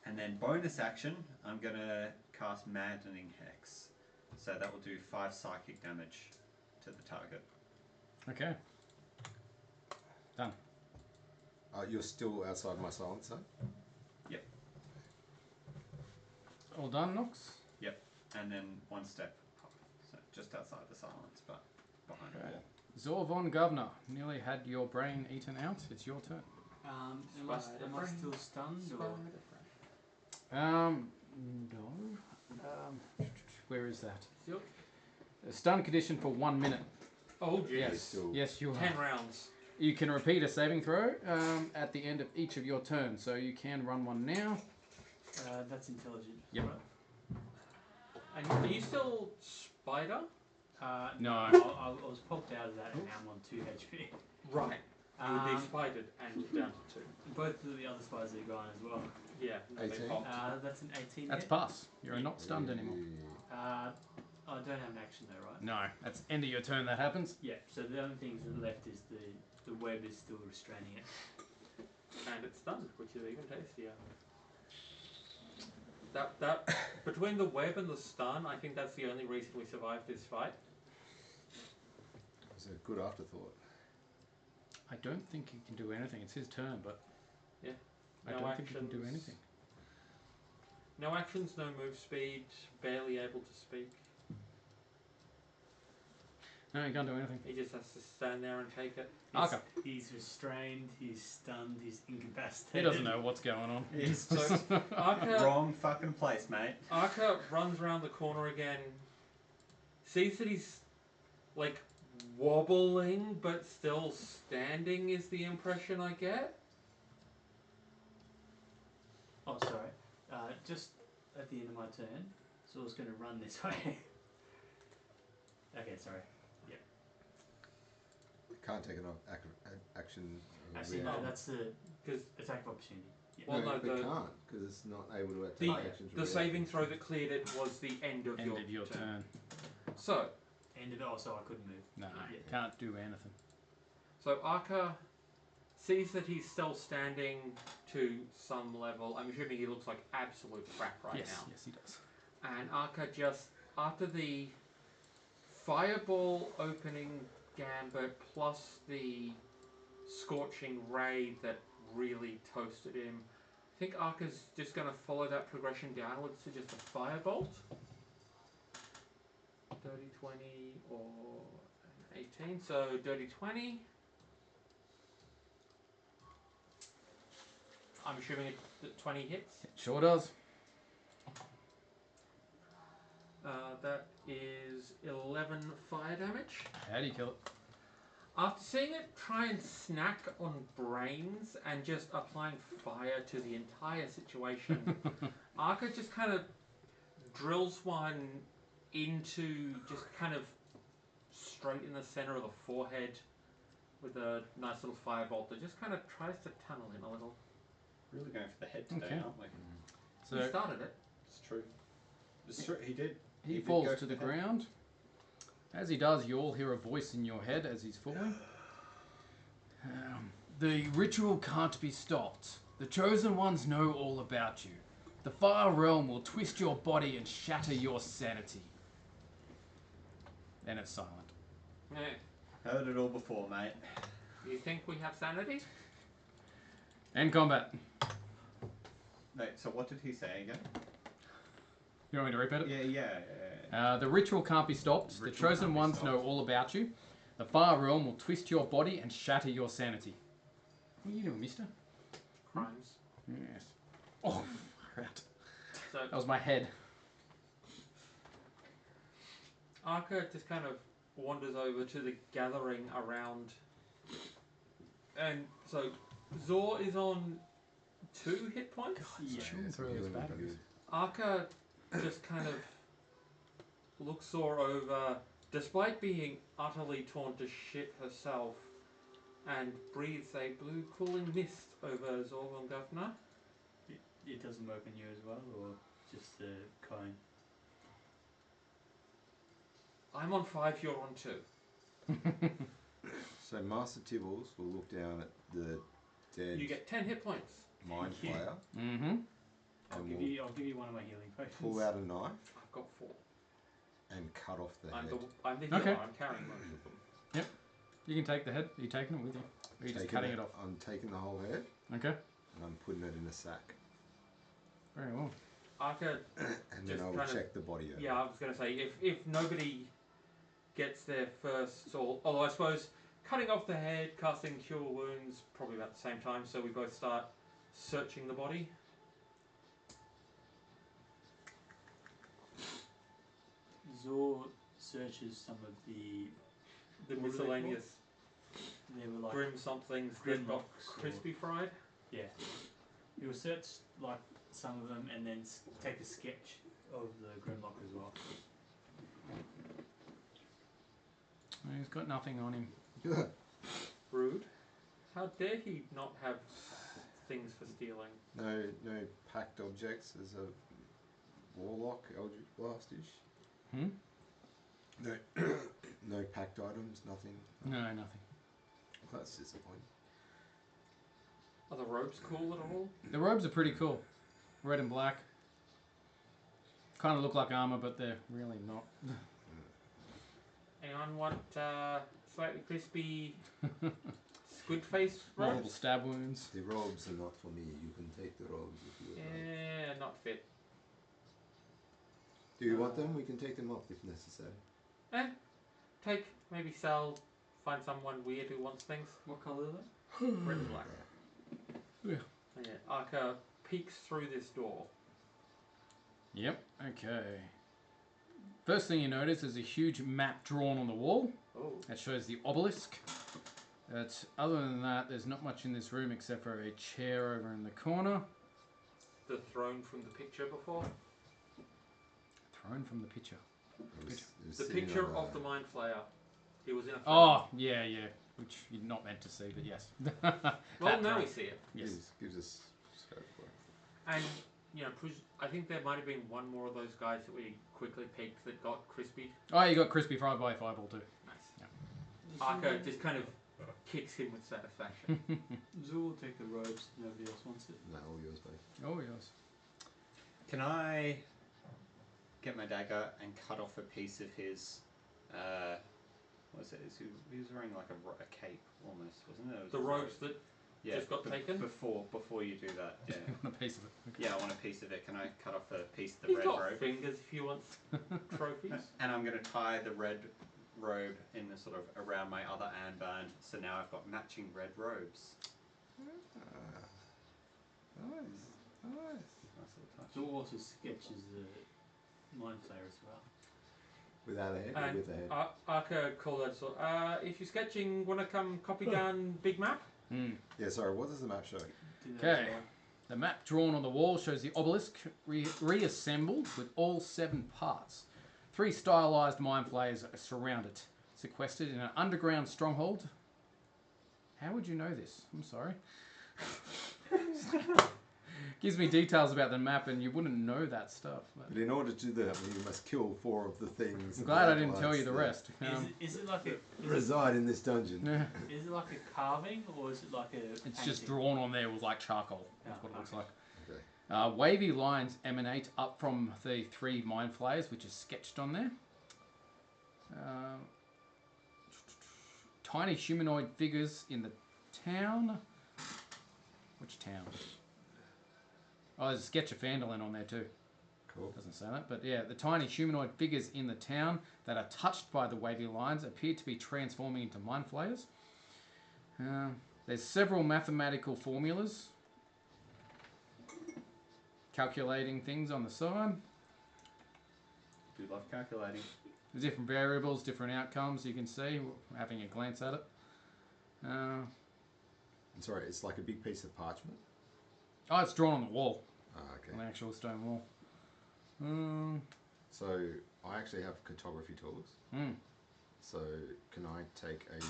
And then bonus action, I'm gonna cast Maddening Hex. So that will do 5 psychic damage to the target. Okay. Done. You're still outside my silence zone? Yep. All done, Nox? Yep. And then 1 step up. So just outside the silence, but behind the wall. Zorvon Governor, nearly had your brain eaten out. It's your turn. Am I still stunned or? No. Where is that? A stun condition for 1 minute. Oh, Yes. Still- Yes, you 10 are. rounds. You can repeat a saving throw at the end of each of your turns. So you can run one now. That's intelligent. Yep. Right? And are you still spider? No. I was popped out of that and now I'm on 2 HP. Right. You would be Um, spidered and down to 2. Both of the other spiders are gone as well. Yeah, no, they 18. popped. That's an 18 That's hit. pass. You're not stunned anymore. I don't have an action though, right? No. That's end of your turn that happens. Yeah, so the only things that left is the web is still restraining it. And it's stunned, which is even tastier. That between the web and the stun, I think that's the only reason we survived this fight. It's a good afterthought. I don't think he can do anything. It's his turn, but Yeah. I No don't think he can do actions. anything. No actions, no move speed, barely able to speak. No, he can't do anything. He just has to stand there and take it. Okay. He's restrained, he's stunned, he's incapacitated. He doesn't know what's going on. It's So just Arca, wrong fucking place, mate. Arca runs around the corner again, sees that he's like wobbling but still standing is the impression I get. Oh, sorry. Just at the end of my turn, so I was going to run this way. Okay, sorry. Can't take an action. Actually, no, that's the Because attack of opportunity. Yeah. Well, no, they the- can't because it's not able to the, attack actions. the saving throw that cleared it was the end of End of your turn. turn. So, End of it, so I couldn't move. No, Yeah. can't do anything. So Arca sees that he's still standing to some level. I'm assuming he looks like absolute crap right yes, now. yes, he does. And Arca just, after the fireball opening gambit plus the scorching ray that really toasted him, I think Arca's just going to follow that progression downwards to just a firebolt. 30, 20, or an 18. So dirty 20. I'm assuming that 20 hits. It sure does. That is 11 fire damage. How do you kill it? After seeing it try and snack on brains and just applying fire to the entire situation, Arca just kind of drills one into just kind of straight in the center of the forehead with a nice little firebolt that just kind of tries to tunnel him a little. Really going for the head today, Okay. aren't we? He So started it. It's true. It's true. He did. he did falls go to for the head. ground. As he does, you all hear a voice in your head as he's falling. The ritual can't be stopped. The chosen ones know all about you. The far realm will twist your body and shatter your sanity. Then it's silent. Yeah. Heard it all before, mate. You think we have sanity? End combat. Wait, so what did he say again? You want me to repeat it? Yeah. The ritual can't be stopped. The Ritual chosen can't be ones stopped. know all about you. The far realm will twist your body and shatter your sanity. What are you doing, mister? Crimes. Yes. Oh, right. So That was my head. Arca just kind of wanders over to the gathering around. And so Zor is on 2 hit points. Yeah. Chewing through those healing would be batteries. good. Arca just kind of looks Zor over, despite being utterly torn to shit herself. and breathes a blue cooling mist over Zorvan Governor. It doesn't work on you as well, or just the cone? I'm on 5, you're on 2. So Master Tibbles will look down at the dead You get 10 hit points. Mindflayer Mm-hmm. I'll give you one of my healing potions. pull out a knife I've got 4. and cut off the I'm head. the healer, Okay. I'm carrying most of them. You can take the head. Are you taking it with you? Or are you just cutting it off? I'm taking the whole head Okay. and I'm putting it in a sack. Very well. Arca, And then Just I will kind of- check the body over. yeah, I was going to say, if nobody gets their first, although I suppose cutting off the head, casting Cure Wounds, probably about the same time, so we both start searching the body. Zor searches some of the what were they miscellaneous They were like grim somethings that got Grimlocks or- crispy fried. yeah. He will search like some of them and then take a sketch of the Grimlock as well. He's got nothing on him. Rude. How dare he not have things for stealing? No packed objects as a warlock, Eldritch Blastish. Hmm? No, no packed items, nothing. No, nothing. That's disappointing. Are the robes cool at all? The robes are pretty cool. Red and black. Kind of look like armor, but they're really not. Anyone want slightly crispy squid face Multiple robes? stab wounds. The robes are not for me. You can take the robes if you would like. Yeah, not fit. Do you want them? We can take them off if necessary. Take, maybe sell, find someone weird who wants things. What colour are they? Red and black. Yeah. Yeah, Arca peeks through this door. Yep. Okay. First thing you notice is a huge map drawn on the wall. Oh. That shows the obelisk. But other than that, there's not much in this room except for a chair over in the corner. The throne from the picture before. Thrown from the picture. It was The sitting picture on of the Mindflayer. He was in a throne. Oh, yeah. Which you're not meant to see, but yes. Well, That now throne. we see it. Yes. Gives us scope for it. And, you know, I think there might have been one more of those guys that we quickly peeked that got crispy. Oh, you got crispy fried by fireball too. Nice. Yeah. Arca just kind of kicks him with satisfaction. Zor will take the robes. Nobody else wants it. No, all yours, mate. Oh, yes. Can I get my dagger and cut off a piece of his? What was it? He was wearing like a cape almost, wasn't it? It was The a robes robe. that just got taken? Before you do that, yeah. A piece of it. Okay. Yeah, I want a piece of it. Can I cut off a piece of the He's red got robe? fingers if you want trophies. And I'm going to tie the red robe in the sort of around my other armband, so now I've got matching red robes. Nice. Nice little touch. Zor also sketches the Mindflayer as well. Without a head or And with a head? Arca called out, so, if you're sketching, want to come copy down big map? Mm. Yeah, sorry, what does the map show? Do that Okay. as well. The map drawn on the wall shows the obelisk reassembled with all 7 parts. 3 stylized mindflayers surround it, sequestered in an underground stronghold. How would you know this? I'm sorry. Gives me details about the map, and you wouldn't know that stuff. But But in order to do that, you must kill 4 of the things. I'm and glad I the didn't tell you the lights rest. Is it like a that reside in this dungeon. Yeah. is it like a carving or is it like a It's painting? just drawn on there with like charcoal. That's Oh, what it looks okay. like. Okay. Wavy lines emanate up from the 3 mind flayers, which is sketched on there. Tiny humanoid figures in the town. Which town? Oh, there's a sketch of Phandelver on there too. Cool. Doesn't say that, but yeah, the tiny humanoid figures in the town that are touched by the wavy lines appear to be transforming into mind flayers. There's several mathematical formulas calculating things on the side. Do love calculating. There's different variables, different outcomes you can see, having a glance at it. I'm sorry, it's like a big piece of parchment. Oh, it's drawn on the wall, Ah, okay. on the actual stone wall. So I actually have cartography tools. Mm. So can I take a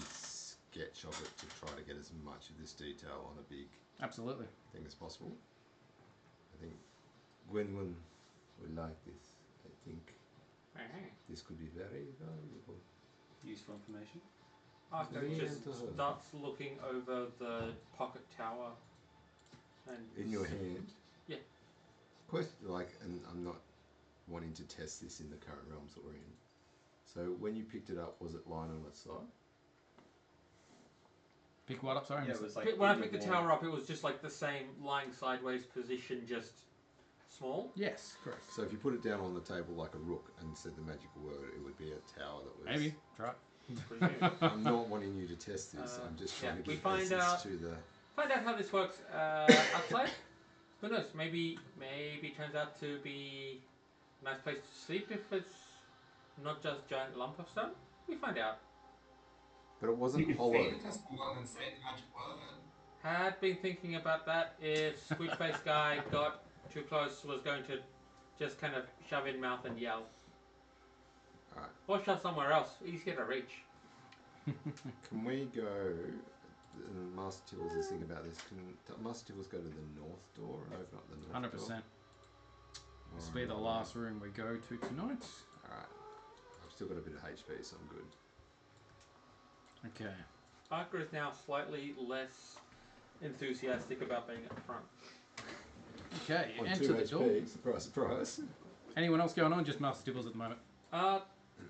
sketch of it to try to get as much of this detail on a big Absolutely. thing as possible. I think Gwynwyn would like this. I think this could be very valuable. Useful information. Arco Me just and her. starts looking over the pocket tower. And In your hand? Yeah. Question, and I'm not wanting to test this in the current realms that we're in. So when you picked it up, was it lying on its side? Pick what up, sorry? Yeah, it was like when I in picked the wall. tower up, it was just like the same lying sideways position, just small. Yes, correct. So if you put it down on the table like a rook and said the magical word, it would be a tower that was... Maybe. Try it. Presume. I'm not wanting you to test this. I'm just trying to we give find essence out- to the... Find out how this works outside. Who knows? Maybe it turns out to be a nice place to sleep if it's not just giant lump of stone. We find out. But it You wasn't could hollow. feed it to someone and say the magic word. Had been thinking about that. If Squid Face guy got too close, was going to just kind of shove in mouth and yell. Alright. Or shove somewhere else. Easier to reach. Can we go... And Master Tibbles is thinking about this. Can Master Tibbles go to the north door and open up the north 100%. door? This will be the last room we go to tonight. Alright. I've still got a bit of HP, so I'm good. Okay. Parker is now slightly less enthusiastic about being at the front. Okay, you On enter 2 the HP, door. surprise, surprise. Anyone else going on? Just Master Tibbles at the moment.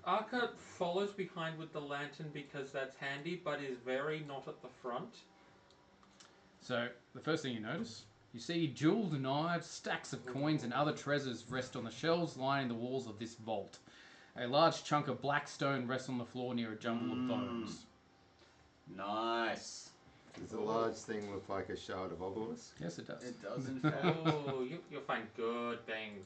Arca follows behind with the lantern because that's handy, but is very not at the front. So, the first thing you notice, you see jeweled knives, stacks of coins, and other treasures rest on the shelves lining the walls of this vault. A large chunk of black stone rests on the floor near a jumble of bones. Nice. Does the large thing look like a shard of obelisk? Yes, it does. It does in fact. Oh, you'll find good things.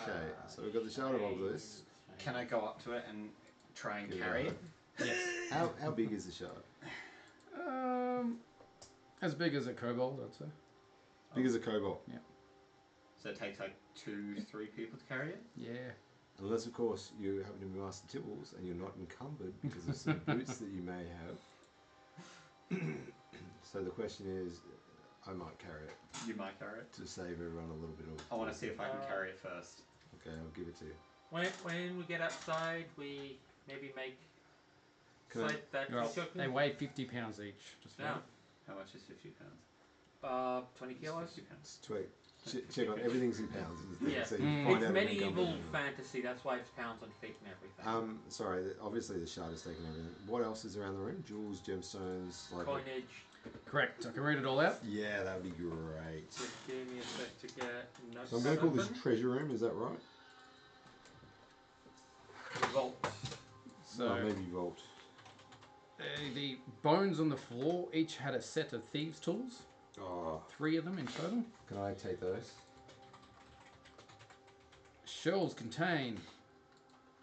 Okay, so we've got the shard of obelisk. Can I go up to it and try and Give it carry a- it? Yes. How big is the shard? As big as a kobold, I'd say. Big as a cobalt. So it takes like 2-3 people to carry it? Yeah. Unless, of course, you happen to be Master Tibbles and you're not encumbered because of some boots that you may have. So the question is, I might carry it You might carry it. to save everyone a little bit of... I want to see if I can carry it first. Okay, I'll give it to you. When we get outside, we maybe make Can I- slight that Well, joking. they weigh 50 pounds each. Just Yeah. How much is 50 pounds? 20 kilos. 50 pounds. Wait, check on everything in pounds. Is the thing, Yeah. so you can find It's out if you're medieval encumbered or not. fantasy, that's why it's pounds and feet and everything. Sorry, obviously the shard has taken everything. What else is around the room? Jewels, gemstones, like... Coinage. Correct. I can read it all out. Yeah, that would be great. Just give me a sec to get notes. So I'm going to call this open. treasure room, is that right? Vault. So, Or maybe vault. the bones on the floor each had a set of thieves' tools. Oh, 3 of them in total. can I take those? Shelves contain.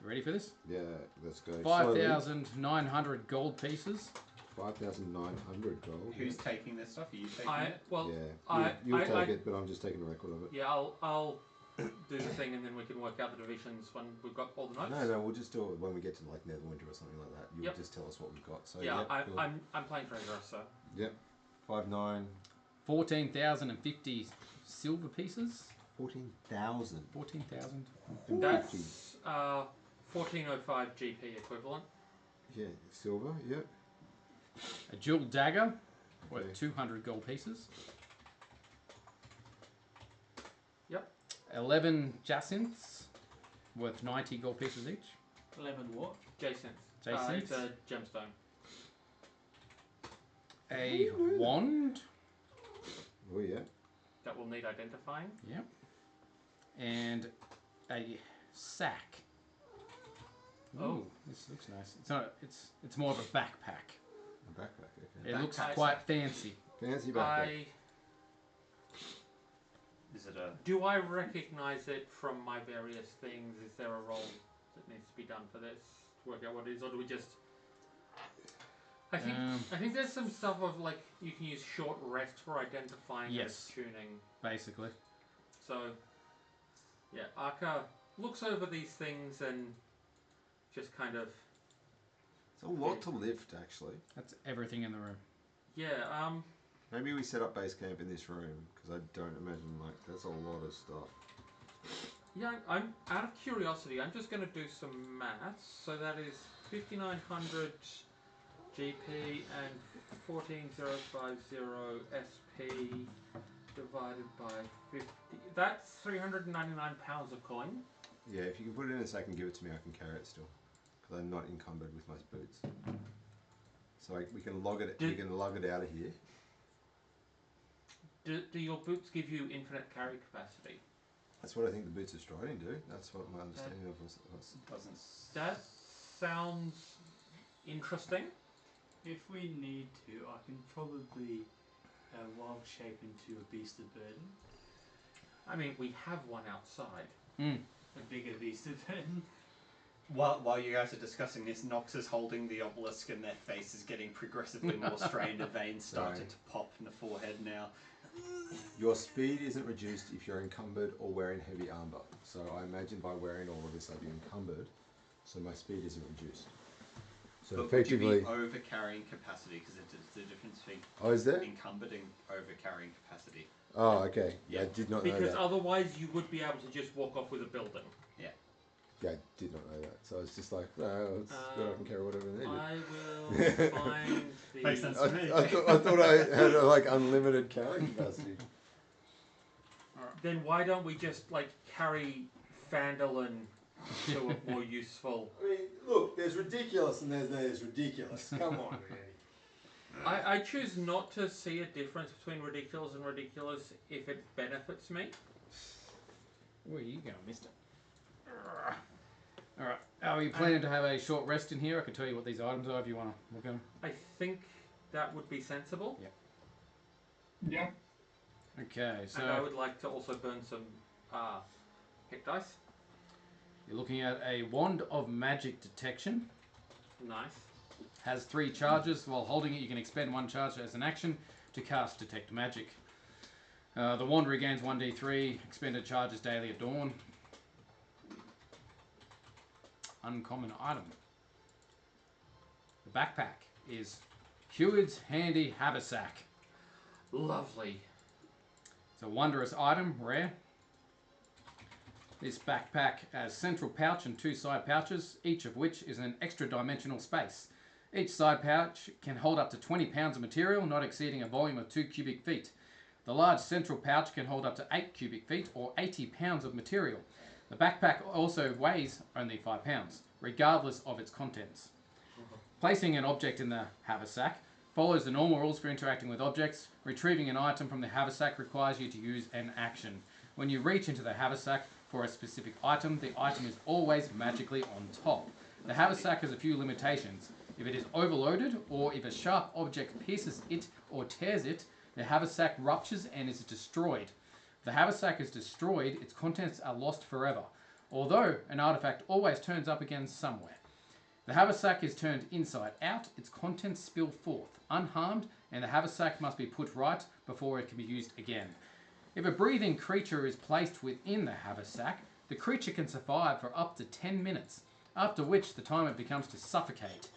You ready for this? Yeah, let's go. 5,900 gold pieces. 5,900 gold. Who's taking this stuff? Are you taking it? Yeah, you'll take it, but I'm just taking a record of it. Yeah, I'll do the thing and then we can work out the divisions when we've got all the notes. No, we'll just do it when we get to like Netherwinter or something like that. You'll Yep. just tell us what we've got. So Yeah, yep, cool. I'm playing treasure, so. Yep, 5,900. 14,050 silver pieces. 14,000. 14,000. That's 1405 GP equivalent. Yeah, silver. Yep. A jeweled dagger worth Okay. 200 gold pieces. Yep. 11 jacinths worth 90 gold pieces each. 11 what? Jacinth. Jacinth. It's a gemstone. A wand. Oh yeah. That will need identifying. Yep. And a sack. Oh. Ooh, this looks nice. It's not. It's more of a backpack. A backpack. Okay. It looks Backpack. quite fancy. Fancy backpack. Is it a... Do I recognise it from my various things? Is there a roll that needs to be done for this to work out what it is, or do we just? I think there's some stuff of like you can use short rest for identifying Yes. as tuning. Basically. So, yeah, Arca looks over these things and just kind of. It's a lot to lift, actually. That's everything in the room. Yeah. Maybe we set up base camp in this room because I don't imagine like that's a lot of stuff. Yeah. I'm out of curiosity. I'm just going to do some maths. So that is 5,900 GP and 14,050 SP divided by 50. That's 399 pounds of coin. Yeah, if you can put it in a sack and give it to me, I can carry it still because I'm not encumbered with my boots. So we can log it. We can lug it out of here. Do your boots give you infinite carry capacity? That's what I think the boots of striding do. That's what my understanding of was. Doesn't. That sounds interesting. If we need to, I can probably wild shape into a beast of burden. I mean, we have one outside. A bigger beast of burden. While you guys are discussing this, Nox is holding the obelisk and their face is getting progressively more strained. The veins started to pop in the forehead now. Your speed isn't reduced if you're encumbered or wearing heavy armor. So I imagine by wearing all of this, I'd be encumbered. So my speed isn't reduced. So But effectively, would you be over carrying capacity? Because it's the difference between is there? encumbered and over carrying capacity. Oh, okay. Yeah. I did not know Because that. otherwise you would be able to just walk off with a building. Yeah, I did not know that. So I was just like, oh, it's good. I can carry whatever I need. I will find the... Makes sense to me. I thought I had like unlimited carrying capacity. Then why don't we just like carry Phandelver to a more useful... I mean, look, there's ridiculous and there's ridiculous. Come on, man. I choose not to see a difference between ridiculous and ridiculous if it benefits me. Where are you going, mister? Alright, are we planning to have a short rest in here? I can tell you what these items are if you want to look at them. I think that would be sensible. Yeah. Okay, so And I would like to also burn some hit dice. you're looking at a Wand of Magic Detection. Nice. Has 3 charges. While holding it, you can expend 1 charge as an action to cast Detect Magic. The wand regains 1d3 expended charges daily at dawn. Uncommon item. The backpack is Heward's Handy Haversack. Lovely. It's a wondrous item, rare. This backpack has central pouch and 2 side pouches, each of which is an extra dimensional space. Each side pouch can hold up to 20 pounds of material, not exceeding a volume of 2 cubic feet. The large central pouch can hold up to 8 cubic feet or 80 pounds of material. The backpack also weighs only 5 pounds, regardless of its contents. Placing an object in the haversack follows the normal rules for interacting with objects. Retrieving an item from the haversack requires you to use an action. When you reach into the haversack for a specific item, the item is always magically on top. The haversack has a few limitations. If it is overloaded, or if a sharp object pierces it or tears it, the haversack ruptures and is destroyed. If the haversack is destroyed, its contents are lost forever, although an artifact always turns up again somewhere. The haversack is turned inside out, its contents spill forth, unharmed, and the haversack must be put right before it can be used again. If a breathing creature is placed within the haversack, the creature can survive for up to 10 minutes, after which the time it becomes to suffocate.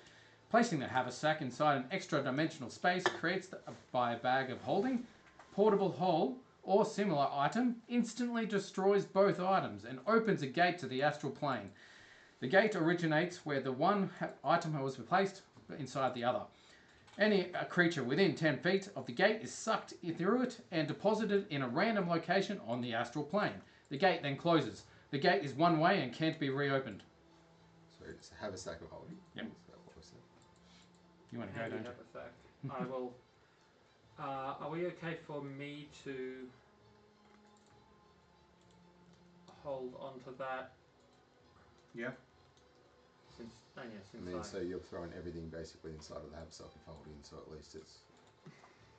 Placing the haversack inside an extra dimensional space creates by a bag of holding, portable hole, or similar item instantly destroys both items and opens a gate to the astral plane. The gate originates where the one item was placed inside the other. Any creature within 10 feet of the gate is sucked through it and deposited in a random location on the astral plane. The gate then closes. The gate is one way and can't be reopened. So it's a haversack of holding. Yep. Is that what we said? You want to go, Handy don't you? haversack. I will... are we okay for me to hold on to that? Yeah. Since I since mean, so you're throwing everything basically inside of the haversack of holding, so at least it's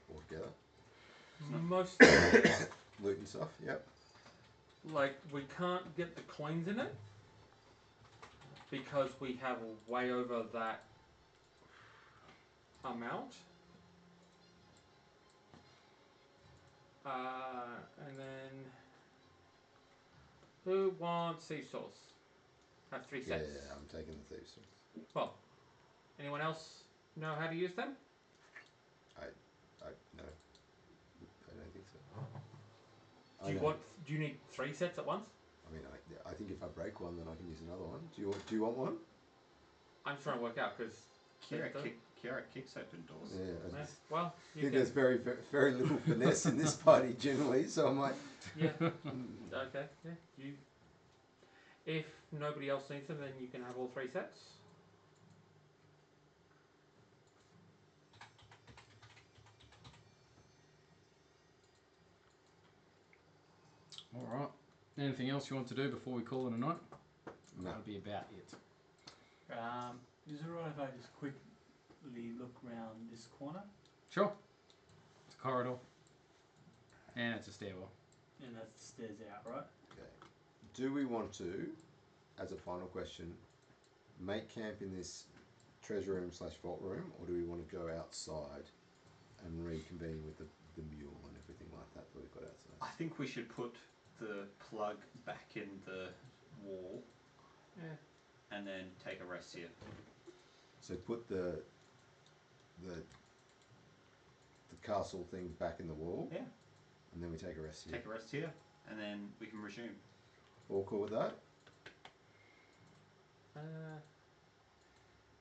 all together. most Loot and stuff. Yep. like we can't get the coins in it because we have way over that amount. And then who wants sea sauce? Have 3 Yeah, sets. I'm taking the thieves. Well, Anyone else know how to use them? No. I don't think so. Do you want? Do you need 3 sets at once? I mean, I think if I break one, then I can use another one. Do you want one? I'm just trying to work out because. Kiara kicks open doors. Yeah. Well, I think there's very, very little finesse in this party generally, so I'm like. Yeah. Okay. Yeah. You. If nobody else needs them, then you can have all 3 sets. All right. Anything else you want to do before we call it a night? No. That'll be about it. Is it alright if I just quickly look round this corner? Sure. It's a corridor. And it's a stairwell. And that's the stairs out, right? Okay. Do we want to, as a final question, make camp in this treasure room / vault room, or do we want to go outside and reconvene with the mule and everything like that we've got outside? I think we should put the plug back in the wall. Yeah. And then take a rest here. So put the castle thing back in the wall. Yeah. And then we take a rest here. Take a rest here, and then we can resume. All cool with that?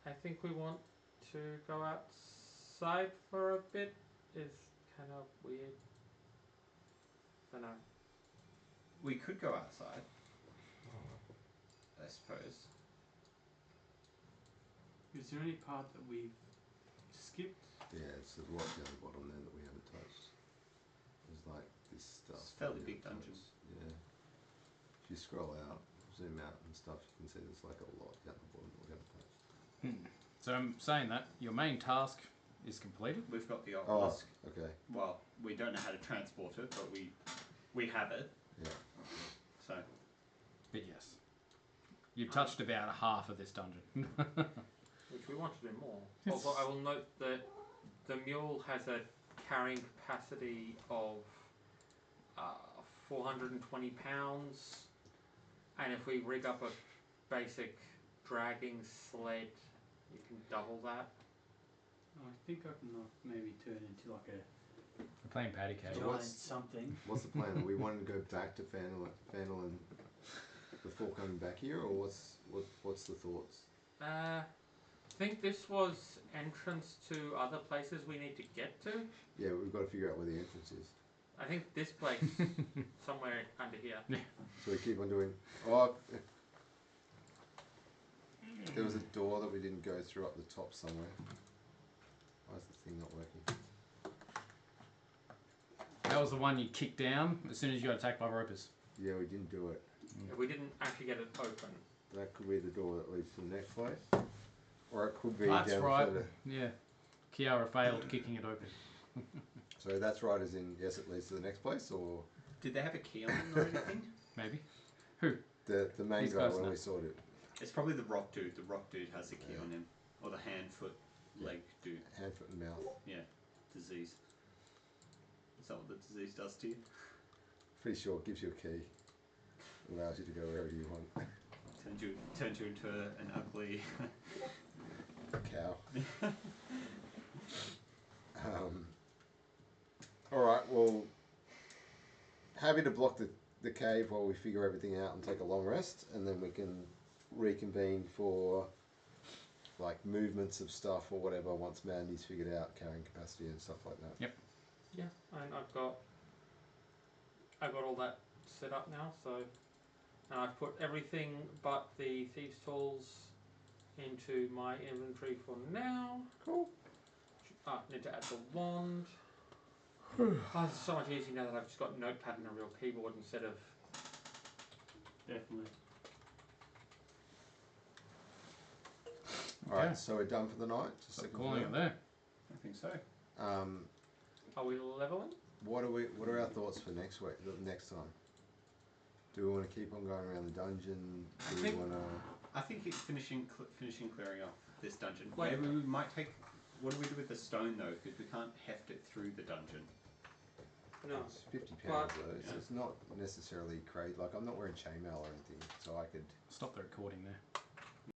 I think we want to go outside for a bit. Is kind of weird. I don't know. We could go outside, I suppose. Is there any part that we've skipped? Yeah, it's the right down the bottom there that we haven't touched. There's like this stuff. It's a fairly that we big haven't dungeon. touched. Yeah. If you scroll out, zoom out and stuff, you can see there's like a lot down the bottom that we haven't touched. So I'm saying that your main task is completed. We've got the Oh, obelisk. okay. Well, we don't know how to transport it, but we have it. Yeah. So But yes. You've touched about half of this dungeon. Which we want to do more. Although I will note that the mule has a carrying capacity of 420 pounds, and if we rig up a basic dragging sled, you can double that. I think I can maybe turn into like a We're playing patty cake. So giant what's- something. What's the plan? Are we wanting to go back to Phandelver before coming back here, or what's the thoughts? I think this was entrance to other places we need to get to. Yeah, we've got to figure out where the entrance is. I think this place somewhere under here. So we keep on doing. Oh, there was a door that we didn't go through up the top somewhere. Why is the thing not working? That was the one you kicked down as soon as you got attacked by ropers. Yeah, we didn't do it. We didn't actually get it open. That could be the door that leads to the next place, or it could be That's down right. further. Yeah. Kiara failed kicking it open. So that's right, as in yes, it leads to the next place, or did they have a key on them or anything? Maybe. the main He's guy close when enough. we sorted it. It's probably the rock dude. The rock dude has a key on him, or the hand, foot, leg dude. Hand, foot, and mouth. Yeah, disease. Is that what the disease does to you? Pretty sure it gives you a key. Allows you to go wherever you want. Turns you into an ugly Cow. Alright, well, happy to block the cave while we figure everything out and take a long rest, and then we can reconvene for like movements of stuff or whatever once Mandy's figured out carrying capacity and stuff like that. Yep. Yeah, and I've got all that set up now, so and I've put everything but the thieves' tools into my inventory for now. Cool. Need to add the wand. It's so much easier now that I've just got notepad and a real keyboard instead of. Definitely. Alright, Okay. so we're done for the night. Just So to calling it confirm. there. I think so. Are we leveling? What are our thoughts for next week? Next time? Do we want to keep on going around the dungeon? Do we want to? I think it's finishing clearing off this dungeon. Wait. Maybe we might take. What do we do with the stone though? Because we can't heft it through the dungeon. No. It's £50 though, so Yeah. it's not necessarily crazy. Like I'm not wearing chainmail or anything, so I could. Stop the recording there.